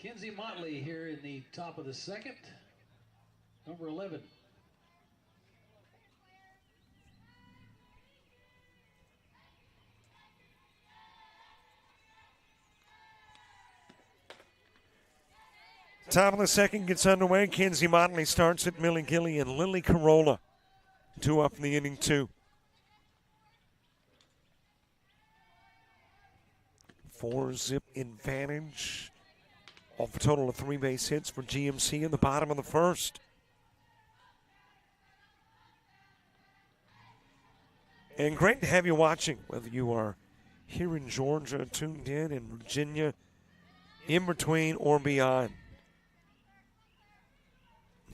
Kinsey Motley here in the top of the second. Number 11. Top of the second gets underway. Kinsey Motley starts it. Millie Gilly and Lily Carolla. 2 up in the inning, 2. 4-zip advantage off a total of 3 base hits for GMC in the bottom of the first. And great to have you watching, whether you are here in Georgia, tuned in Virginia, in between or beyond.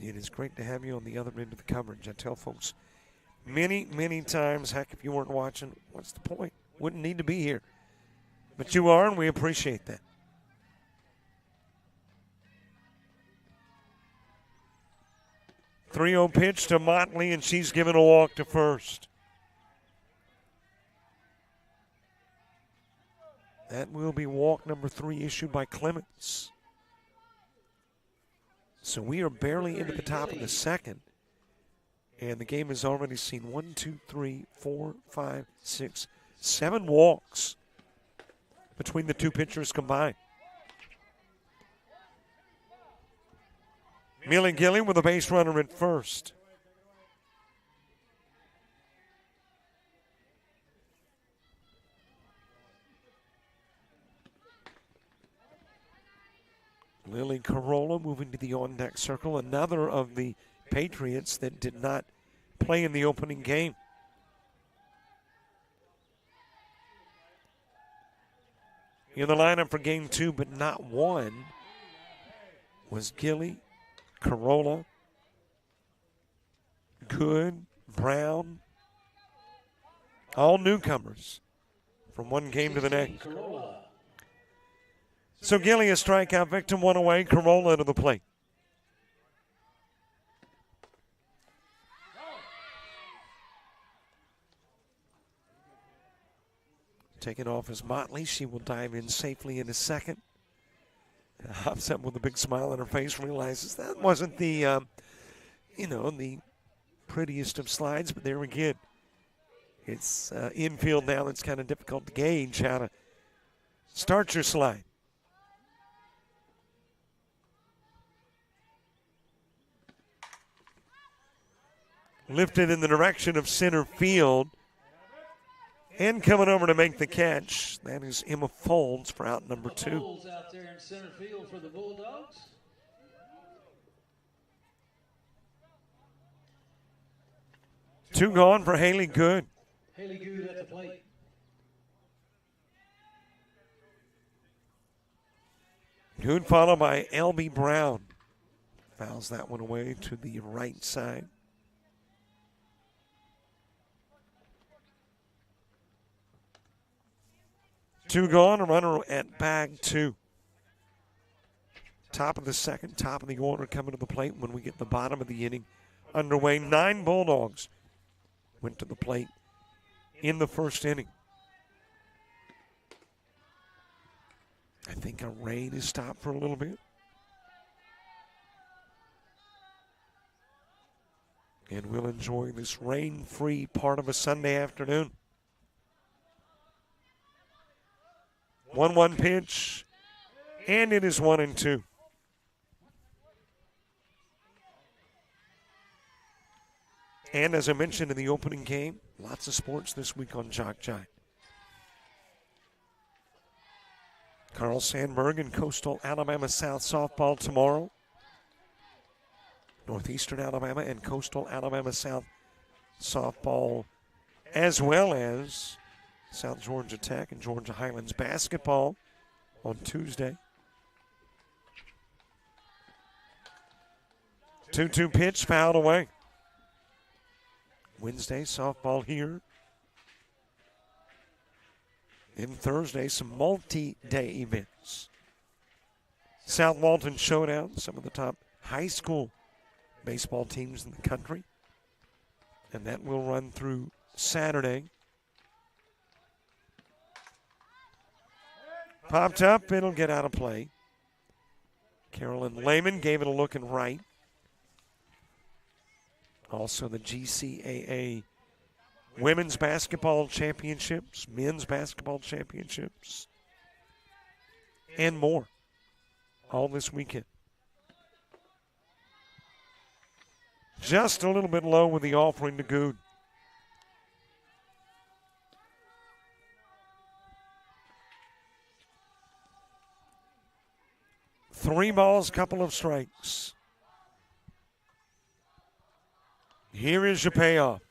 It is great to have you on the other end of the coverage. I tell folks many, many times, heck, if you weren't watching, what's the point? Wouldn't need to be here. But you are, and we appreciate that. .3-0 pitch to Motley, and she's given a walk to first. That will be walk number 3 issued by Clements. So we are barely into the top of the second. And the game has already seen 1, 2, 3, 4, 5, 6, 7 walks between the two pitchers combined. Millie Gilly with a base runner at first. Lily Carolla moving to the on-deck circle, another of the Patriots that did not play in the opening game. In the lineup for game 2, but not 1, was Gilly, Carolla, Good, Brown, all newcomers from one game to the next. So Gilly a strikeout victim, 1 away, Carolla to the plate. Taken off is Motley. She will dive in safely in a second. Hops up with a big smile on her face, realizes that wasn't the, the prettiest of slides, but there again, it's infield now. It's kind of difficult to gauge how to start your slide. Lifted in the direction of center field. And coming over to make the catch, that is Emma Folds for out number 2. Folds out there in center field for the Bulldogs. Two gone for Haley Good. Haley Good at the plate. Good followed by L.B. Brown. Fouls that one away to the right side. Two gone, a runner at bag 2. Top of the second, top of the order coming to the plate when we get the bottom of the inning underway. 9 Bulldogs went to the plate in the first inning. I think our rain is stopped for a little bit. And we'll enjoy this rain-free part of a Sunday afternoon. 1-1 pitch, and it is 1-2. And as I mentioned in the opening game, lots of sports this week on JockJive. Carl Sandburg and Coastal Alabama South softball tomorrow. Northeastern Alabama and Coastal Alabama South softball, as well as South Georgia Tech and Georgia Highlands basketball on Tuesday. 2-2 pitch, fouled away. Wednesday, softball here. And Thursday, some multi-day events. South Walton Showdown, some of the top high school baseball teams in the country. And that will run through Saturday. Popped up, it'll get out of play. Carolyn Lehman gave it a look and right. Also the GCAA Women's Basketball Championships, Men's Basketball Championships, and more. All this weekend. Just a little bit low with the offering to Good. Three balls, couple of strikes. Here is your payoff.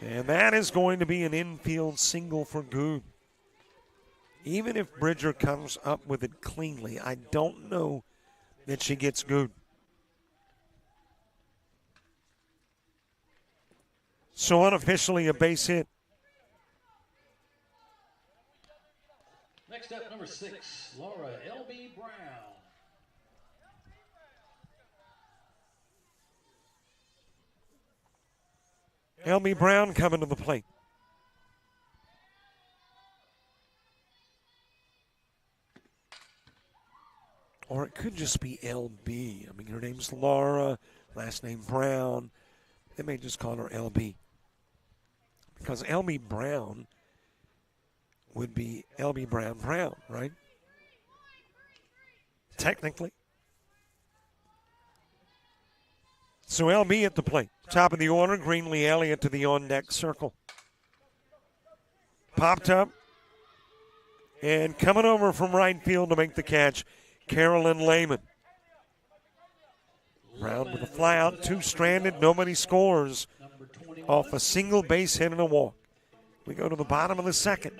And that is going to be an infield single for Good. Even if Bridger comes up with it cleanly, I don't know that she gets Good. So unofficially a base hit. Next up, number 6, Laura L.B. Brown. L.B. Brown coming to the plate. Or it could just be L.B. I mean, her name's Laura, last name Brown. They may just call her L.B. Because L.B. Brown would be L.B. Brown, right? Technically. So L.B. at the plate. Top of the order, Greenlee Elliott to the on-deck circle. Popped up. And coming over from right field to make the catch, Carolyn Lehman. Brown with a fly out, 2 stranded, nobody scores off a single base hit and a walk. We go to the bottom of the second.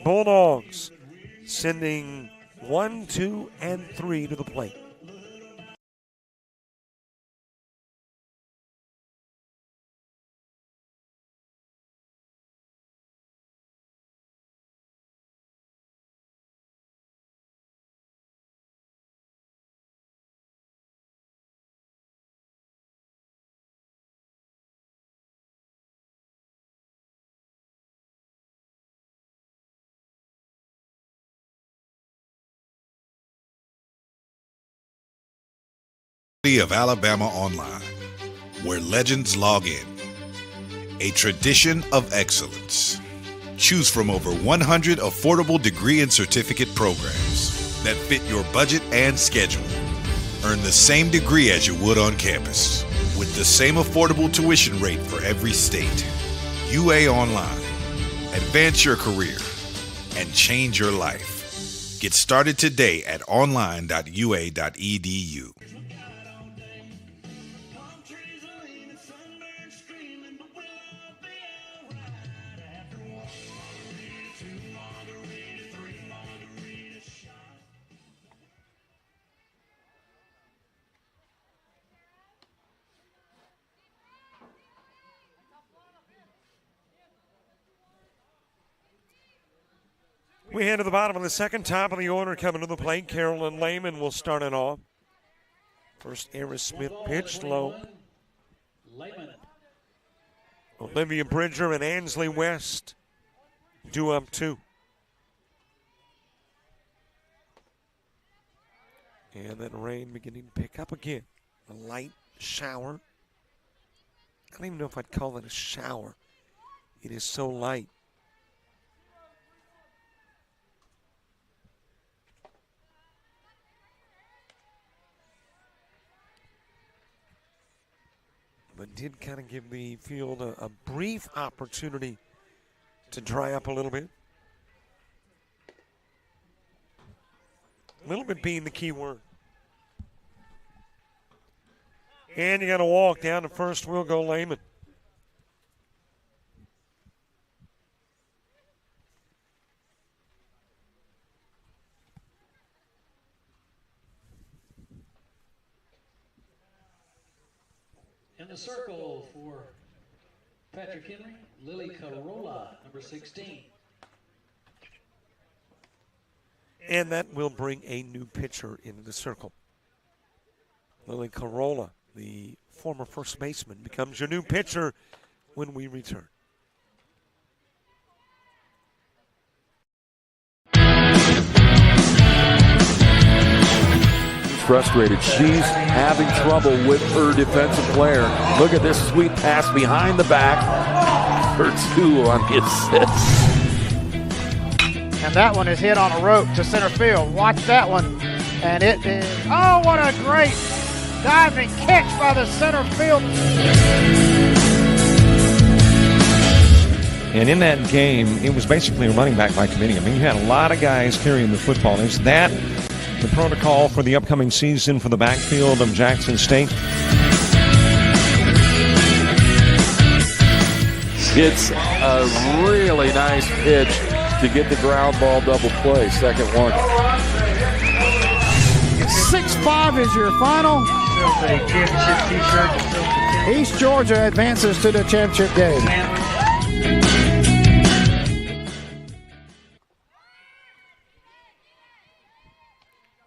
Bulldogs sending 1, 2, and 3 to the plate. Of Alabama Online, where legends log in. A tradition of excellence. Choose from over 100 affordable degree and certificate programs that fit your budget and schedule. Earn the same degree as you would on campus, with the same affordable tuition rate for every state. UA Online. Advance your career and change your life. Get started today at online.ua.edu. We head to the bottom of the second, top of the order coming to the plate. Carolyn Lehman will start it off. First, Eris Smith pitched low. Olivia Bridger and Ansley West due up 2. And then rain beginning to pick up again. A light shower. I don't even know if I'd call it a shower. It is so light. But did kind of give the field a brief opportunity to dry up a little bit. A little bit being the key word. And you got to walk down to first. Will go Lehman. In the circle for Patrick Henry, Lily Carolla, number 16. And that will bring a new pitcher into the circle. Lily Carolla, the former first baseman, becomes your new pitcher when we return. frustrated. She's having trouble with her defensive player. Look at this sweet pass behind the back. Her 2 on the assist. And that one is hit on a rope to center field. Watch that one. And it is, oh, what a great diving catch by the center field. And in that game, it was basically a running back by committee. I mean, you had a lot of guys carrying the football. Is that the protocol for the upcoming season for the backfield of Jackson State? It's a really nice pitch to get the ground ball double play. Second one. 6-5 is your final. East Georgia advances to the championship game.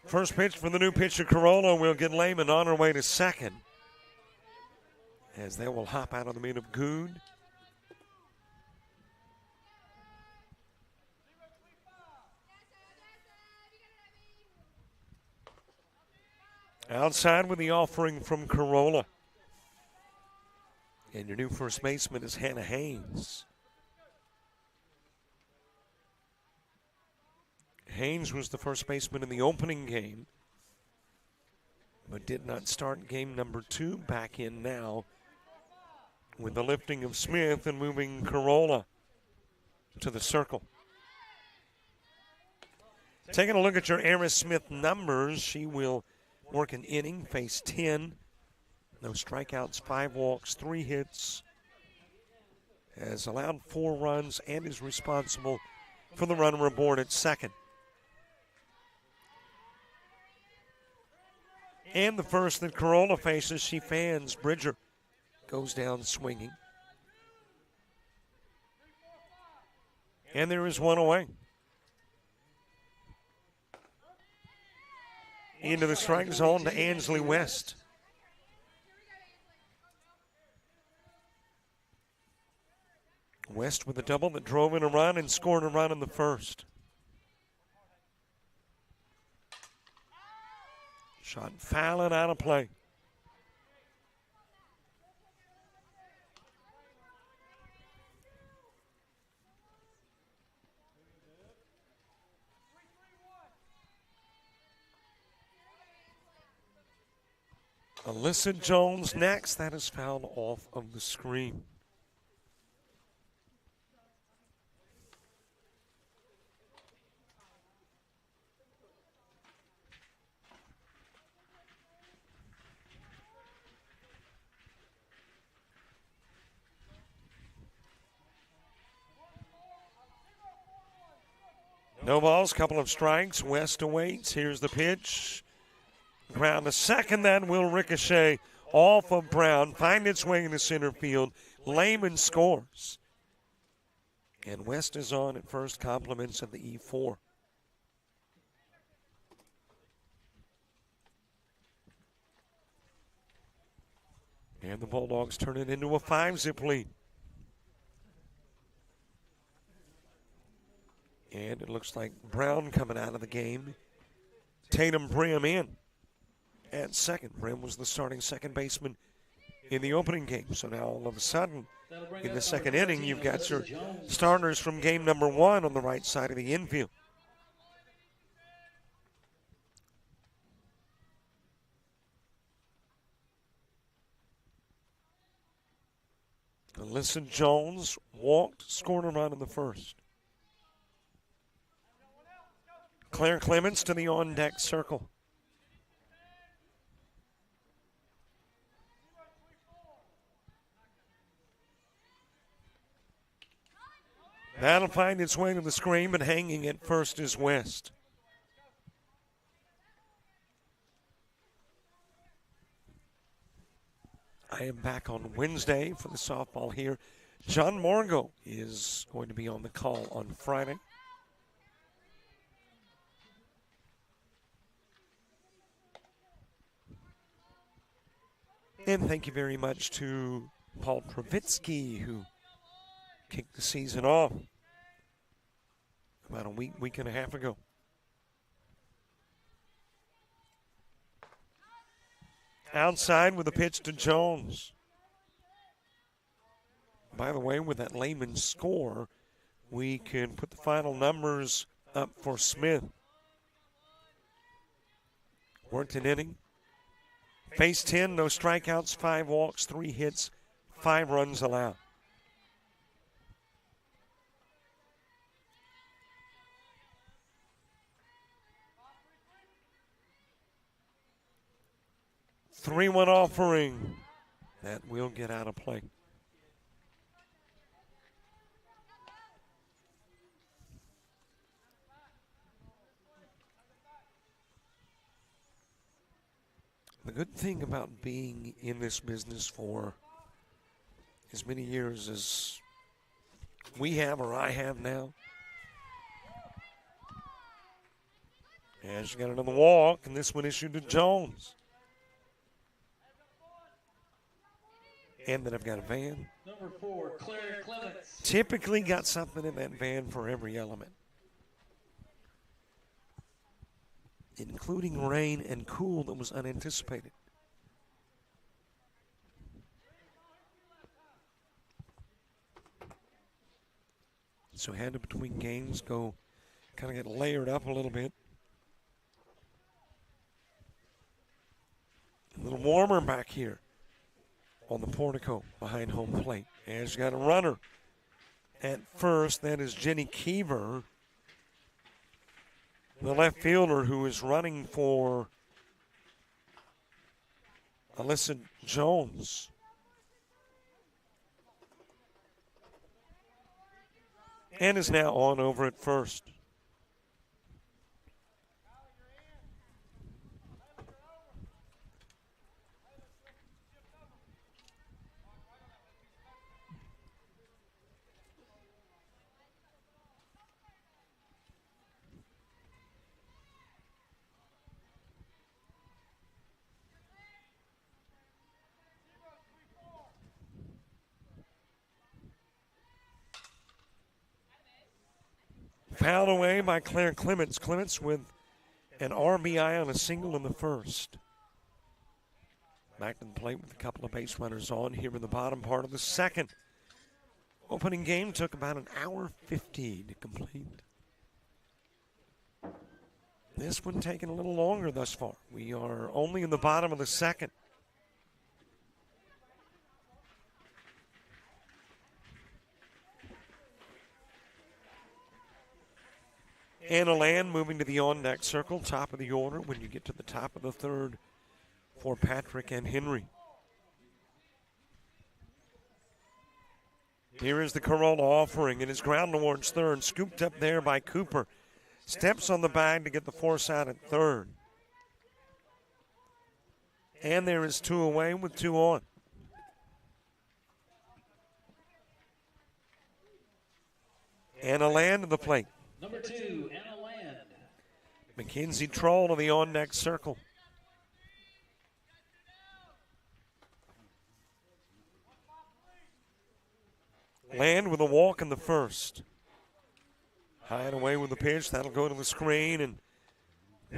First pitch for the new pitcher, Corolla, will get Lehman on her way to second, as they will hop out of the meat of Good. Outside with the offering from Corolla. And your new first baseman is Hannah Haynes. Haynes was the first baseman in the opening game, but did not start game number 2. Back in now with the lifting of Smith and moving Corolla to the circle. Taking a look at your Eris Smith numbers, she will work an inning, face 10. No strikeouts, 5 walks, 3 hits. Has allowed 4 runs and is responsible for the runner aboard at second. And the first that Corolla faces, she fans. Bridger goes down swinging. And there is one away. Into the strike zone to Ansley West. West with a double that drove in a run and scored a run in the first. Shot foul and out of play. Alyssa Jones next. That is fouled off of the screen. No balls, couple of strikes. West awaits. Here's the pitch. Ground to second. That will ricochet off of Brown. Find its way into center field. Lehman scores. And West is on at first. Compliments of the E4. And the Bulldogs turn it into a 5-zip lead. And it looks like Brown coming out of the game. Tatum Brim in at second. Brim was the starting second baseman in the opening game. So now all of a sudden, in the second inning, you've got your starters from game number 1 on the right side of the infield. Alyssa Jones walked, scored a run in the first. Claire Clements to the on-deck circle. That'll find its way to the screen, but hanging at first is West. I am back on Wednesday for the softball here. John Morgo is going to be on the call on Friday. And thank you very much to Paul Pravitsky, who kicked the season off about a week and a half ago. Outside with a pitch to Jones. By the way, with that layman score, we can put the final numbers up for Smith. Worked an inning. Faced 10, no strikeouts, 5 walks, 3 hits, 5 runs allowed. Three-one offering. That will get out of play. The good thing about being in this business for as many years as we have or I have now, and she got another walk, and this one issued to Jones. And then I've got a van. Number 4, Claire Clements. Typically got something in that van for every element, including rain and cool that was unanticipated. So had to, between games, go kind of get layered up a little bit. A little warmer back here on the portico behind home plate. And she's got a runner at first. That is Jenny Keever, the left fielder who is running for Alyssa Jones. And is now on over at first. Fouled away by Claire Clements. Clements with an RBI on a single in the first. Back to the plate with a couple of base runners on here in the bottom part of the second. Opening game took about an hour 50 to complete. This one taking a little longer thus far. We are only in the bottom of the second. Anna Land moving to the on-deck circle, top of the order when you get to the top of the third for Patrick and Henry. Here is the Corolla offering. It is ground towards third, scooped up there by Cooper. Steps on the bag to get the force out at third. And there is 2 away with 2 on. Anna Land to the plate. Number 2, Anna Land. Mackenzie Troll to the on-deck circle. Land with a walk in the first. High and away with the pitch. That'll go to the screen. And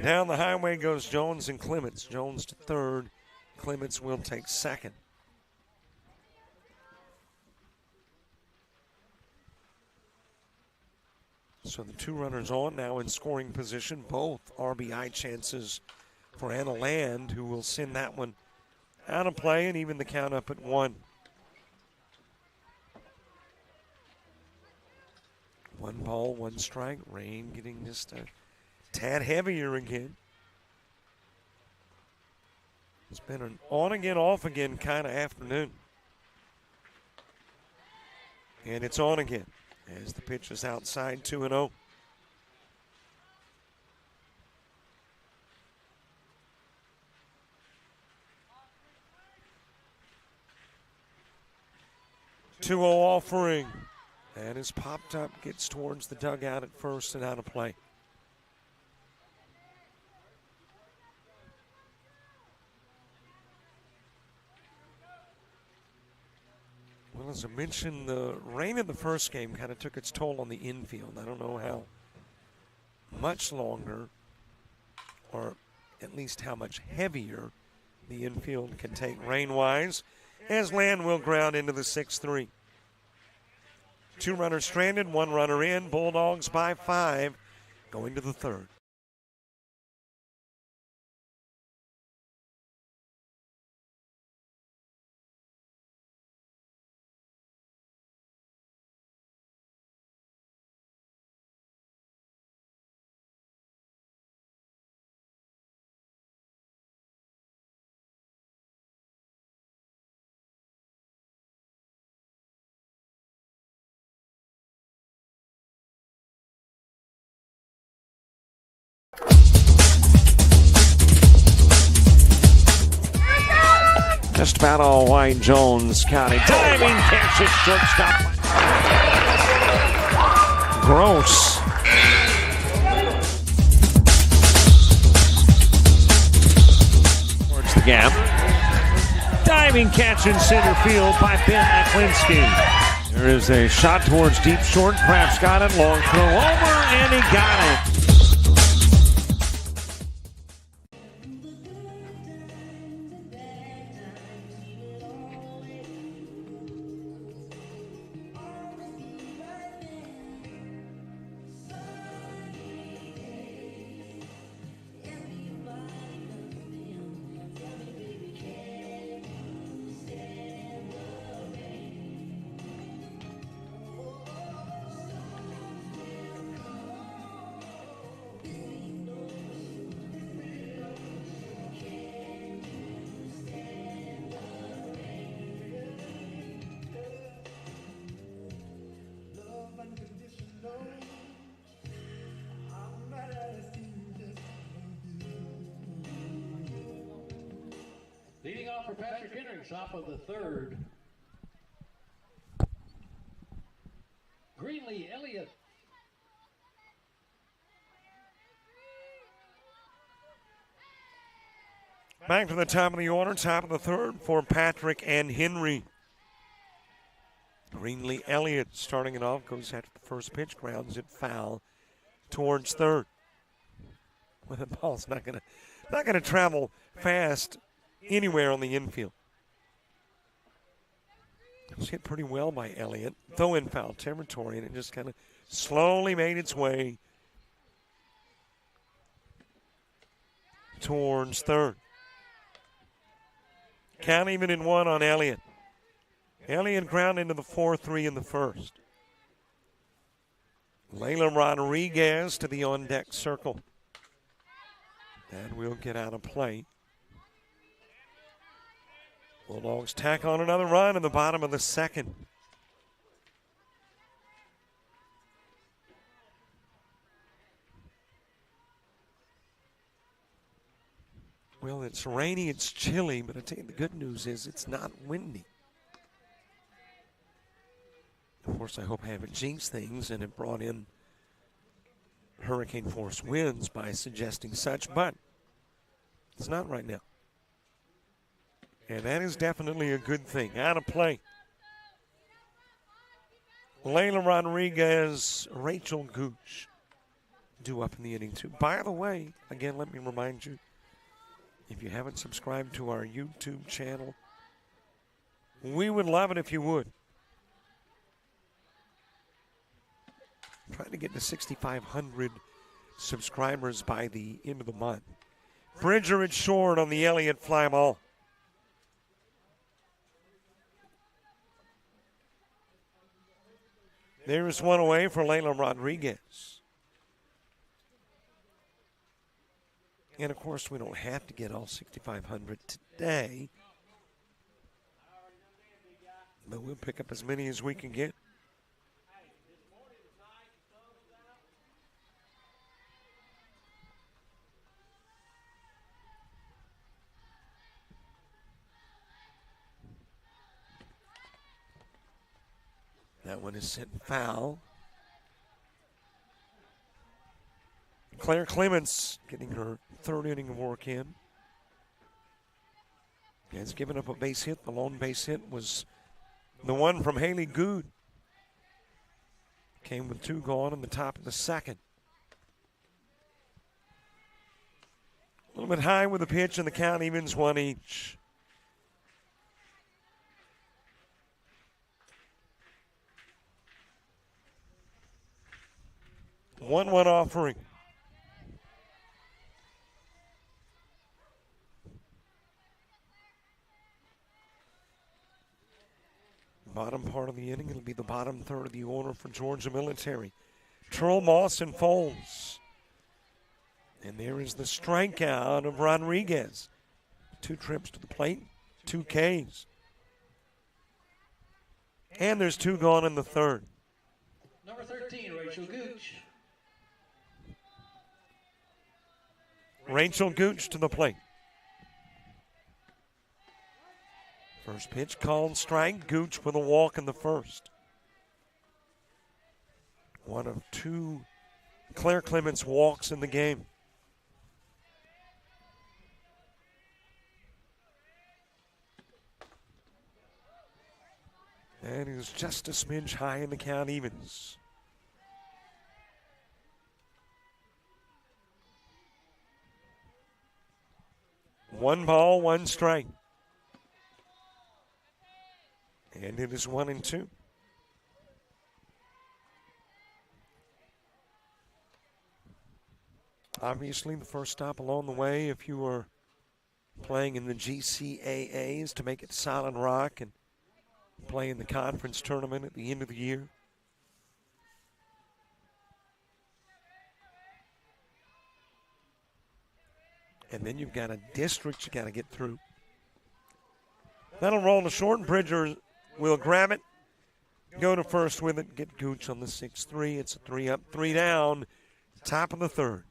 down the highway goes Jones and Clements. Jones to third. Clements will take second. So the 2 runners on now in scoring position. Both RBI chances for Anna Land, who will send that one out of play and even the count up at 1. 1 ball, 1 strike. Rain getting just a tad heavier again. It's been an on again, off again kind of afternoon. And it's on again as the pitch is outside, 2-0. Two-0 offering. That is popped up, gets towards the dugout at first and out of play. Well, as I mentioned, the rain in the first game kind of took its toll on the infield. I don't know how much longer, or at least how much heavier, The infield can take rain-wise as Land will ground into the 6-3. 2 runners stranded, 1 runner in. Bulldogs by 5 going to the 3rd. Just about all White Jones County. Diving catch at shortstop. Gross. Towards the gap. Diving catch in center field by Ben Aklinski. There is a shot towards deep short. Craft's got it. Long throw over, and he got it. Leading off for Patrick Henry, top of the 3rd. Greenlee Elliott. Back to the top of the order, top of the 3rd for Patrick and Henry. Greenlee Elliott starting it off, goes after the first pitch, grounds it foul towards 3rd. Well, the ball's not gonna travel fast anywhere on the infield. It was hit pretty well by Elliott, though in foul territory, and it just kind of slowly made its way towards 3rd. Count even in 1 on Elliott. Elliott ground into the 4-3 in the 1st. Layla Rodriguez to the on-deck circle. That will get out of play. Bulldogs tack on another run in the bottom of the 2nd. Well, it's rainy, it's chilly, but I tell you the good news is it's not windy. Of course, I hope I haven't jinxed things and have brought in hurricane force winds by suggesting such, but it's not right now. And that is definitely a good thing. Out of play. Layla Rodriguez, Rachel Gooch due up in the inning, too. By the way, again, let me remind you, if you haven't subscribed to our YouTube channel, we would love it if you would. I'm trying to get to 6,500 subscribers by the end of the month. Bridger at short on the Elliott fly ball. There's one away for Layla Rodriguez. And, of course, we don't have to get all 6,500 today. But we'll pick up as many as we can get. That one is sent foul. Claire Clements getting her 3rd inning of work in. Has given up a base hit. The lone base hit was the one from Haley Good. Came with 2 gone in the top of the 2nd. A little bit high with the pitch, and the count evens one each. One offering. Bottom part of the inning, it'll be the bottom third of the order for Georgia Military. Trull, Moss, and Foles. And there is the strikeout of Rodriguez. 2 trips to the plate, 2 Ks. And there's 2 gone in the third. Number 13, Rachel Gooch. Rachel Gooch to the plate. First pitch called strike. Gooch with a walk in the first. One of 2 Claire Clements walks in the game. And he was just a smidge high in the count evens. One ball, 1 strike. And it is 1-2. Obviously, the first stop along the way, if you were playing in the GCAA, is to make it Solid Rock and play in the conference tournament at the end of the year. And then you've got a district you got to get through. That'll roll to short. Bridger will grab it, go to first with it, get Gooch on the 6-3. It's a 3 up, 3 down, top of the third.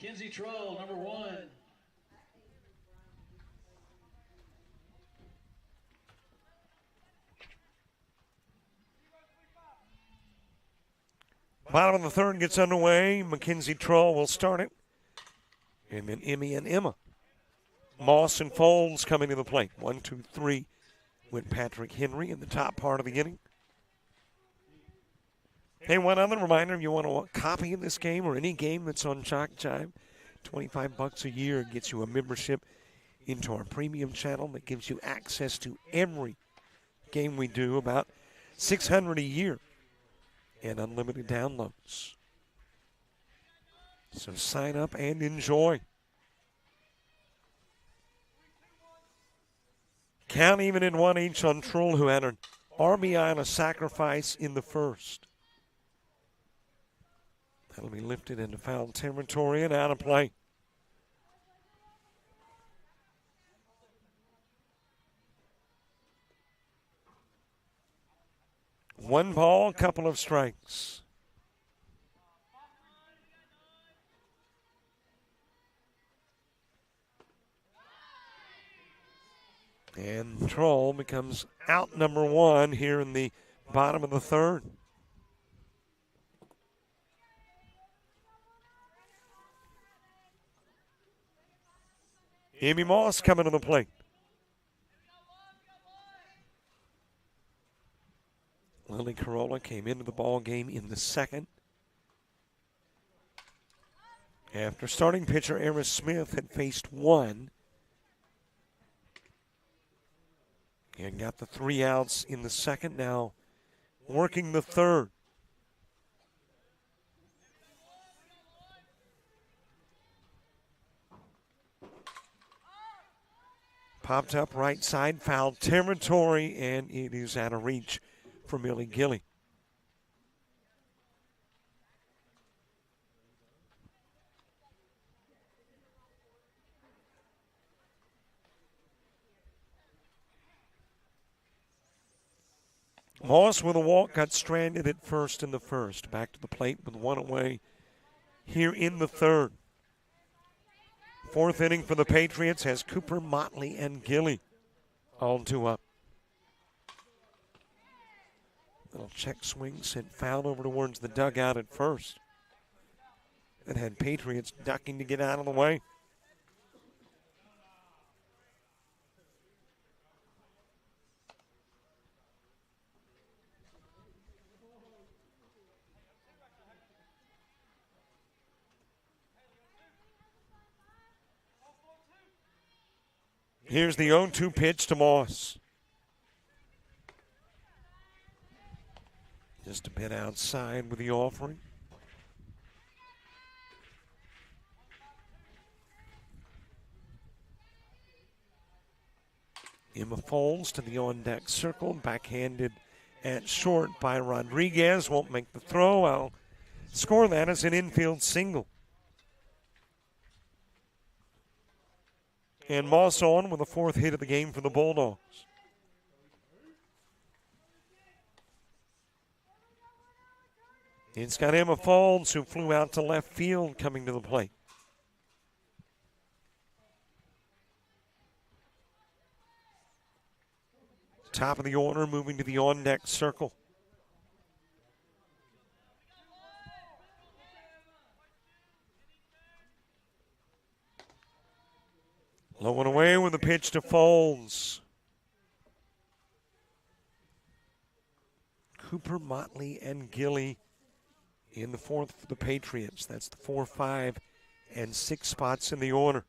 Mackenzie Trull, number 1. Bottom of the third gets underway. Mackenzie Trull will start it. And then Emmy and Emma. Moss and Foles coming to the plate. 1, 2, 3 with Patrick Henry in the top part of the inning. Hey, one other reminder, if you want a copy of this game or any game that's on JockJive, $25 a year gets you a membership into our premium channel that gives you access to every game we do, about 600 a year, and unlimited downloads. So sign up and enjoy. Count even in 1 each on Trull, who had an RBI on a sacrifice in the first. That'll be lifted into foul territory and out of play. One ball, couple of strikes. And Trull becomes out number 1 here in the bottom of the third. Amy Moss coming to the plate. Lily Carolla came into the ball game in the second. After starting pitcher Eris Smith had faced one and got the 3 outs in the second, now working the third. Popped up right side, foul territory, and it is out of reach for Millie Gilly. Moss with a walk got stranded at first in the first. Back to the plate with one away here in the third. Fourth inning for the Patriots has Cooper, Motley, and Gilly all 2 up. Little check swing sent foul over towards the dugout at first. That had Patriots ducking to get out of the way. Here's the 0-2 pitch to Moss. Just a bit outside with the offering. Emma Foles to the on-deck circle, backhanded at short by Rodriguez. Won't make the throw. I'll score that as an infield single. And Moss on with the 4th hit of the game for the Bulldogs. It's got Emma Foles, who flew out to left field, coming to the plate. Top of the order, moving to the on-deck circle. Low and away with the pitch to Foles. Cooper, Motley, and Gilly in the 4th for the Patriots. That's the 4, 5, and 6 spots in the order.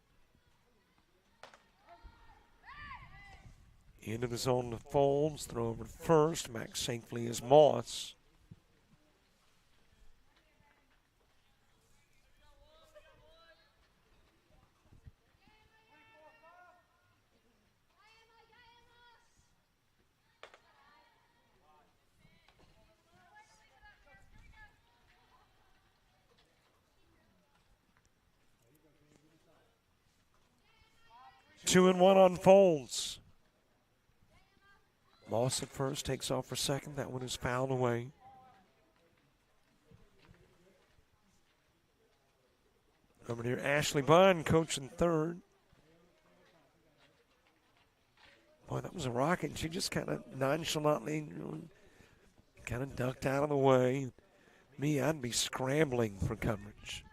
Into the zone to Foles. Throw over to first. Back safely is Moss. Two and one on Foles. Moss at first, takes off for second. That one is fouled away. Over here, Ashley Bunn coaching third. Boy, that was a rocket. She just kind of nonchalantly, kind of ducked out of the way. Me, I'd be scrambling for coverage.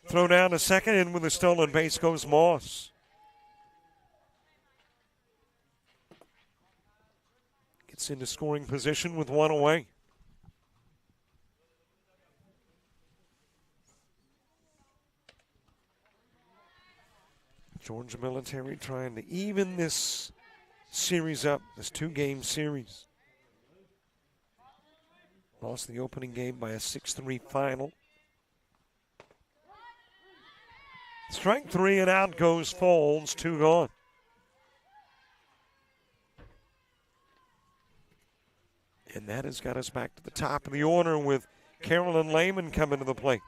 Throw down to second, and with a stolen base goes Moss. Gets into scoring position with one away. Georgia Military trying to even this series up, this 2-game series. Lost the opening game by a 6-3 final. Strike 3 and out goes Foles, 2 gone. And that has got us back to the top of the order with Carolyn Lehman coming to the plate.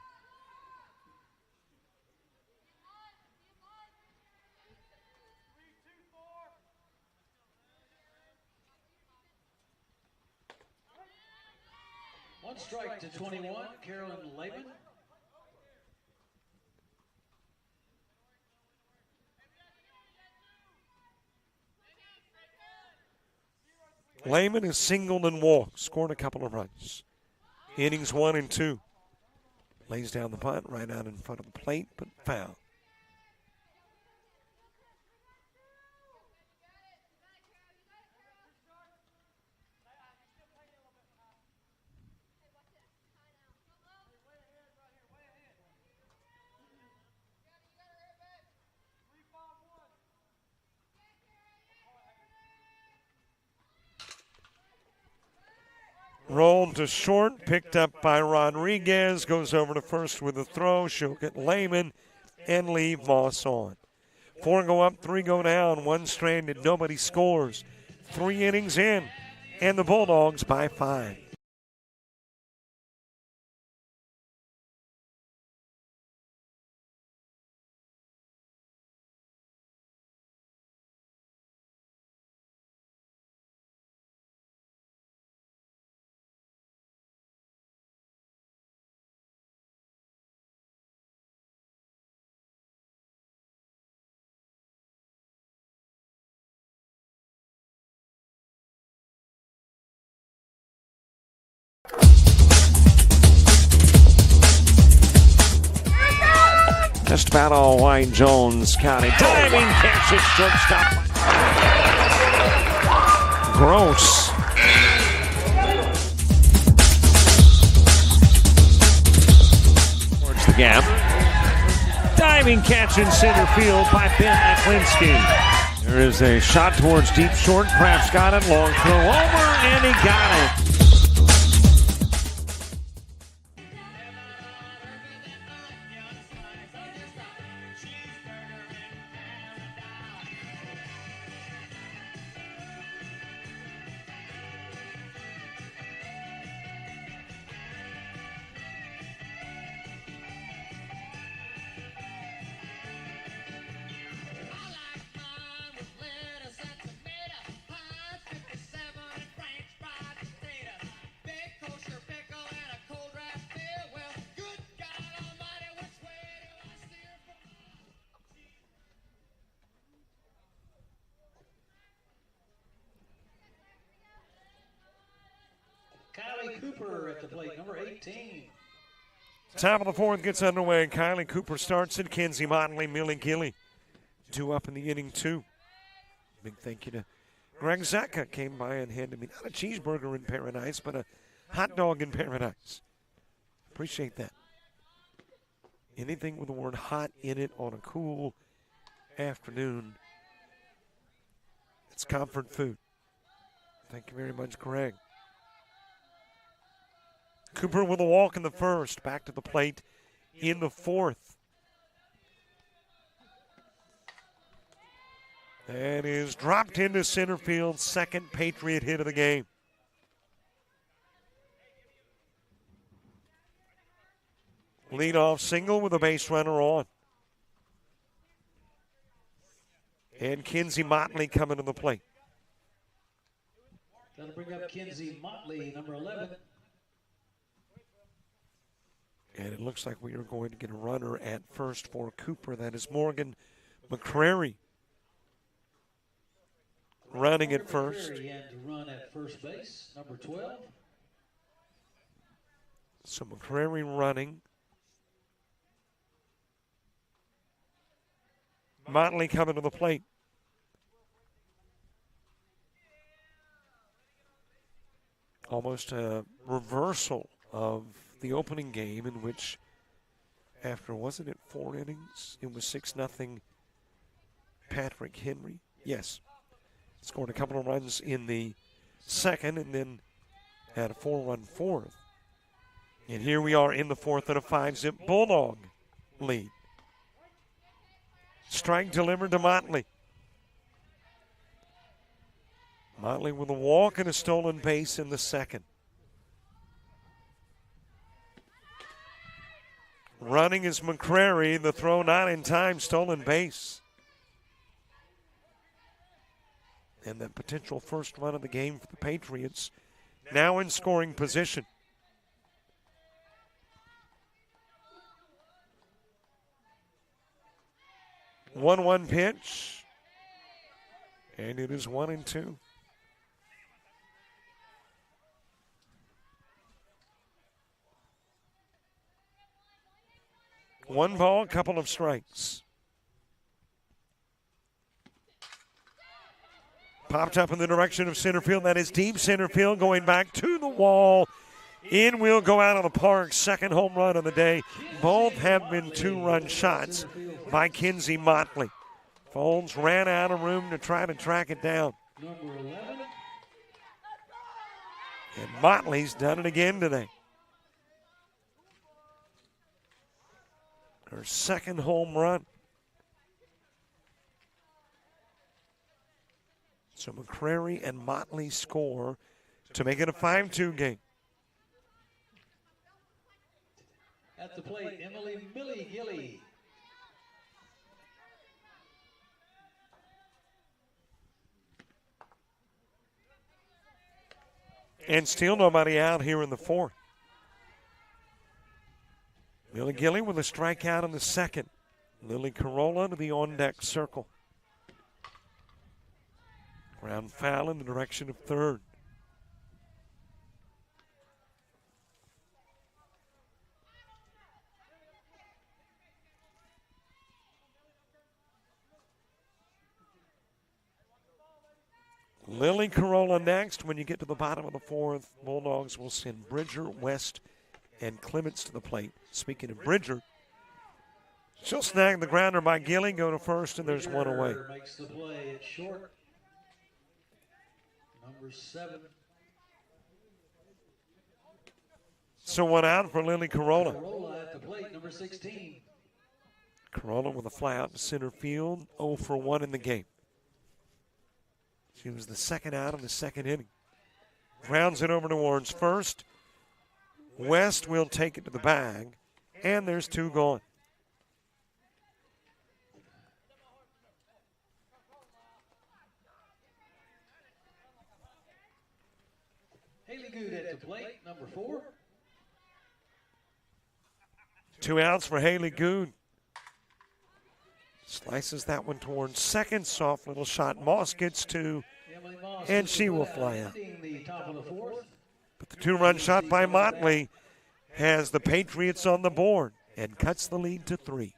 One strike to 21, Carolyn Lehman. Lehman is singled and walked, scored a couple of runs. Innings 1 and 2. Lays down the punt right out in front of the plate, but foul. Rolled to short, picked up by Rodriguez, goes over to first with a throw. She'll get Lehman and leave Moss on. 4 go up, 3 go down, 1 stranded, nobody scores. 3 innings in, and the Bulldogs by 5. Just about all White Jones County. Diving catch at shortstop. Gross. Towards the gap. Diving catch in center field by Ben Aklinski. There is a shot towards deep short. Kraft's got it. Long throw over, and he got it. Kylie Cooper at the plate, number 18. Top of the 4th gets underway. Kylie Cooper starts it. Kenzie Motley, Millie Gilly. 2 up in the inning, 2. Big thank you to Greg Zecca. Came by and handed me not a cheeseburger in paradise, but a hot dog in paradise. Appreciate that. Anything with the word hot in it on a cool afternoon, it's comfort food. Thank you very much, Greg. Cooper with a walk in the 1st. Back to the plate in the 4th. That is dropped into center field. 2nd Patriot hit of the game. Leadoff single with a base runner on. And Kenzie Motley coming to the plate. That'll bring up Kenzie Motley, number 11. And it looks like we are going to get a runner at first for Cooper. That is Morgan McCrary running at first. And to run at first base, number 12. So McCrary running. Motley coming to the plate. Almost a reversal of the opening game, in which after, wasn't it 4 innings? It was 6-0 Patrick Henry. Yes. Scored a couple of runs in the 2nd and then had a 4-run 4th. And here we are in the 4th at a 5-zip Bulldog lead. Strike delivered to Motley. Motley with a walk and a stolen base in the 2nd. Running is McCrary. The throw not in time, stolen base. And that potential first run of the game for the Patriots now in scoring position. One pitch. And it is 1-2. One ball, couple of strikes. Popped up in the direction of center field. That is deep center field, going back to the wall. In will go out of the park. 2nd home run of the day. Both have been 2-run shots by Kenzie Motley. Folds ran out of room to try to track it down. Number 11. And Motley's done it again today. Her second home run. So McCrary and Motley score to make it a 5-2 game. At the plate, Emily Millie Gilly. And still nobody out here in the fourth. Millie Gilly with a strikeout in the second. Lily Carolla to the on-deck circle. Ground foul in the direction of third. Lily Carolla next. When you get to the bottom of the fourth, Bulldogs will send Bridger, West, and Clements to the plate. Speaking of Bridger, she'll snag the grounder by Gilly, go to first, and there's one away. Makes the play at short. Number 7. So one out for Lily Carolla. Corolla at the plate, number 16. Carolla with a fly out to center field, 0 for 1 in the game. She was the second out in the second inning. Grounds it over towards first. West will take it to the bag, and there's 2 gone. Haley Good at the plate, number 4. 2 outs for Haley Good. Slices that one towards second. Soft little shot. Moss gets 2, Emily Moss and to she the will left, fly out. ending the top of the 4th. But the 2-run shot by Motley has the Patriots on the board and cuts the lead to 3.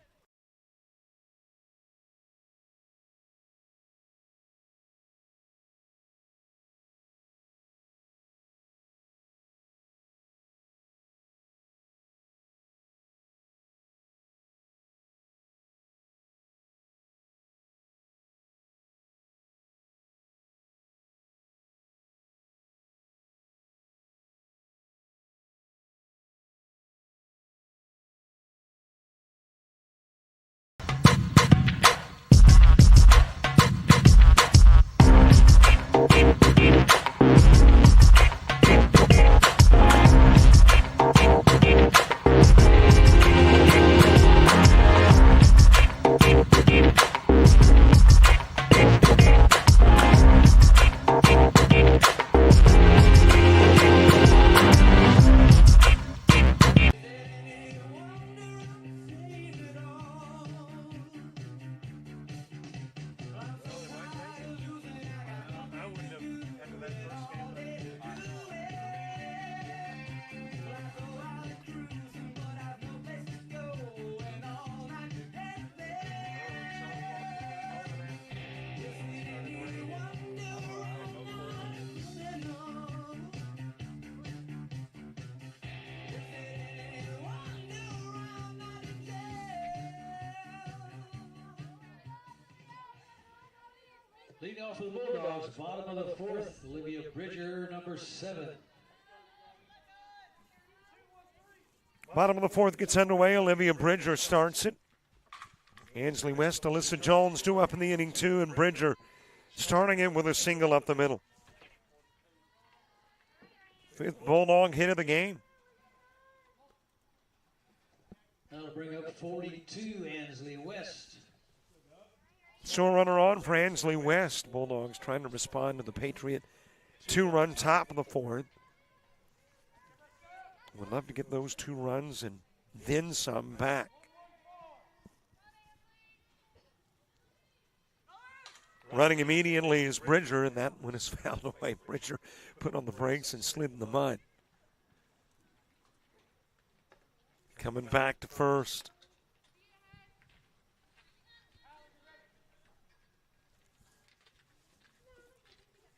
Leading off for the Bulldogs, bottom of the 4th, Olivia Bridger, number 7. Bottom of the 4th gets underway. Olivia Bridger starts it. Ansley West, Alyssa Jones, 2 up in the inning, 2, and Bridger starting it with a single up the middle. 5th Bulldog hit of the game. That'll bring up 42, Ansley West. So a runner on for Ansley West. Bulldogs trying to respond to the Patriot 2-run top of the 4th. Would love to get those 2 runs and then some back. Running immediately is Bridger, and that one is fouled away. Bridger put on the brakes and slid in the mud. Coming back to first.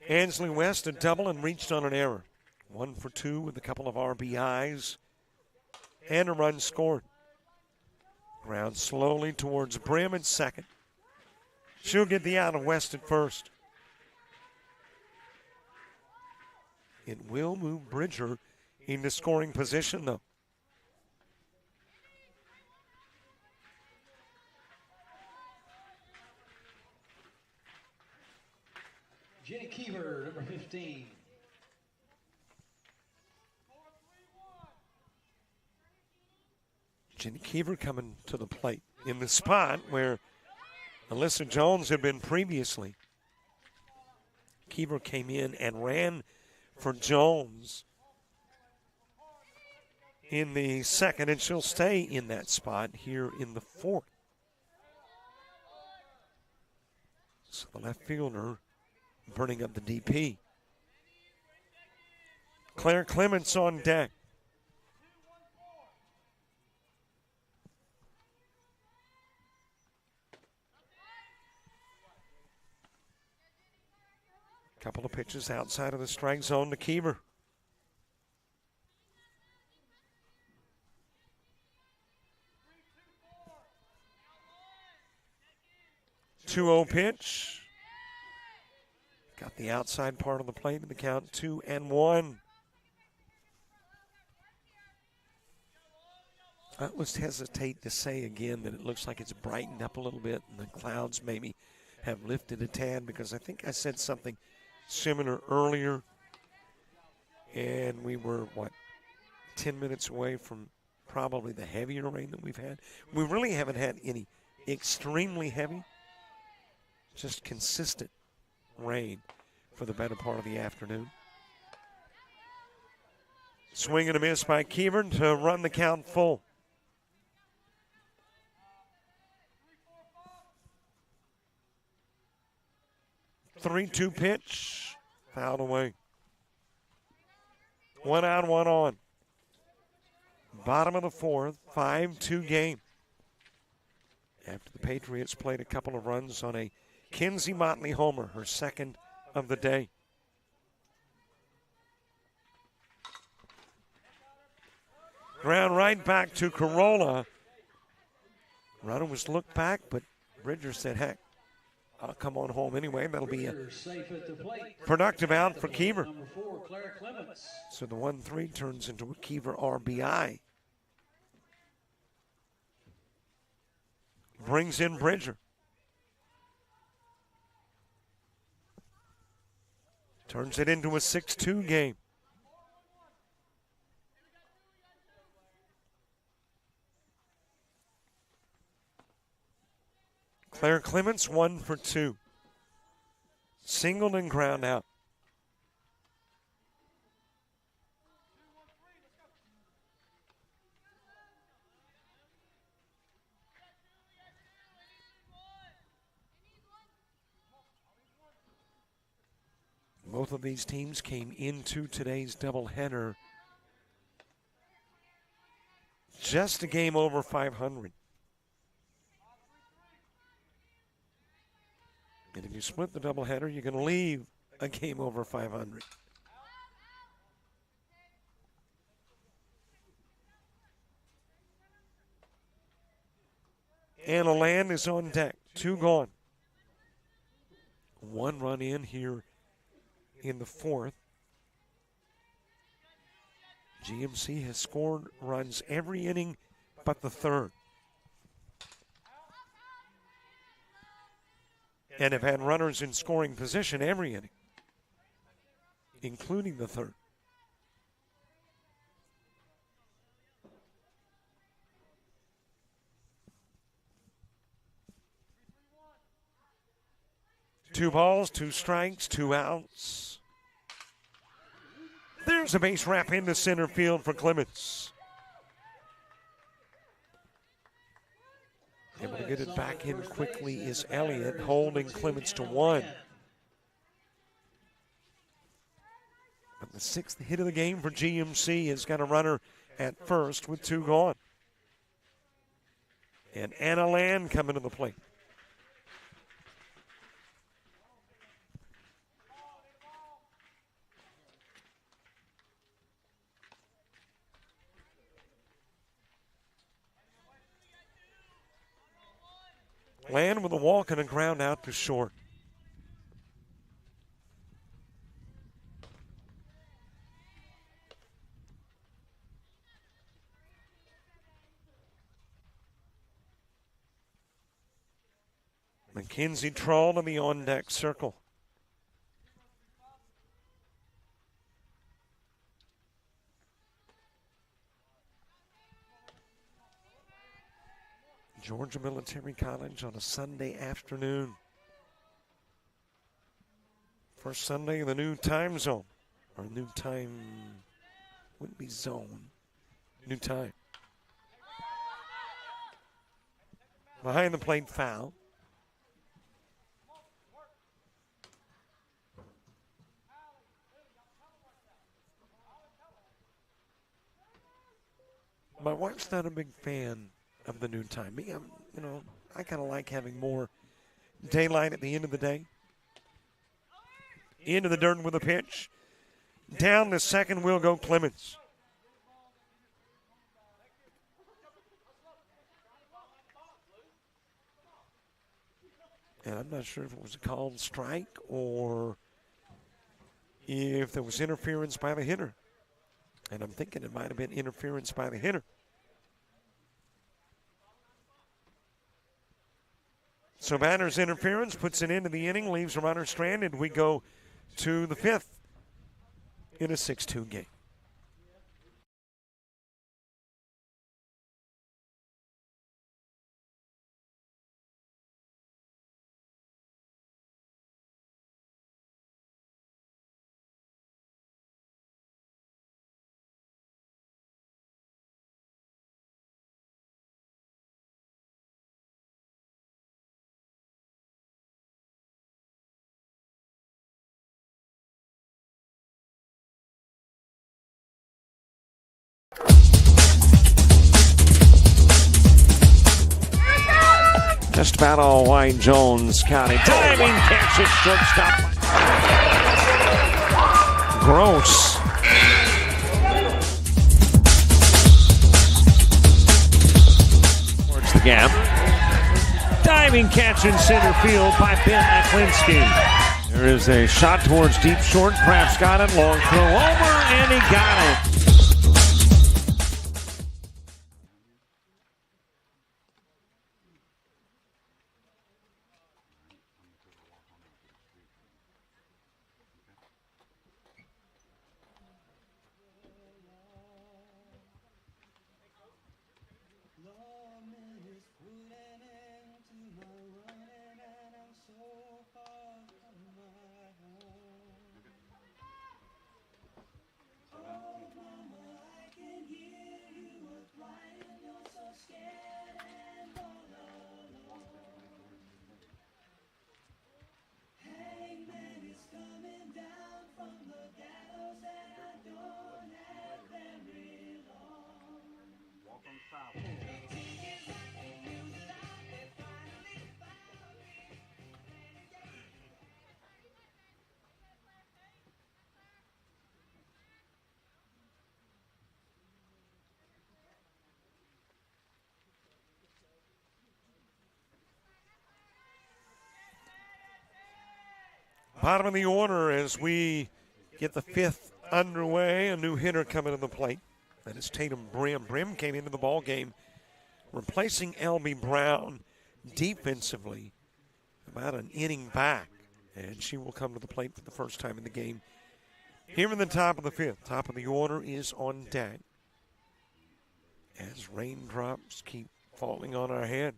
Ansley West a double and reached on an error. 1 for 2 with a couple of RBIs and a run scored. Ground slowly towards Brim at second. She'll get the out of West at first. It will move Bridger into scoring position, though. Jenny Keever, number 15. Jenny Keever coming to the plate in the spot where Alyssa Jones had been previously. Keever came in and ran for Jones in the second, and she'll stay in that spot here in the fourth. So the left fielder burning up the DP. Claire Clements on deck. Couple of pitches outside of the strike zone to Keever. 2-0 pitch. Got the outside part of the plate in the count, 2-1. I always hesitate to say again that it looks like it's brightened up a little bit and the clouds maybe have lifted a tad, because I think I said something similar earlier. And we were, 10 minutes away from probably the heavier rain that we've had. We really haven't had any extremely heavy, just consistent rain for the better part of the afternoon. Swing and a miss by Keever to run the count full. Three-two pitch, fouled away. 1 out, 1 on. Bottom of the fourth, 5-2 game. After the Patriots played a couple of runs on a Kinsey Motley homer, her second of the day. Ground right back to Corolla. Runner was looked back, but Bridger said, heck, I'll come on home anyway. That'll be a productive out for Keever. Number 4, Claire Clements. So the 1-3 turns into a Keever RBI. Brings in Bridger. Turns it into a 6-2 game. Claire Clements 1 for 2. Singled and ground out. Both of these teams came into today's doubleheader just a game over 500. And if you split the doubleheader, you're going to leave a game over 500. Anna Land is on deck. 2 gone. 1 run in here in the fourth. GMC has scored runs every inning but the third. And have had runners in scoring position every inning, including the third. Two balls, 2 strikes, 2 outs. There's a base wrap into center field for Clements. Able to get it back in quickly is Elliott, holding Clements to 1. But the 6th hit of the game for GMC has got a runner at first with 2 gone. And Anna Land coming to the plate. Land with a walk and a ground out to short. Mackenzie Troll in the on-deck circle. Georgia Military College on a Sunday afternoon. First Sunday in the new time zone. Or new time, wouldn't be zone. New time. Behind the plate foul. My wife's not a big fan of the new time. Me, I kind of like having more daylight at the end of the day. Into the dirt with a pitch. Down the second will go Clemens. And I'm not sure if it was a called strike or if there was interference by the hitter. And I'm thinking it might have been interference by the hitter. So batter's interference puts an end to the inning, leaves a runner stranded. We go to the fifth in a 6-2 game. Just about all Wayne Jones County. Diving catch at shortstop. Gross. Towards the gap. Diving catch in center field by Ben Aklinski. There is a shot towards deep short. Kraft's got it. Long throw over, and he got it. Bottom of the order as we get the fifth underway. A new hitter coming to the plate. That is Tatum Brim. Brim came into the ball game replacing L.B. Brown defensively about an inning back. And she will come to the plate for the first time in the game. Here in the top of the fifth. Top of the order is on deck as raindrops keep falling on our head.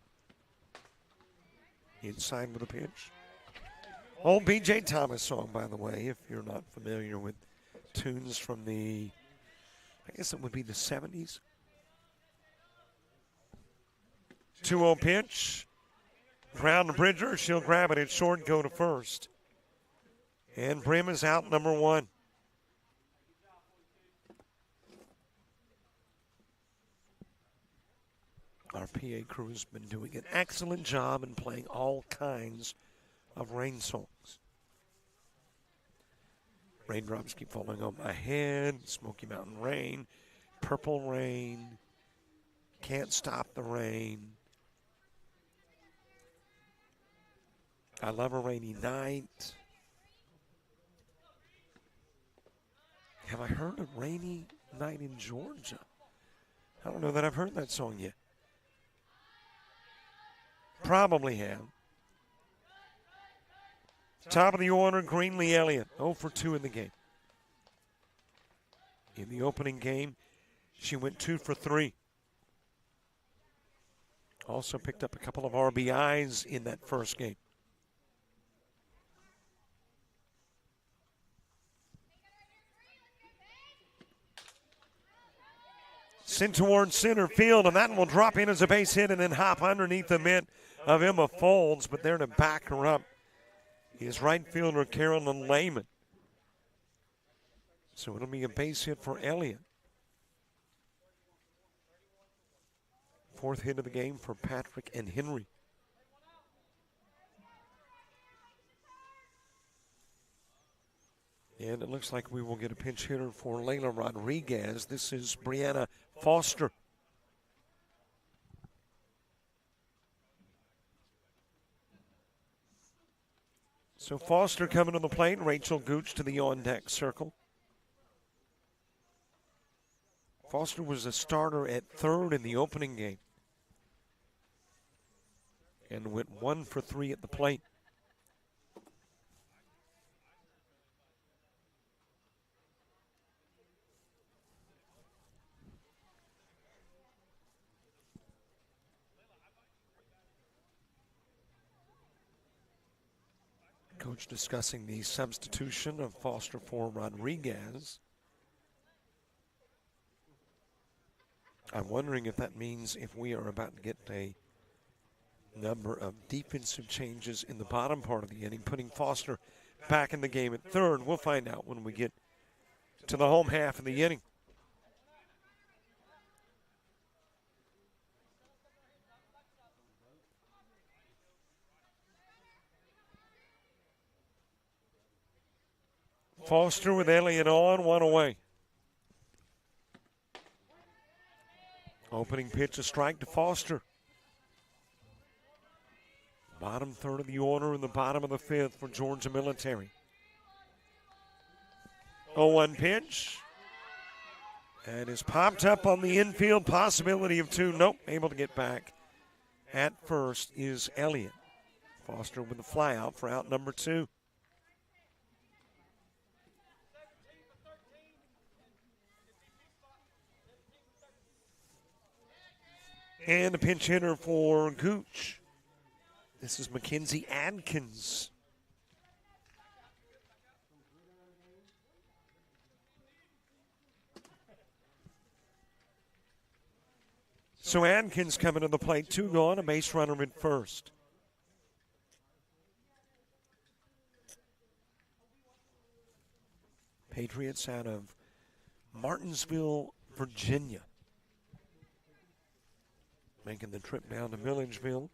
Inside with a pitch. Old B.J. Thomas song, by the way, if you're not familiar with tunes from the, I guess it would be the 70s. 2-0 pitch. Ground to Bridger. She'll grab it at short, go to first. And Brim is out, number one. Our PA crew has been doing an excellent job in playing all kinds of rain songs. Raindrops keep falling on my head. Smoky Mountain Rain. Purple Rain. Can't Stop the Rain. I Love a Rainy Night. Have I heard a rainy night in Georgia? I don't know that I've heard that song yet. Probably have. Top of the order, Greenlee Elliott, 0 for 2 in the game. In the opening game, she went 2 for 3. Also picked up a couple of RBIs in that first game. Sent towards center field, and that one will drop in as a base hit and then hop underneath the mitt of Emma Folds, but there to back her up is right fielder Carolyn Lehman. So it'll be a base hit for Elliott. 4th hit of the game for Patrick and Henry. And it looks like we will get a pinch hitter for Layla Rodriguez. This is Brianna Foster. So Foster coming to the plate, Rachel Gooch to the on-deck circle. Foster was a starter at third in the opening game and went 1 for 3 at the plate. Coach discussing the substitution of Foster for Rodriguez. I'm wondering if that means if we are about to get a number of defensive changes in the bottom part of the inning, putting Foster back in the game at third. We'll find out when we get to the home half of the inning. Foster with Elliott on, 1 away. Opening pitch, a strike to Foster. Bottom third of the order in the bottom of the 5th for Georgia Military. 0-1 pitch. And is popped up on the infield, possibility of 2. Nope, able to get back. At first is Elliott. Foster with the fly out for out number 2. And a pinch hitter for Gooch. This is Mackenzie Adkins. So Adkins coming to the plate, 2 gone, a base runner at first. Patriots out of Martinsville, Virginia, making the trip down to Milledgeville.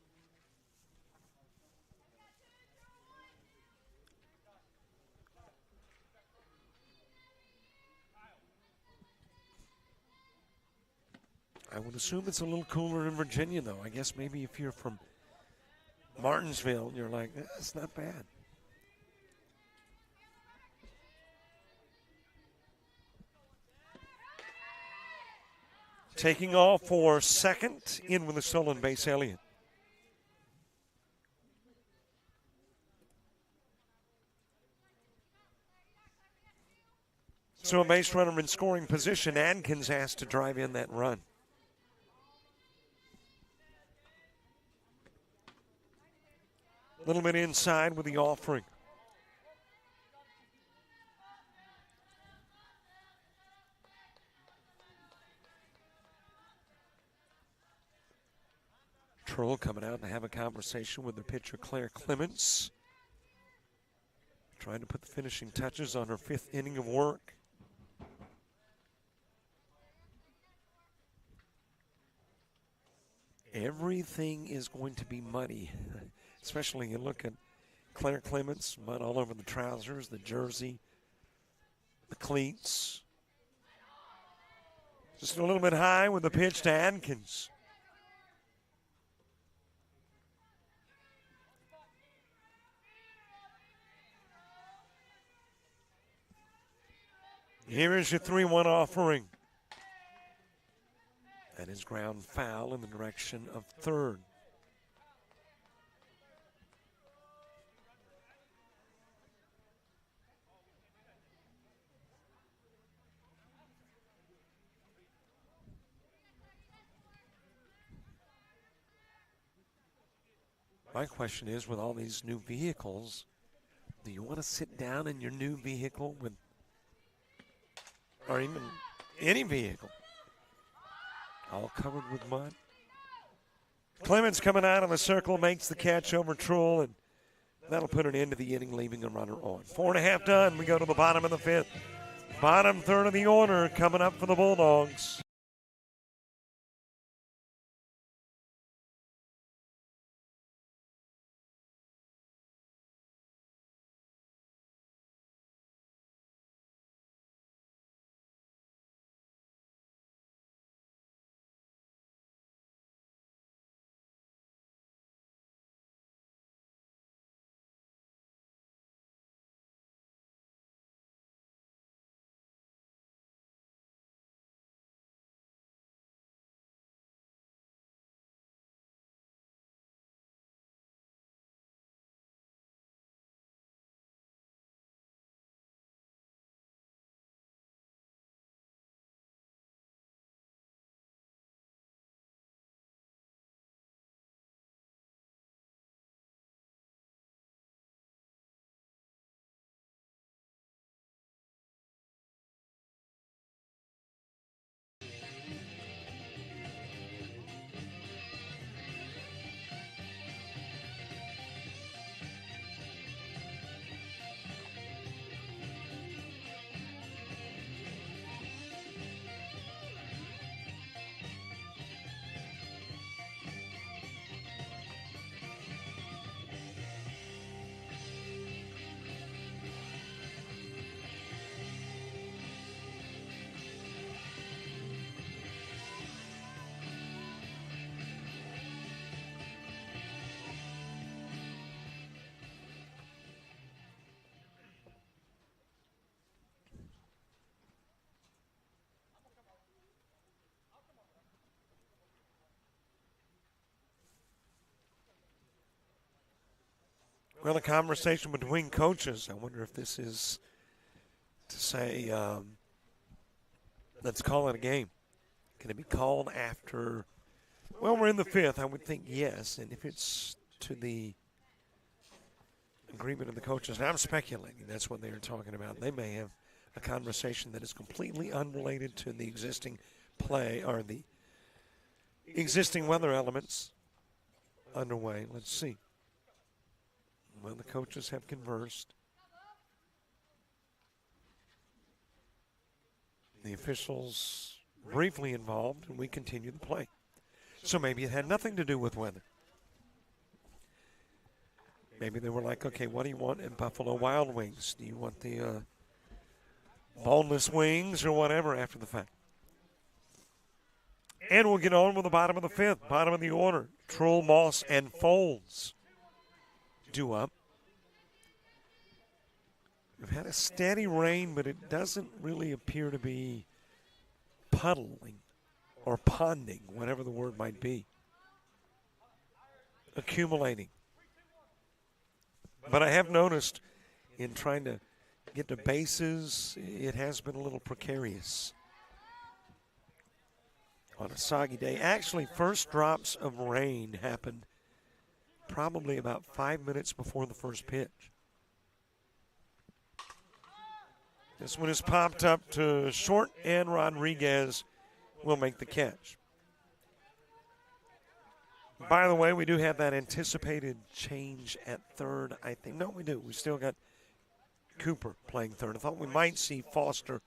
I would assume it's a little cooler in Virginia, though. I guess maybe if you're from Martinsville, you're like, that's not bad. Taking off for second, in with a stolen base, Elliott. So a base runner in scoring position. Adkins has to drive in that run. A little bit inside with the offering. Troll coming out to have a conversation with the pitcher, Claire Clements. Trying to put the finishing touches on her 5th inning of work. Everything is going to be muddy, especially you look at Claire Clements, mud all over the trousers, the jersey, the cleats. Just a little bit high with the pitch to Adkins. Here is your 3-1 offering. That is ground foul in the direction of third. My question is, with all these new vehicles, do you want to sit down in your new vehicle with, or even any vehicle, all covered with mud? Clemens coming out of the circle, makes the catch over Trull, and that'll put an end to the inning, leaving a runner on. 4.5 done. We go to the bottom of the fifth. Bottom third of the order coming up for the Bulldogs. Well, a conversation between coaches. I wonder if this is to say, let's call it a game. Can it be called after? Well, we're in the fifth. I would think yes. And if it's to the agreement of the coaches, and I'm speculating that's what they're talking about. They may have a conversation that is completely unrelated to the existing play or the existing weather elements underway. Let's see. Well, the coaches have conversed. The officials briefly involved, and we continue the play. So maybe it had nothing to do with weather. Maybe they were like, okay, what do you want at Buffalo Wild Wings? Do you want the boneless wings or whatever after the fact? And we'll get on with the bottom of the fifth, bottom of the order. Trull, Moss, and Folds due up. We've had a steady rain, but it doesn't really appear to be puddling or ponding, whatever the word might be, accumulating. But I have noticed in trying to get to bases, it has been a little precarious on a soggy day. Actually, first drops of rain happened probably about 5 minutes before the first pitch. This one is popped up to short, and Rodriguez will make the catch. By the way, we do have that anticipated change at third, I think. No, we do. We still got Cooper playing third. I thought we might see Foster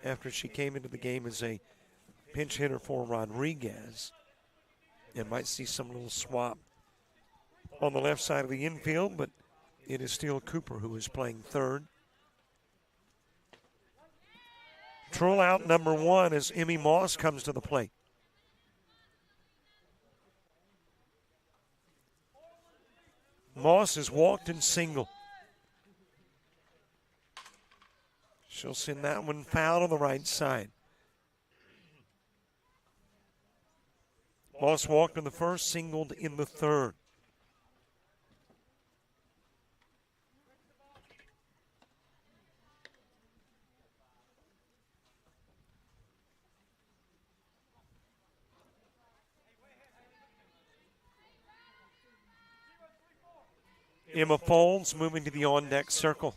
after she came into the game as a pinch hitter for Rodriguez. And might see some little swap on the left side of the infield, but it is still Cooper who is playing third. Trull out number one as Emmy Moss comes to the plate. Moss has walked and single. She'll send that one foul to the right side. Moss walked in the first, singled in the third. Emma Folds moving to the on-deck circle.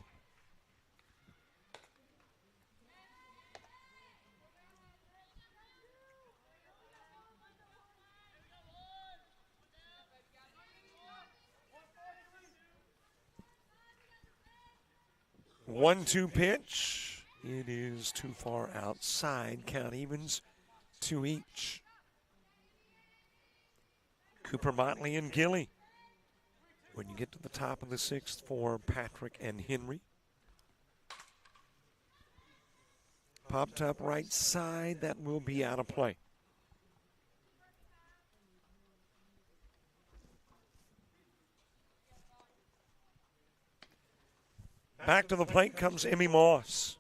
One-two pitch. It is too far outside. Count evens, 2 each. Cooper, Motley, and Gilly. When you get to the top of the 6th for Patrick and Henry. Popped up right side. That will be out of play. Back to the plate comes Emmy Moss.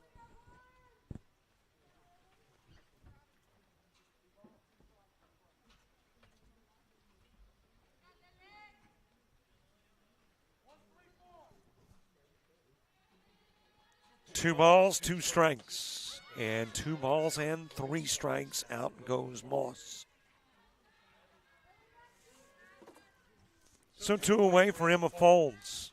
Two balls, 2 strikes. And 2 balls and 3 strikes. Out goes Moss. So 2 away for Emma Folds.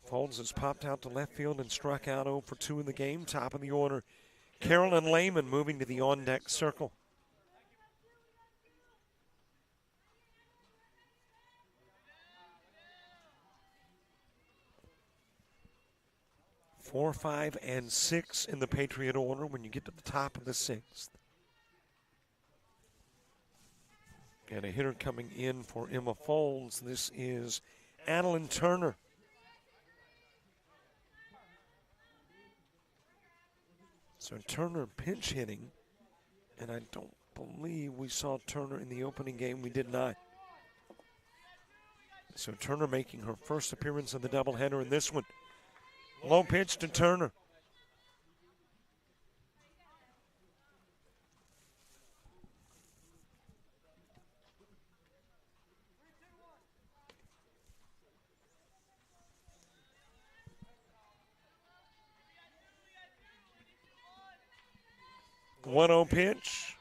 Folds has popped out to left field and struck out 0 for 2 in the game. Top of the order, Carolyn Lehman moving to the on-deck circle. Four, 5, and 6 in the Patriot order when you get to the top of the 6th. And a hitter coming in for Emma Folds. This is Adeline Turner. So Turner pinch hitting, and I don't believe we saw Turner in the opening game. We did not. So Turner making her first appearance in the doubleheader in this one. Low pitch to Turner. One 0 pitch,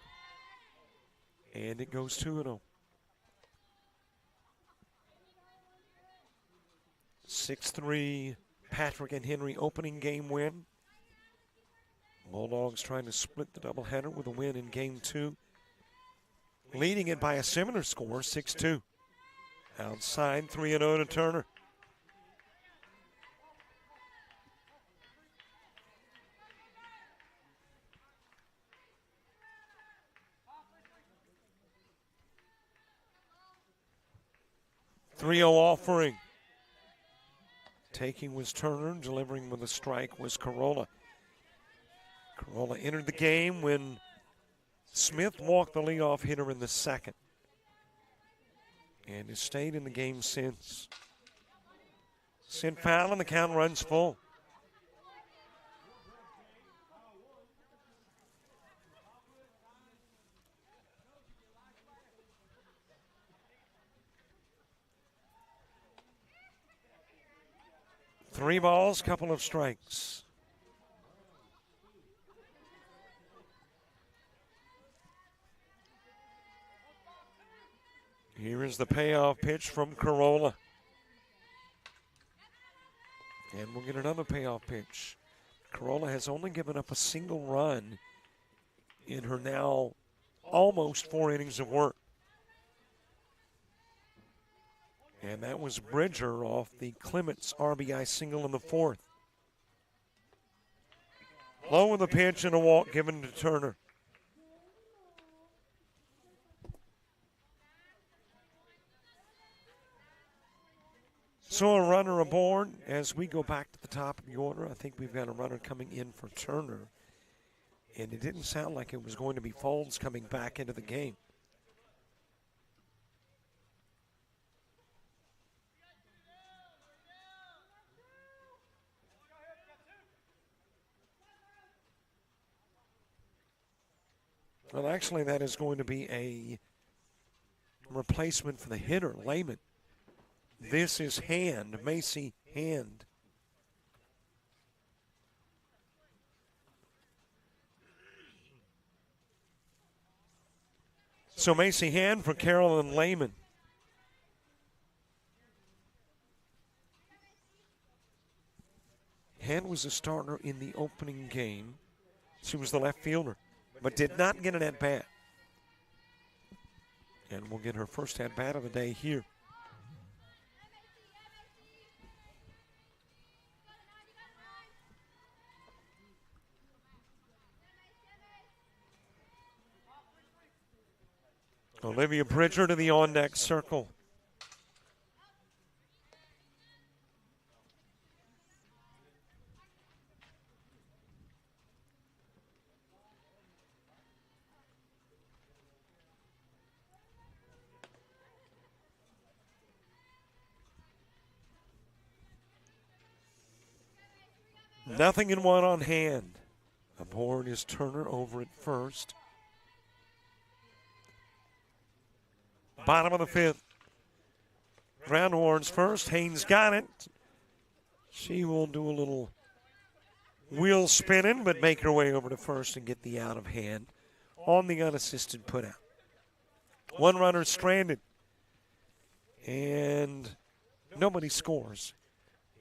and it goes 2-0. 6-3 Patrick and Henry opening game win. Bulldogs trying to split the doubleheader with a win in game 2, leading it by a similar score, 6-2. Outside, 3-0 to Turner. Offering. Taking was Turner, delivering with a strike was Carolla. Carolla entered the game when Smith walked the leadoff hitter in the 2nd. And has stayed in the game since. Sent foul and the count runs full. Three balls, couple of strikes. Here is the payoff pitch from Carolla. And we'll get another payoff pitch. Carolla has only given up a single run in her now almost 4 innings of work. And that was Bridger off the Clements RBI single in the 4th. Low with the pitch and a walk given to Turner. So a runner aboard as we go back to the top of the order. I think we've got a runner coming in for Turner. And it didn't sound like it was going to be Folds coming back into the game. Well, actually, that is going to be a replacement for the hitter, Lehman. This is Hand, Macy Hand. So Macy Hand for Carolyn Lehman. Hand was a starter in the opening game. She was the left fielder, but did not get an at-bat. And we'll get her first at-bat of the day here. Olivia Bridger to the on-deck circle. Nothing in one on Hand. Aboard is Turner over at first. Bottom of the fifth. Ground awards first. Haynes got it. She will do a little wheel spinning, but make her way over to first and get the out of Hand on the unassisted putout. One runner stranded. And nobody scores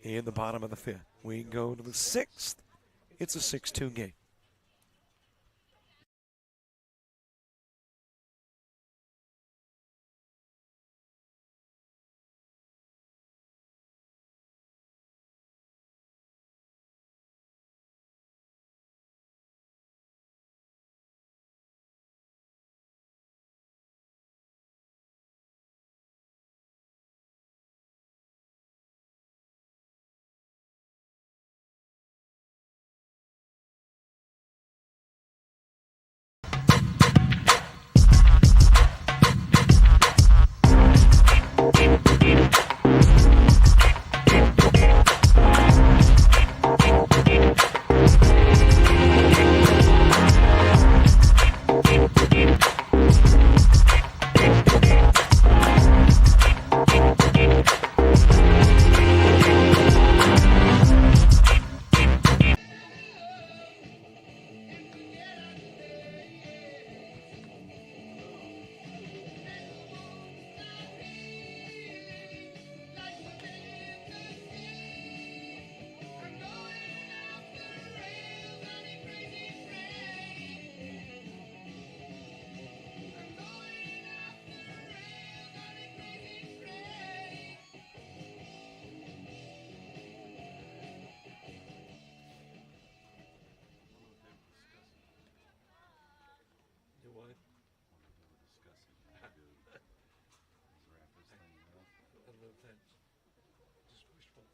in the bottom of the fifth. We go to the sixth. It's a 6-2 game.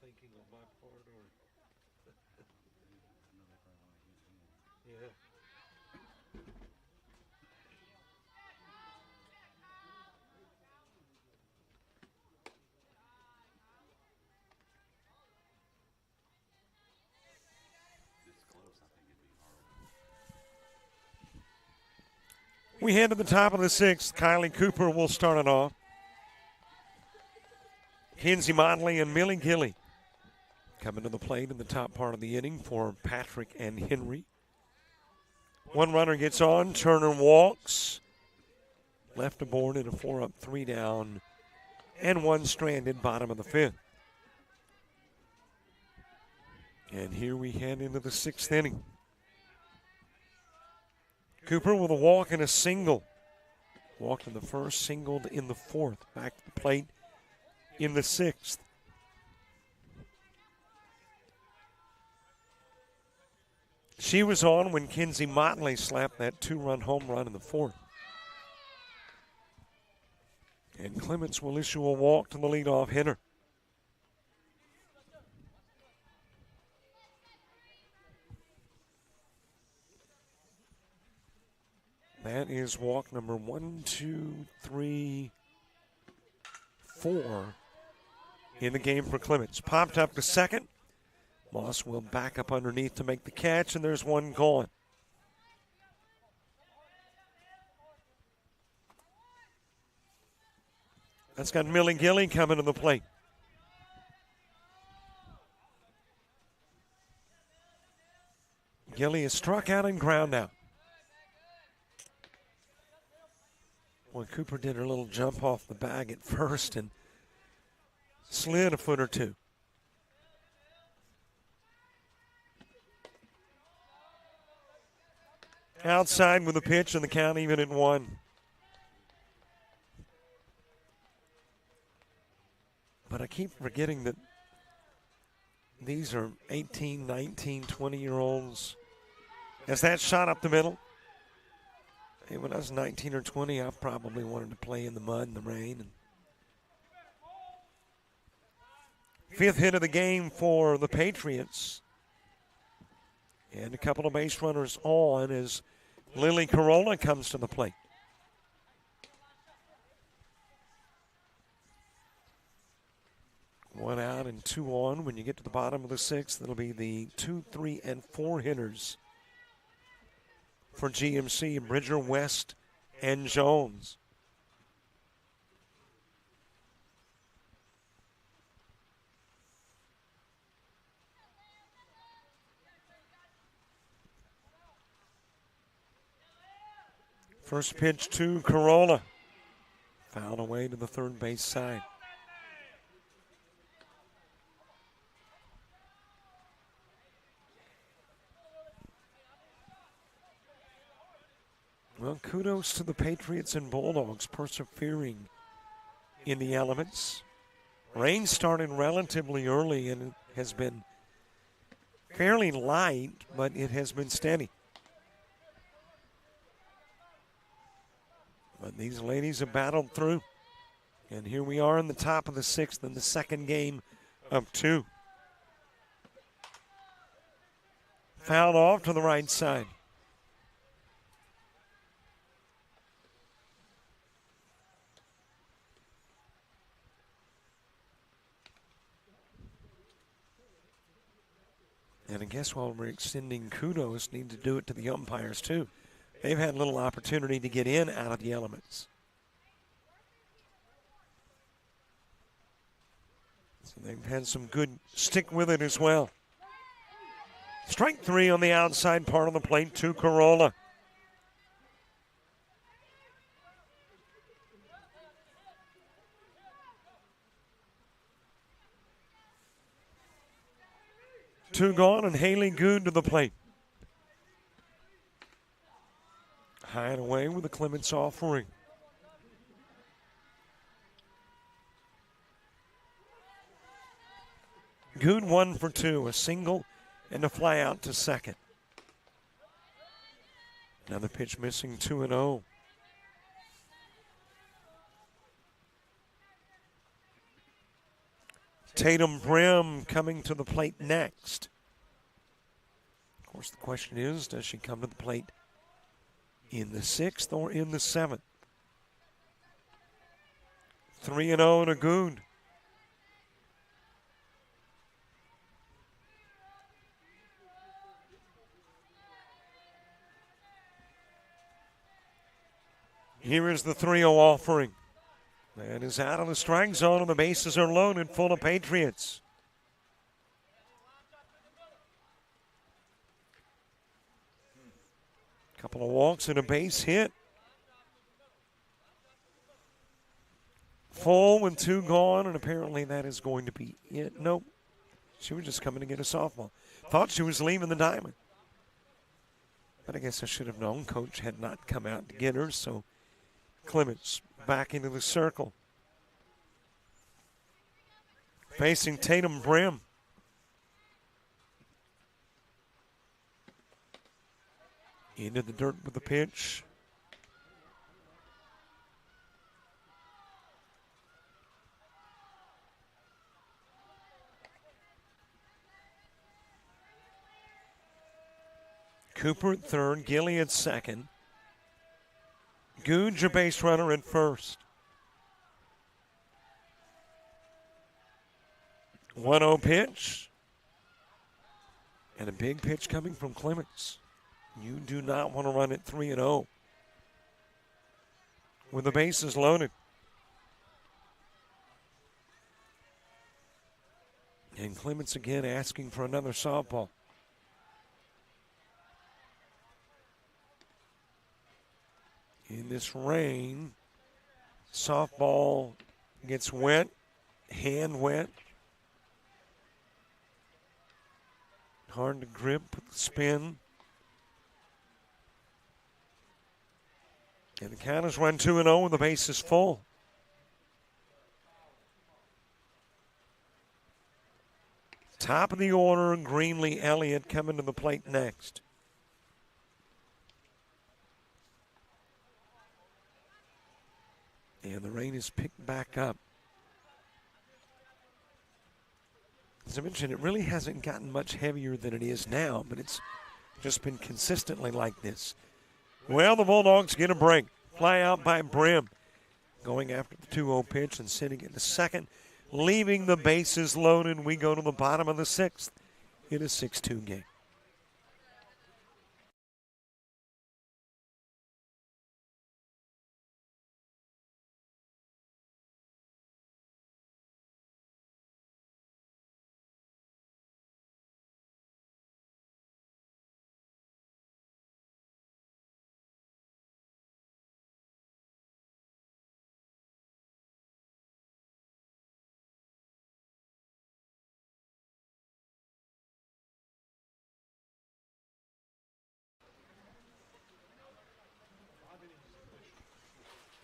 Thinking on my part, or yeah. We head to the top of the sixth. Kylie Cooper will start it off. Kinsey Motley and Millie Gilly coming to the plate in the top part of the inning for Patrick and Henry. One runner gets on. Turner walks. Left aboard in a 4-up, 3 down, and one stranded, bottom of the fifth. And here we head into the sixth inning. Cooper with a walk and a single. Walked in the first, singled in the fourth. Back to the plate in the sixth. She was on when Kinsey Motley slapped that 2-run home run in the fourth. And Clements will issue a walk to the leadoff hitter. That is walk number 1, 2, 3, 4 in the game for Clements. Popped up to second. Moss will back up underneath to make the catch, and there's one gone. That's got Millie Gilly coming to the plate. Gilly is struck out and ground out. Boy, Cooper did her little jump off the bag at first and slid a foot or two. Outside with the pitch and the count even at 1. But I keep forgetting that these are 18, 19, 20-year-olds. As that shot up the middle. Hey, when I was 19 or 20, I probably wanted to play in the mud and the rain. And 5th hit of the game for the Patriots. And a couple of base runners on as Lily Corolla comes to the plate. One out and 2 on. When you get to the bottom of the 6th, it'll be the 2, 3, and 4 hitters for GMC, Bridger, West, and Jones. First pitch to Corolla. Foul away to the third base side. Well, kudos to the Patriots and Bulldogs persevering in the elements. Rain started relatively early and it has been fairly light, but it has been steady. But these ladies have battled through. And here we are in the top of the 6th in the second game of 2. Fouled off to the right side. And I guess while we're extending kudos, need to do it to the umpires too. They've had little opportunity to get in out of the elements. So they've had some good stick with it as well. Strike 3 on the outside part of the plate to Corolla. Two gone and Haley Good to the plate. High and away with the Clements offering. Good 1 for 2, a single and a fly out to second. Another pitch missing, 2-0. Tatum Brim coming to the plate next. Of course, the question is, does she come to the plate in the 6th or in the 7th? 3-0 to Good. Here is the 3-0 offering. That is out of the strike zone, and the bases are loaded full of Patriots. Couple of walks and a base hit. Full with 2 gone, and apparently that is going to be it. Nope. She was just coming to get a softball. Thought she was leaving the diamond. But I guess I should have known. Coach had not come out to get her, so Clements back into the circle. Facing Tatum Brim. Into the dirt with the pitch. Cooper at third, Gilly at second. Googe, a base runner at first. 1-0 pitch. And a big pitch coming from Clements. You do not want to run it 3-0. With the bases loaded. And Clements again asking for another softball. In this rain, softball gets wet, hand wet. Hard to grip with the spin. And the count is run 2-0 and the base is full. Top of the order, Greenlee Elliott coming to the plate next. And the rain is picked back up. As I mentioned, it really hasn't gotten much heavier than it is now, but it's just been consistently like this. Well, the Bulldogs get a break. Fly out by Brim. Going after the 2-0 pitch and sitting in the second. Leaving the bases loaded, we go to the bottom of the sixth in a 6-2 game.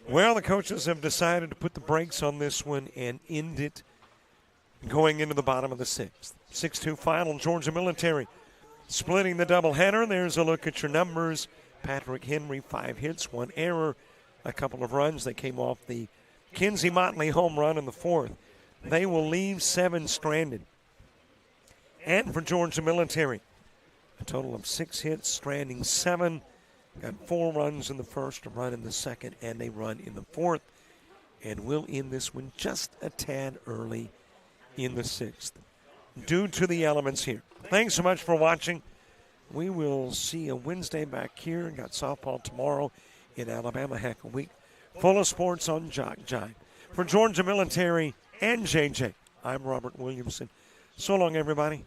Well, the coaches have decided to put the brakes on this one and end it going into the bottom of the sixth. 6-2 final, Georgia Military splitting the doubleheader. There's a look at your numbers. Patrick Henry, 5 hits, 1 error, a couple of runs. They came off the Kinsey Motley home run in the fourth. They will leave 7 stranded. And for Georgia Military, a total of 6 hits, stranding 7. Got 4 runs in the first, a run in the second, and a run in the fourth. And we'll end this one just a tad early in the sixth due to the elements here. Thanks so much for watching. We will see you Wednesday back here. Got softball tomorrow in Alabama Heck a Week. Full of sports on JockJive. For Georgia Military and JJ, I'm Robert Williamson. So long, everybody.